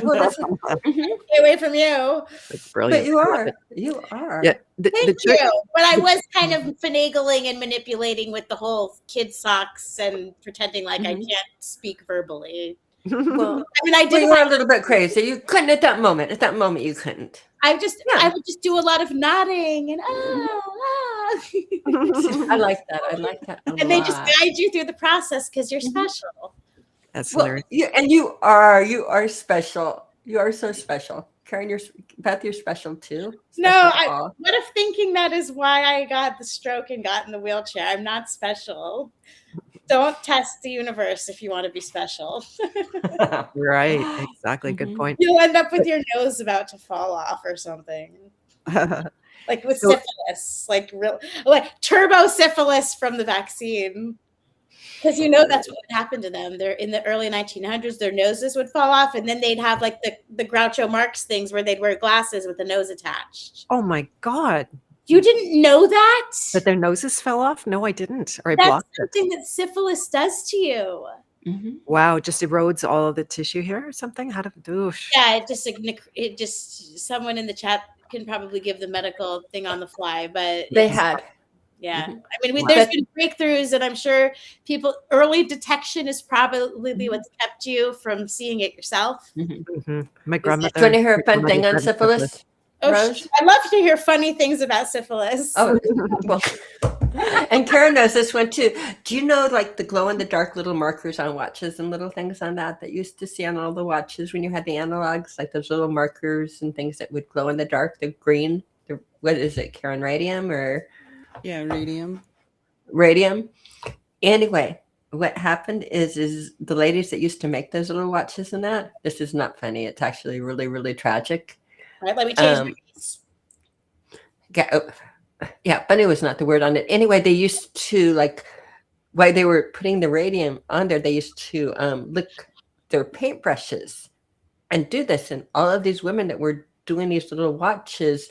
Well, that's Stay away from you. That's but brilliant. you I love are. it. You are. Yeah. The Thank trick. you. But I was kind of finagling and manipulating with the whole kid socks and pretending like I Mhm. can't speak verbally. Well, I mean, I well, did. you were a little bit crazy. You couldn't at that moment. At that moment, you couldn't. I Yeah. would just do a lot of nodding and I like that. I like that a and they just lot. guide you through the process because you're Mhm. special. That's Well, hilarious. you are special. You are so special. Karen, Beth, you're special too. No, Special to all. what if thinking that is why I got the stroke and got in the wheelchair? I'm not special. Don't test the universe if you want to be special. Right. Exactly. Good Mhm. point. You'll end up with your nose about to fall off or something. Like with So- syphilis, like turbo syphilis from the vaccine. Because that's what would happen to them. They're in the early 1900s, their noses would fall off, and then they'd have like the Groucho Marx things where they'd wear glasses with the nose attached. Oh my God. You didn't know that? That their noses fell off? No, I didn't. Or I That's blocked it. something that syphilis does to you. Mhm. Wow. Just erodes all of the tissue here or something? How to do? Yeah, it just someone in the chat can probably give the medical thing on the fly, but They it's- had. yeah. Mhm. I mean, Wow. there's been breakthroughs, and I'm sure early detection is probably what's kept you from seeing it yourself. Mhm. My Do grandmother. you want to hear a my fun thing grandmother on had syphilis, Oh, Rose? I love to hear funny things about syphilis. Oh, well. And Karen knows this one too. Do you know like the glow in the dark little markers on watches and little things on that you used to see on all the watches when you had the analogs, like those little markers and things that would glow in the dark, the green, what is it, Karen, radium or Yeah, radium. radium? Anyway, what happened is the ladies that used to make those little watches and that, this is not funny. It's actually really, really tragic. Right, let me change my piece. Yeah, funny was not the word on it. Anyway, they used to while they were putting the radium on there, they used to lick their paintbrushes and do this. And all of these women that were doing these little watches,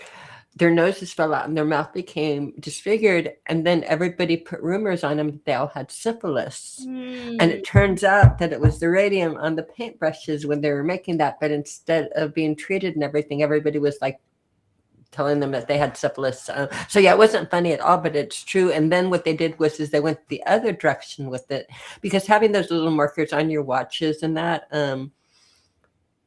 their noses fell out and their mouth became disfigured. And then everybody put rumors on them that they all had syphilis. And it turns out that it was the radium on the paintbrushes when they were making that. But instead of being treated and everything, everybody was like telling them that they had syphilis. So yeah, it wasn't funny at all, but it's true. And then what they did was they went the other direction with it, because having those little markers on your watches and that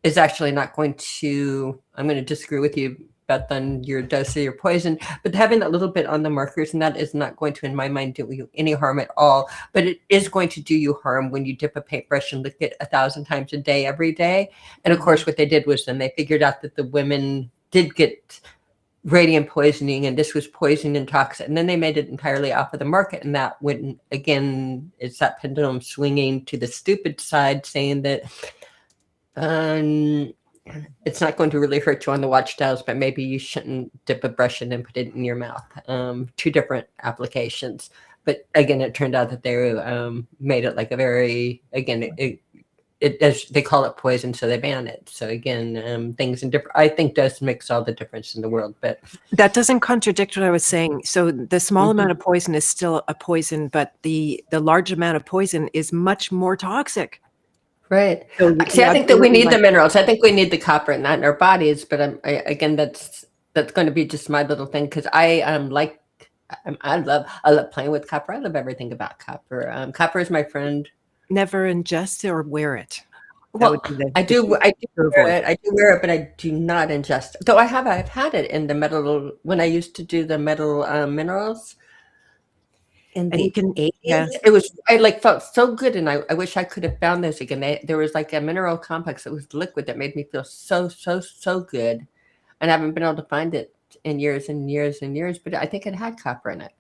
is actually not going to, I'm going to disagree with you, Beth, on your dose of your poison, but having that little bit on the markers and that is not going to, in my mind, do you any harm at all. But it is going to do you harm when you dip a paintbrush and lick it 1,000 times a day, every day. And of course, what they did was then they figured out that the women did get radium poisoning and this was poison and toxic. And then they made it entirely off of the market. And that went, again, it's that pendulum swinging to the stupid side, saying that it's not going to really hurt you on the watch dials, but maybe you shouldn't dip a brush in and put it in your mouth. Two different applications. But again, it turned out that they made it like a very, again, it does, they call it poison, so they ban it. So again, things in different, I think does makes all the difference in the world. But that doesn't contradict what I was saying. So the small amount of poison is still a poison, but the large amount of poison is much more toxic. Right. So See, I think that we need the minerals. I think we need the copper and that in our bodies. But again, that's going to be just my little thing, because I love playing with copper. I love everything about copper. Copper is my friend. Never ingest it or wear it. Well, I do wear it, but I do not ingest it. Though I've had it in the metal, when I used to do the metal minerals in the 80s. Yeah. It was, I felt so good, and I wish I could have found those again. There was like a mineral complex that was liquid that made me feel so good, and I haven't been able to find it in years and years and years, but I think it had copper in it.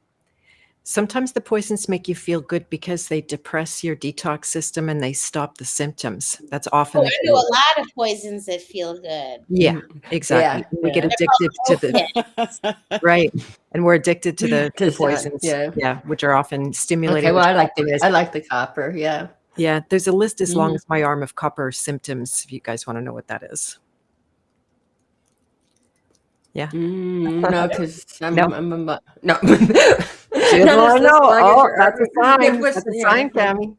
Sometimes the poisons make you feel good because they depress your detox system and they stop the symptoms. That's often I know a lot of poisons that feel good. Yeah, exactly. Yeah, we get addicted to the right, and we're addicted to the poisons. Yeah, which are often stimulating. Okay, well, I like the copper. Yeah, yeah. There's a list as long as my arm of copper symptoms. If you guys want to know what that is. Yeah. No, because I'm no. I know. Oh, that's a sign. That's a sign, Cami.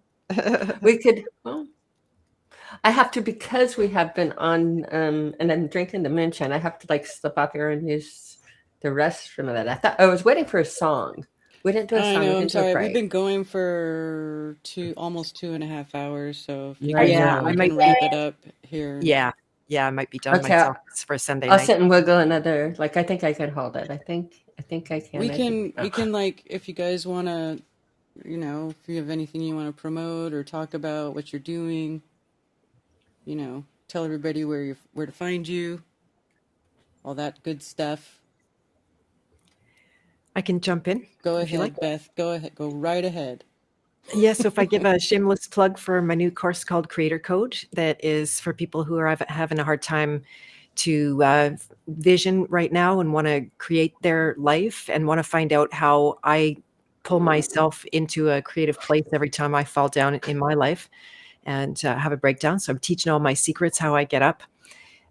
We could. Well, I have to, because we have been on, and I'm drinking the moonshine. I have to like slip out here and use the restroom of that. I thought I was waiting for a song. We didn't do a I song. We know, I'm didn't do a sorry. We've break. been going for almost 2.5 hours, so if you I guys Yeah, want, know. we I can might wrap be. it up here. Yeah, yeah, I might be done Okay, myself for a Sunday I'll night. sit and wiggle another. Like I think I can hold it. I think I can. We I think. can we can like if you guys want to, if you have anything you want to promote or talk about what you're doing, tell everybody where to find you, all that good stuff. I can jump in Go if you like. ahead, Beth. Go ahead. Go right ahead. Yeah, so if I give a shameless plug for my new course called Creator Code, that is for people who are having a hard time to vision right now and want to create their life and want to find out how I pull myself into a creative place every time I fall down in my life and have a breakdown. So I'm teaching all my secrets, how I get up.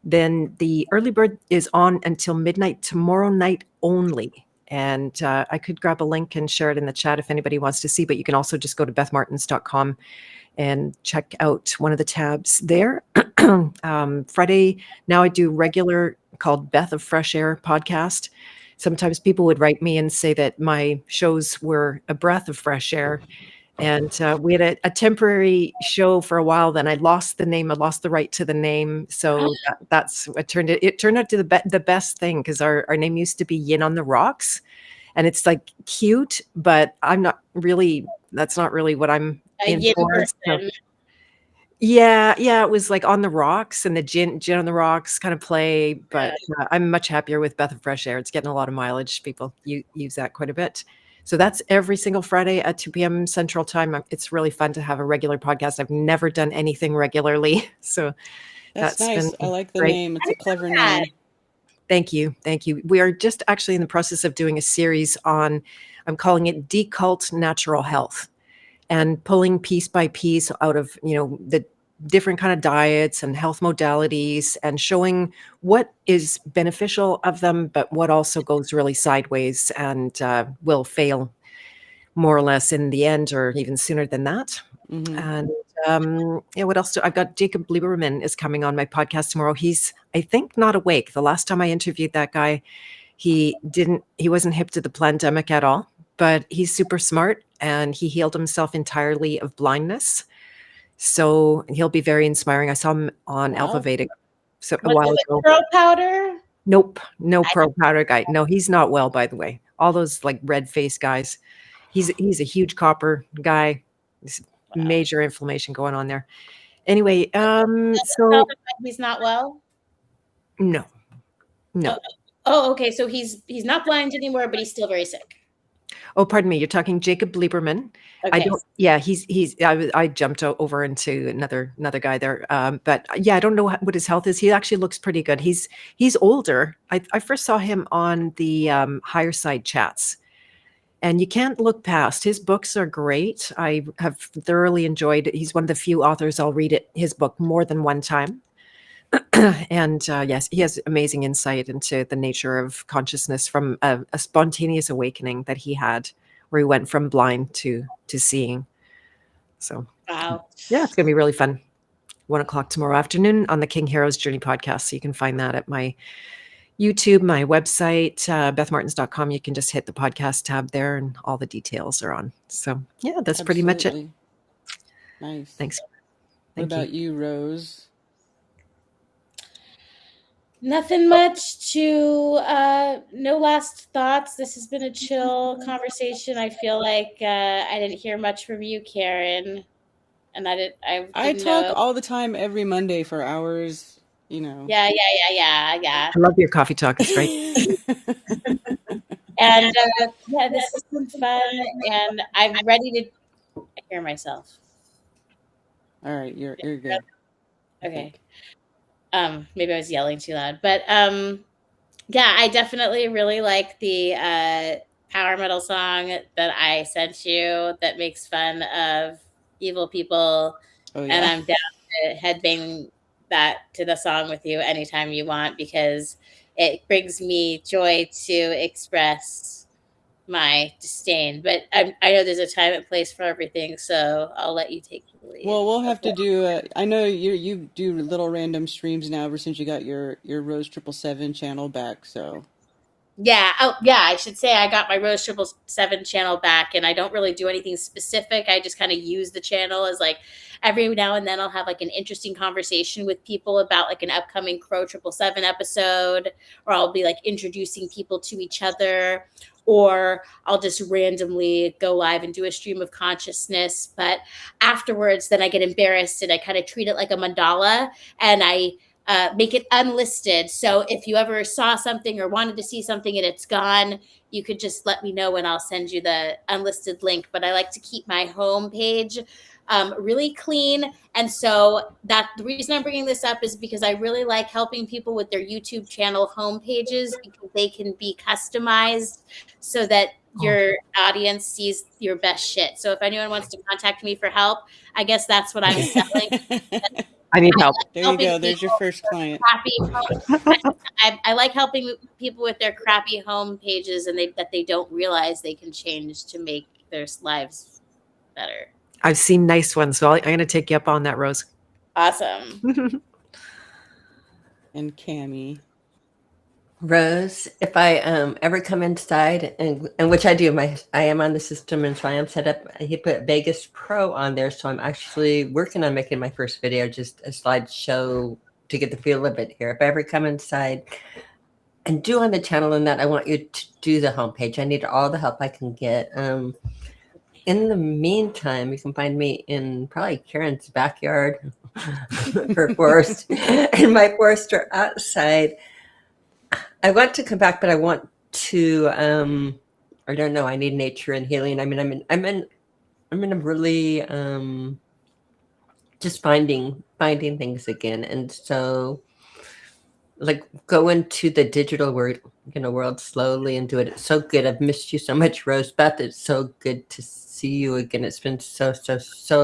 Then the early bird is on until midnight tomorrow night only. And I could grab a link and share it in the chat if anybody wants to see, but you can also just go to bethmartens.com and check out one of the tabs there. Friday, now I do regular called Beth of Fresh Air podcast. Sometimes people would write me and say that my shows were a breath of fresh air. And we had a temporary show for a while. Then I lost the name. I lost the right to the name. So that's what turned it. It turned out to the best thing because our name used to be Yin on the Rocks, and it's like cute, but I'm not really. That's not really what I'm A in yin for. So, person. yeah, it was like on the rocks and the gin on the rocks kind of play. But I'm much happier with Beth of Fresh Air. It's getting a lot of mileage. People use that quite a bit. So that's every single Friday at 2 p.m. Central Time. It's really fun to have a regular podcast. I've never done anything regularly. So That's that's been nice. I like the great. name. It's a clever that. name. Thank you. Thank you. We are just actually in the process of doing a series on, I'm calling it Decult Natural Health, and pulling piece by piece out of, the different kind of diets and health modalities and showing what is beneficial of them, but what also goes really sideways and will fail more or less in the end or even sooner than that. Hmm. And what else? I've got Jacob Lieberman is coming on my podcast tomorrow. He's, I think, not awake. The last time I interviewed that guy, he wasn't hip to the pandemic at all, but he's super smart and he healed himself entirely of blindness. So he'll be very inspiring. I saw him on Alpha Wow. Vedic a Was while it ago. pro powder? Nope, no pro powder guy. No, he's not well, by the way. All those like red face guys. He's a huge copper guy. There's major inflammation going on there. Anyway, so He's not well. no. Oh, okay. So he's not blind anymore, but he's still very sick. Oh, pardon me. You're talking Jacob Lieberman. I Okay. don't. Yeah, I jumped over into another guy there. But yeah, I don't know what his health is. He actually looks pretty good. He's older. I first saw him on the Higher Side chats, and you can't look past. His books are great. I have thoroughly enjoyed it. He's one of the few authors I'll read his book more than one time. And yes, he has amazing insight into the nature of consciousness from a spontaneous awakening that he had, where he went from blind to seeing. So Wow. yeah, it's gonna be really fun. 1:00 tomorrow afternoon on the King Heroes Journey podcast. So you can find that at my YouTube, my website, bethmartens.com. You can just hit the podcast tab there, and all the details are on. So yeah, that's pretty much it. Absolutely. Nice. Thanks. What Thank you. about you, Rose? Nothing much to no last thoughts. This has been a chill conversation. I feel like I didn't hear much from you, Karen. And I I talk all the time every Monday for hours, Yeah. I love your coffee talk. It's great. And yeah, this has been fun, and I'm ready to hear myself. All right, you're good. Okay. Maybe I was yelling too loud, but yeah, I definitely really like the power metal song that I sent you that makes fun of evil people. Oh And yeah. I'm down to headbang that to the song with you anytime you want, because it brings me joy to express my disdain, but I know there's a time and place for everything, so I'll let you take the lead. Well, we'll have to do. I know you do little random streams now ever since you got your Rose 777 channel back. So Yeah. Oh, yeah. I should say I got my Rose 777 channel back, and I don't really do anything specific. I just kind of use the channel as like every now and then I'll have like an interesting conversation with people about like an upcoming Crow 777 episode, or I'll be like introducing people to each other, or I'll just randomly go live and do a stream of consciousness. But afterwards, then I get embarrassed and I kind of treat it like a mandala, and I make it unlisted. So if you ever saw something or wanted to see something and it's gone, you could just let me know and I'll send you the unlisted link. But I like to keep my home page really clean. And so that the reason I'm bringing this up is because I really like helping people with their YouTube channel home pages, because they can be customized so that your audience sees your best shit. So if anyone wants to contact me for help, I guess that's what I'm selling. I need help. there you go. There's your first client. I like helping people with their crappy home pages, and that they don't realize they can change to make their lives better. I've seen nice ones, so I'm going to take you up on that, Rose. Awesome. And Cami. Rose, if I ever come inside, and which I do, I am on the system, and so I am set up. He put Vegas Pro on there, so I'm actually working on making my first video, just a slideshow to get the feel of it here. If I ever come inside and do on the channel and that, I want you to do the homepage. I need all the help I can get. In the meantime, you can find me in probably Karen's backyard, her forest, in my forest or outside. I want to come back, but I want to. I don't know. I need nature and healing. I mean, I'm in a really just finding things again, and so like go into the digital world slowly and do it. It's so good. I've missed you so much, Rose. Beth, it's so good to see you again. It's been so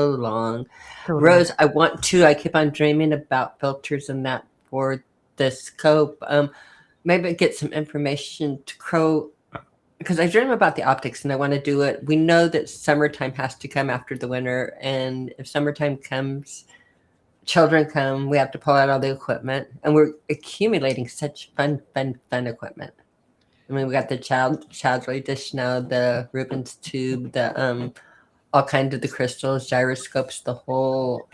long. Totally. Rose, I keep on dreaming about filters and that for the scope. Maybe get some information to Crow, because I dream about the optics and I want to do it. We know that summertime has to come after the winter, and if summertime comes, children come, we have to pull out all the equipment, and we're accumulating such fun equipment. I mean, we got the Child's dish now, the Rubens tube, the all kinds of the crystals, gyroscopes, the whole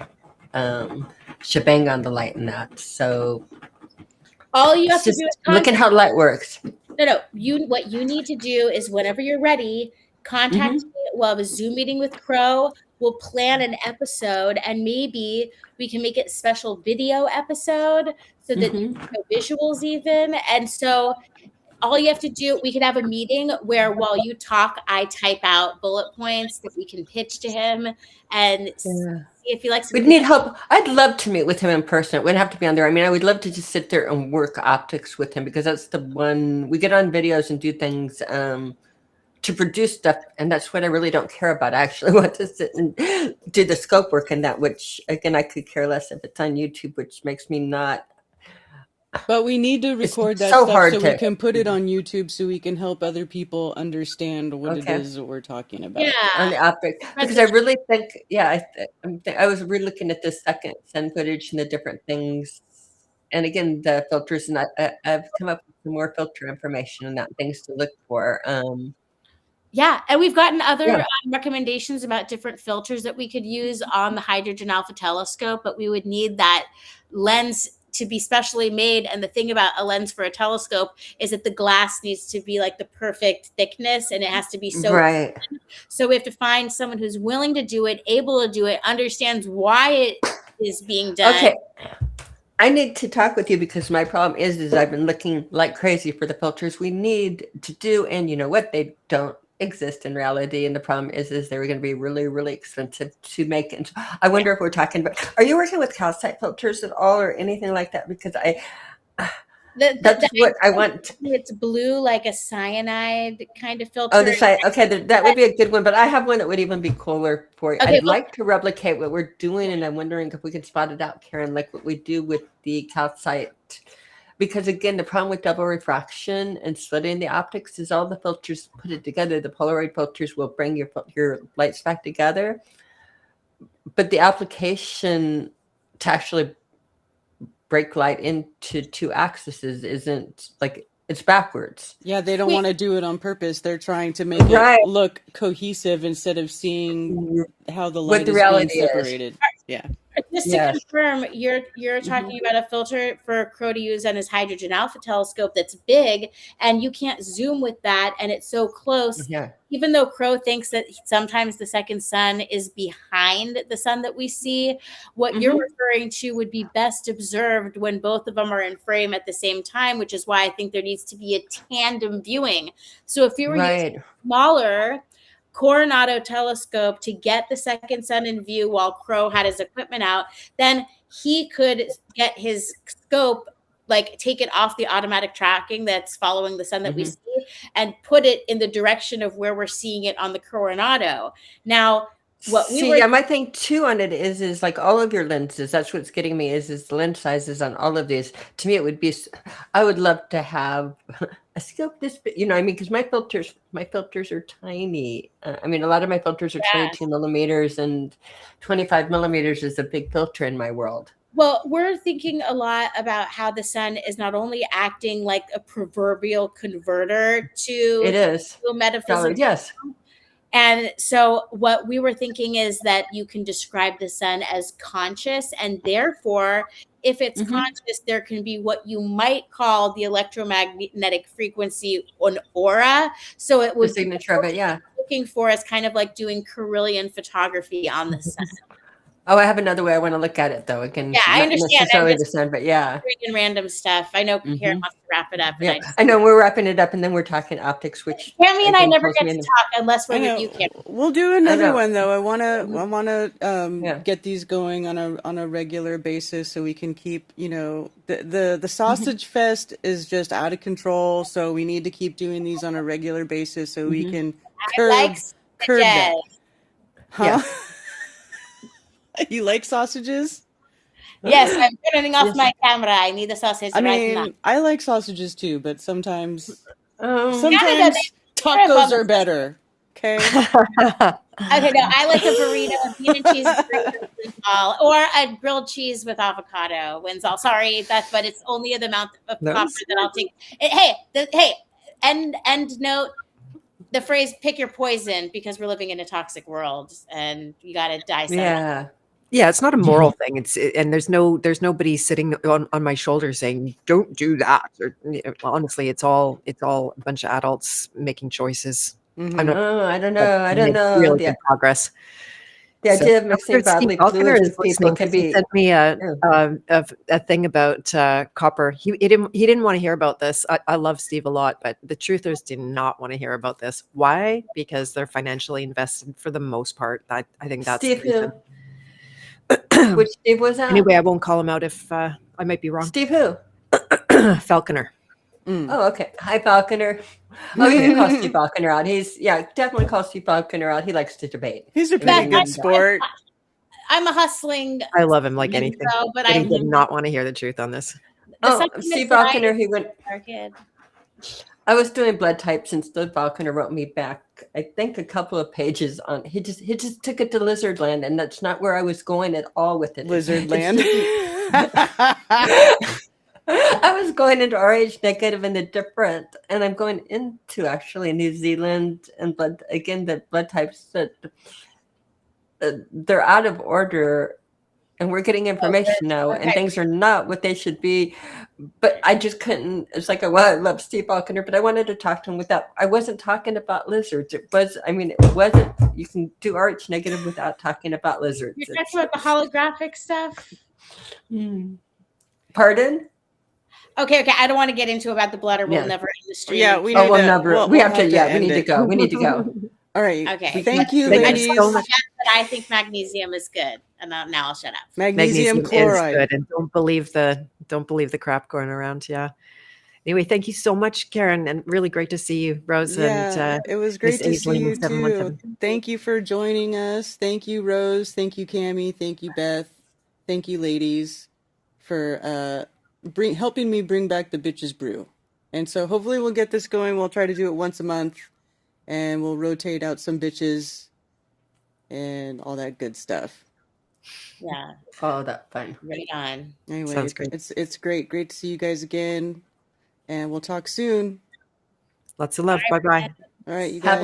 shebang on the light and that. So all you have to do is look at how light works. No. What you need to do is whenever you're ready, contact me. We'll have a Zoom meeting with Crow. We'll plan an episode, and maybe we can make it a special video episode so that you can show visuals even. And so all you have to do, we can have a meeting where while you talk, I type out bullet points that we can pitch to him and see if he likes. We'd need help. I'd love to meet with him in person. It wouldn't have to be on there. I mean, I would love to just sit there and work optics with him, because that's the one we get on videos and do things to produce stuff. And that's what I really don't care about. I actually want to sit and do the scope work and that, which again, I could care less if it's on YouTube, which makes me not. But we need to record that so stuff so we can put it on YouTube so we can help other people understand what it is that we're talking about. Yeah. On the optics. Because I really think, I was really looking at the second sun footage and the different things. And again, the filters, and I've come up with some more filter information and that, things to look for. Yeah, and we've gotten other recommendations about different filters that we could use on the Hydrogen Alpha telescope, but we would need that lens to be specially made. And the thing about a lens for a telescope is that the glass needs to be like the perfect thickness, and it has to be so right. thin. So we have to find someone who's willing to do it, able to do it, understands why it is being done. Okay. I need to talk with you, because my problem is I've been looking like crazy for the filters we need to do, and you know what? They don't exist in reality, and the problem is they're going to be really, really expensive to make. And I wonder if we're talking about, are you working with calcite filters at all or anything like that? Because that's what I want. It's blue, like a cyanide kind of filter. Oh, that would be a good one, but I have one that would even be cooler for you. I'd like to replicate what we're doing, and I'm wondering if we can spot it out, Karen, like what we do with the calcite because again, the problem with double refraction and splitting the optics is all the filters put it together. The Polaroid filters will bring your lights back together, but the application to actually break light into two axes isn't like, it's backwards. Yeah, they don't want to do it on purpose. They're trying to make it look cohesive instead of seeing how the light is being separated. Yeah. Just to confirm, you're talking about a filter for Crow to use on his hydrogen alpha telescope that's big, and you can't zoom with that, and it's so close. Yeah. Even though Crow thinks that sometimes the second sun is behind the sun that we see, what you're referring to would be best observed when both of them are in frame at the same time, which is why I think there needs to be a tandem viewing. So if you were using a smaller Coronado telescope to get the second sun in view while Crow had his equipment out, then he could get his scope, like take it off the automatic tracking that's following the sun that we see, and put it in the direction of where we're seeing it on the Coronado. Now, what we were my thing too on it is like all of your lenses. That's what's getting me is the lens sizes on all of these. To me, it would be. I would love to have a scope this big. You know, I mean, because my filters are tiny. I mean, a lot of my filters are 22 millimeters, and 25 millimeters is a big filter in my world. Well, we're thinking a lot about how the sun is not only acting like a proverbial converter to metaphysics. Yes. And so what we were thinking is that you can describe the sun as conscious, and therefore, if it's conscious, there can be what you might call the electromagnetic frequency, an aura. So it would the signature of it, looking for is kind of like doing Carillion photography on the sun. Oh, I have another way I want to look at it, though. Again, I understand. Not necessarily the sun, but bringing random stuff. I know Karen wants to wrap it up. And I know we're wrapping it up, and then we're talking optics, which Cami and I never get to talk unless we're with you, Karen. We'll do another one though. I wanna get these going on a regular basis so we can keep, you know, the sausage fest is just out of control. So we need to keep doing these on a regular basis so we can curb that. Huh? Yeah. You like sausages? Yes, I'm turning off my camera. I need a sausage right now. I like sausages too, but sometimes tacos are better. Okay. Okay, no, I like a burrito, a bean and cheese burrito wins all, or a grilled cheese with avocado wins all. Sorry, Beth, but it's only the amount of copper that I'll take. End note. The phrase "pick your poison" because we're living in a toxic world and you got to dissect. Yeah, it's not a moral thing. And there's nobody sitting on my shoulder saying don't do that. Or, honestly, it's all a bunch of adults making choices. I don't know. Really good progress. The idea of mixing bodily fluids with people can be. He sent me a thing about copper. He didn't want to hear about this. I love Steve a lot, but the truthers did not want to hear about this. Why? Because they're financially invested for the most part. I think that's Steve the reason. Which Steve was that? Anyway, I won't call him out if I might be wrong. Steve who? Falconer. Oh, okay. Hi, Falconer. Oh, you can call Steve Falconer out. Definitely call Steve Falconer out. He likes to debate. He's a pretty good sport. I'm a hustling. I love him like anything. But I did not want to hear the truth on this. Steve Falconer, he went. I was doing blood types, and Steve Falconer wrote me back, I think, a couple of pages on. He just took it to Lizardland, and that's not where I was going at all with it. Lizardland. I was going into RH negative and the different, and I'm going into actually New Zealand and the blood types that they're out of order, and we're getting information now, and things are not what they should be. But I just couldn't. It's like, I love Steve Falconer, but I wanted to talk to him without. I wasn't talking about lizards. It wasn't. You can do RH negative without talking about lizards. You're talking about the holographic stuff. Pardon? Okay. I don't want to get into about the blood, or we'll never end the stream. Yeah, we need to. We have to. Yeah, we need to go. We need to go. All right. Okay. Thank you, ladies. I think magnesium is good, and now I'll shut up. Magnesium chloride. Is good, and don't believe the crap going around. Yeah. Anyway, thank you so much, Karen, and really great to see you, Rose. Yeah, and it was great to see you too. Thank you for joining us. Thank you, Rose. Thank you, Cami. Thank you, Beth. Thank you, ladies, for helping me bring back the Bitches Brew. And so hopefully we'll get this going. We'll try to do it once a month, and we'll rotate out some bitches and all that good stuff. Yeah. Oh, that's fun. Right on. Anyway, Sounds great. It's great. Great to see you guys again. And we'll talk soon. Lots of love. Bye bye. All right, you Happy guys.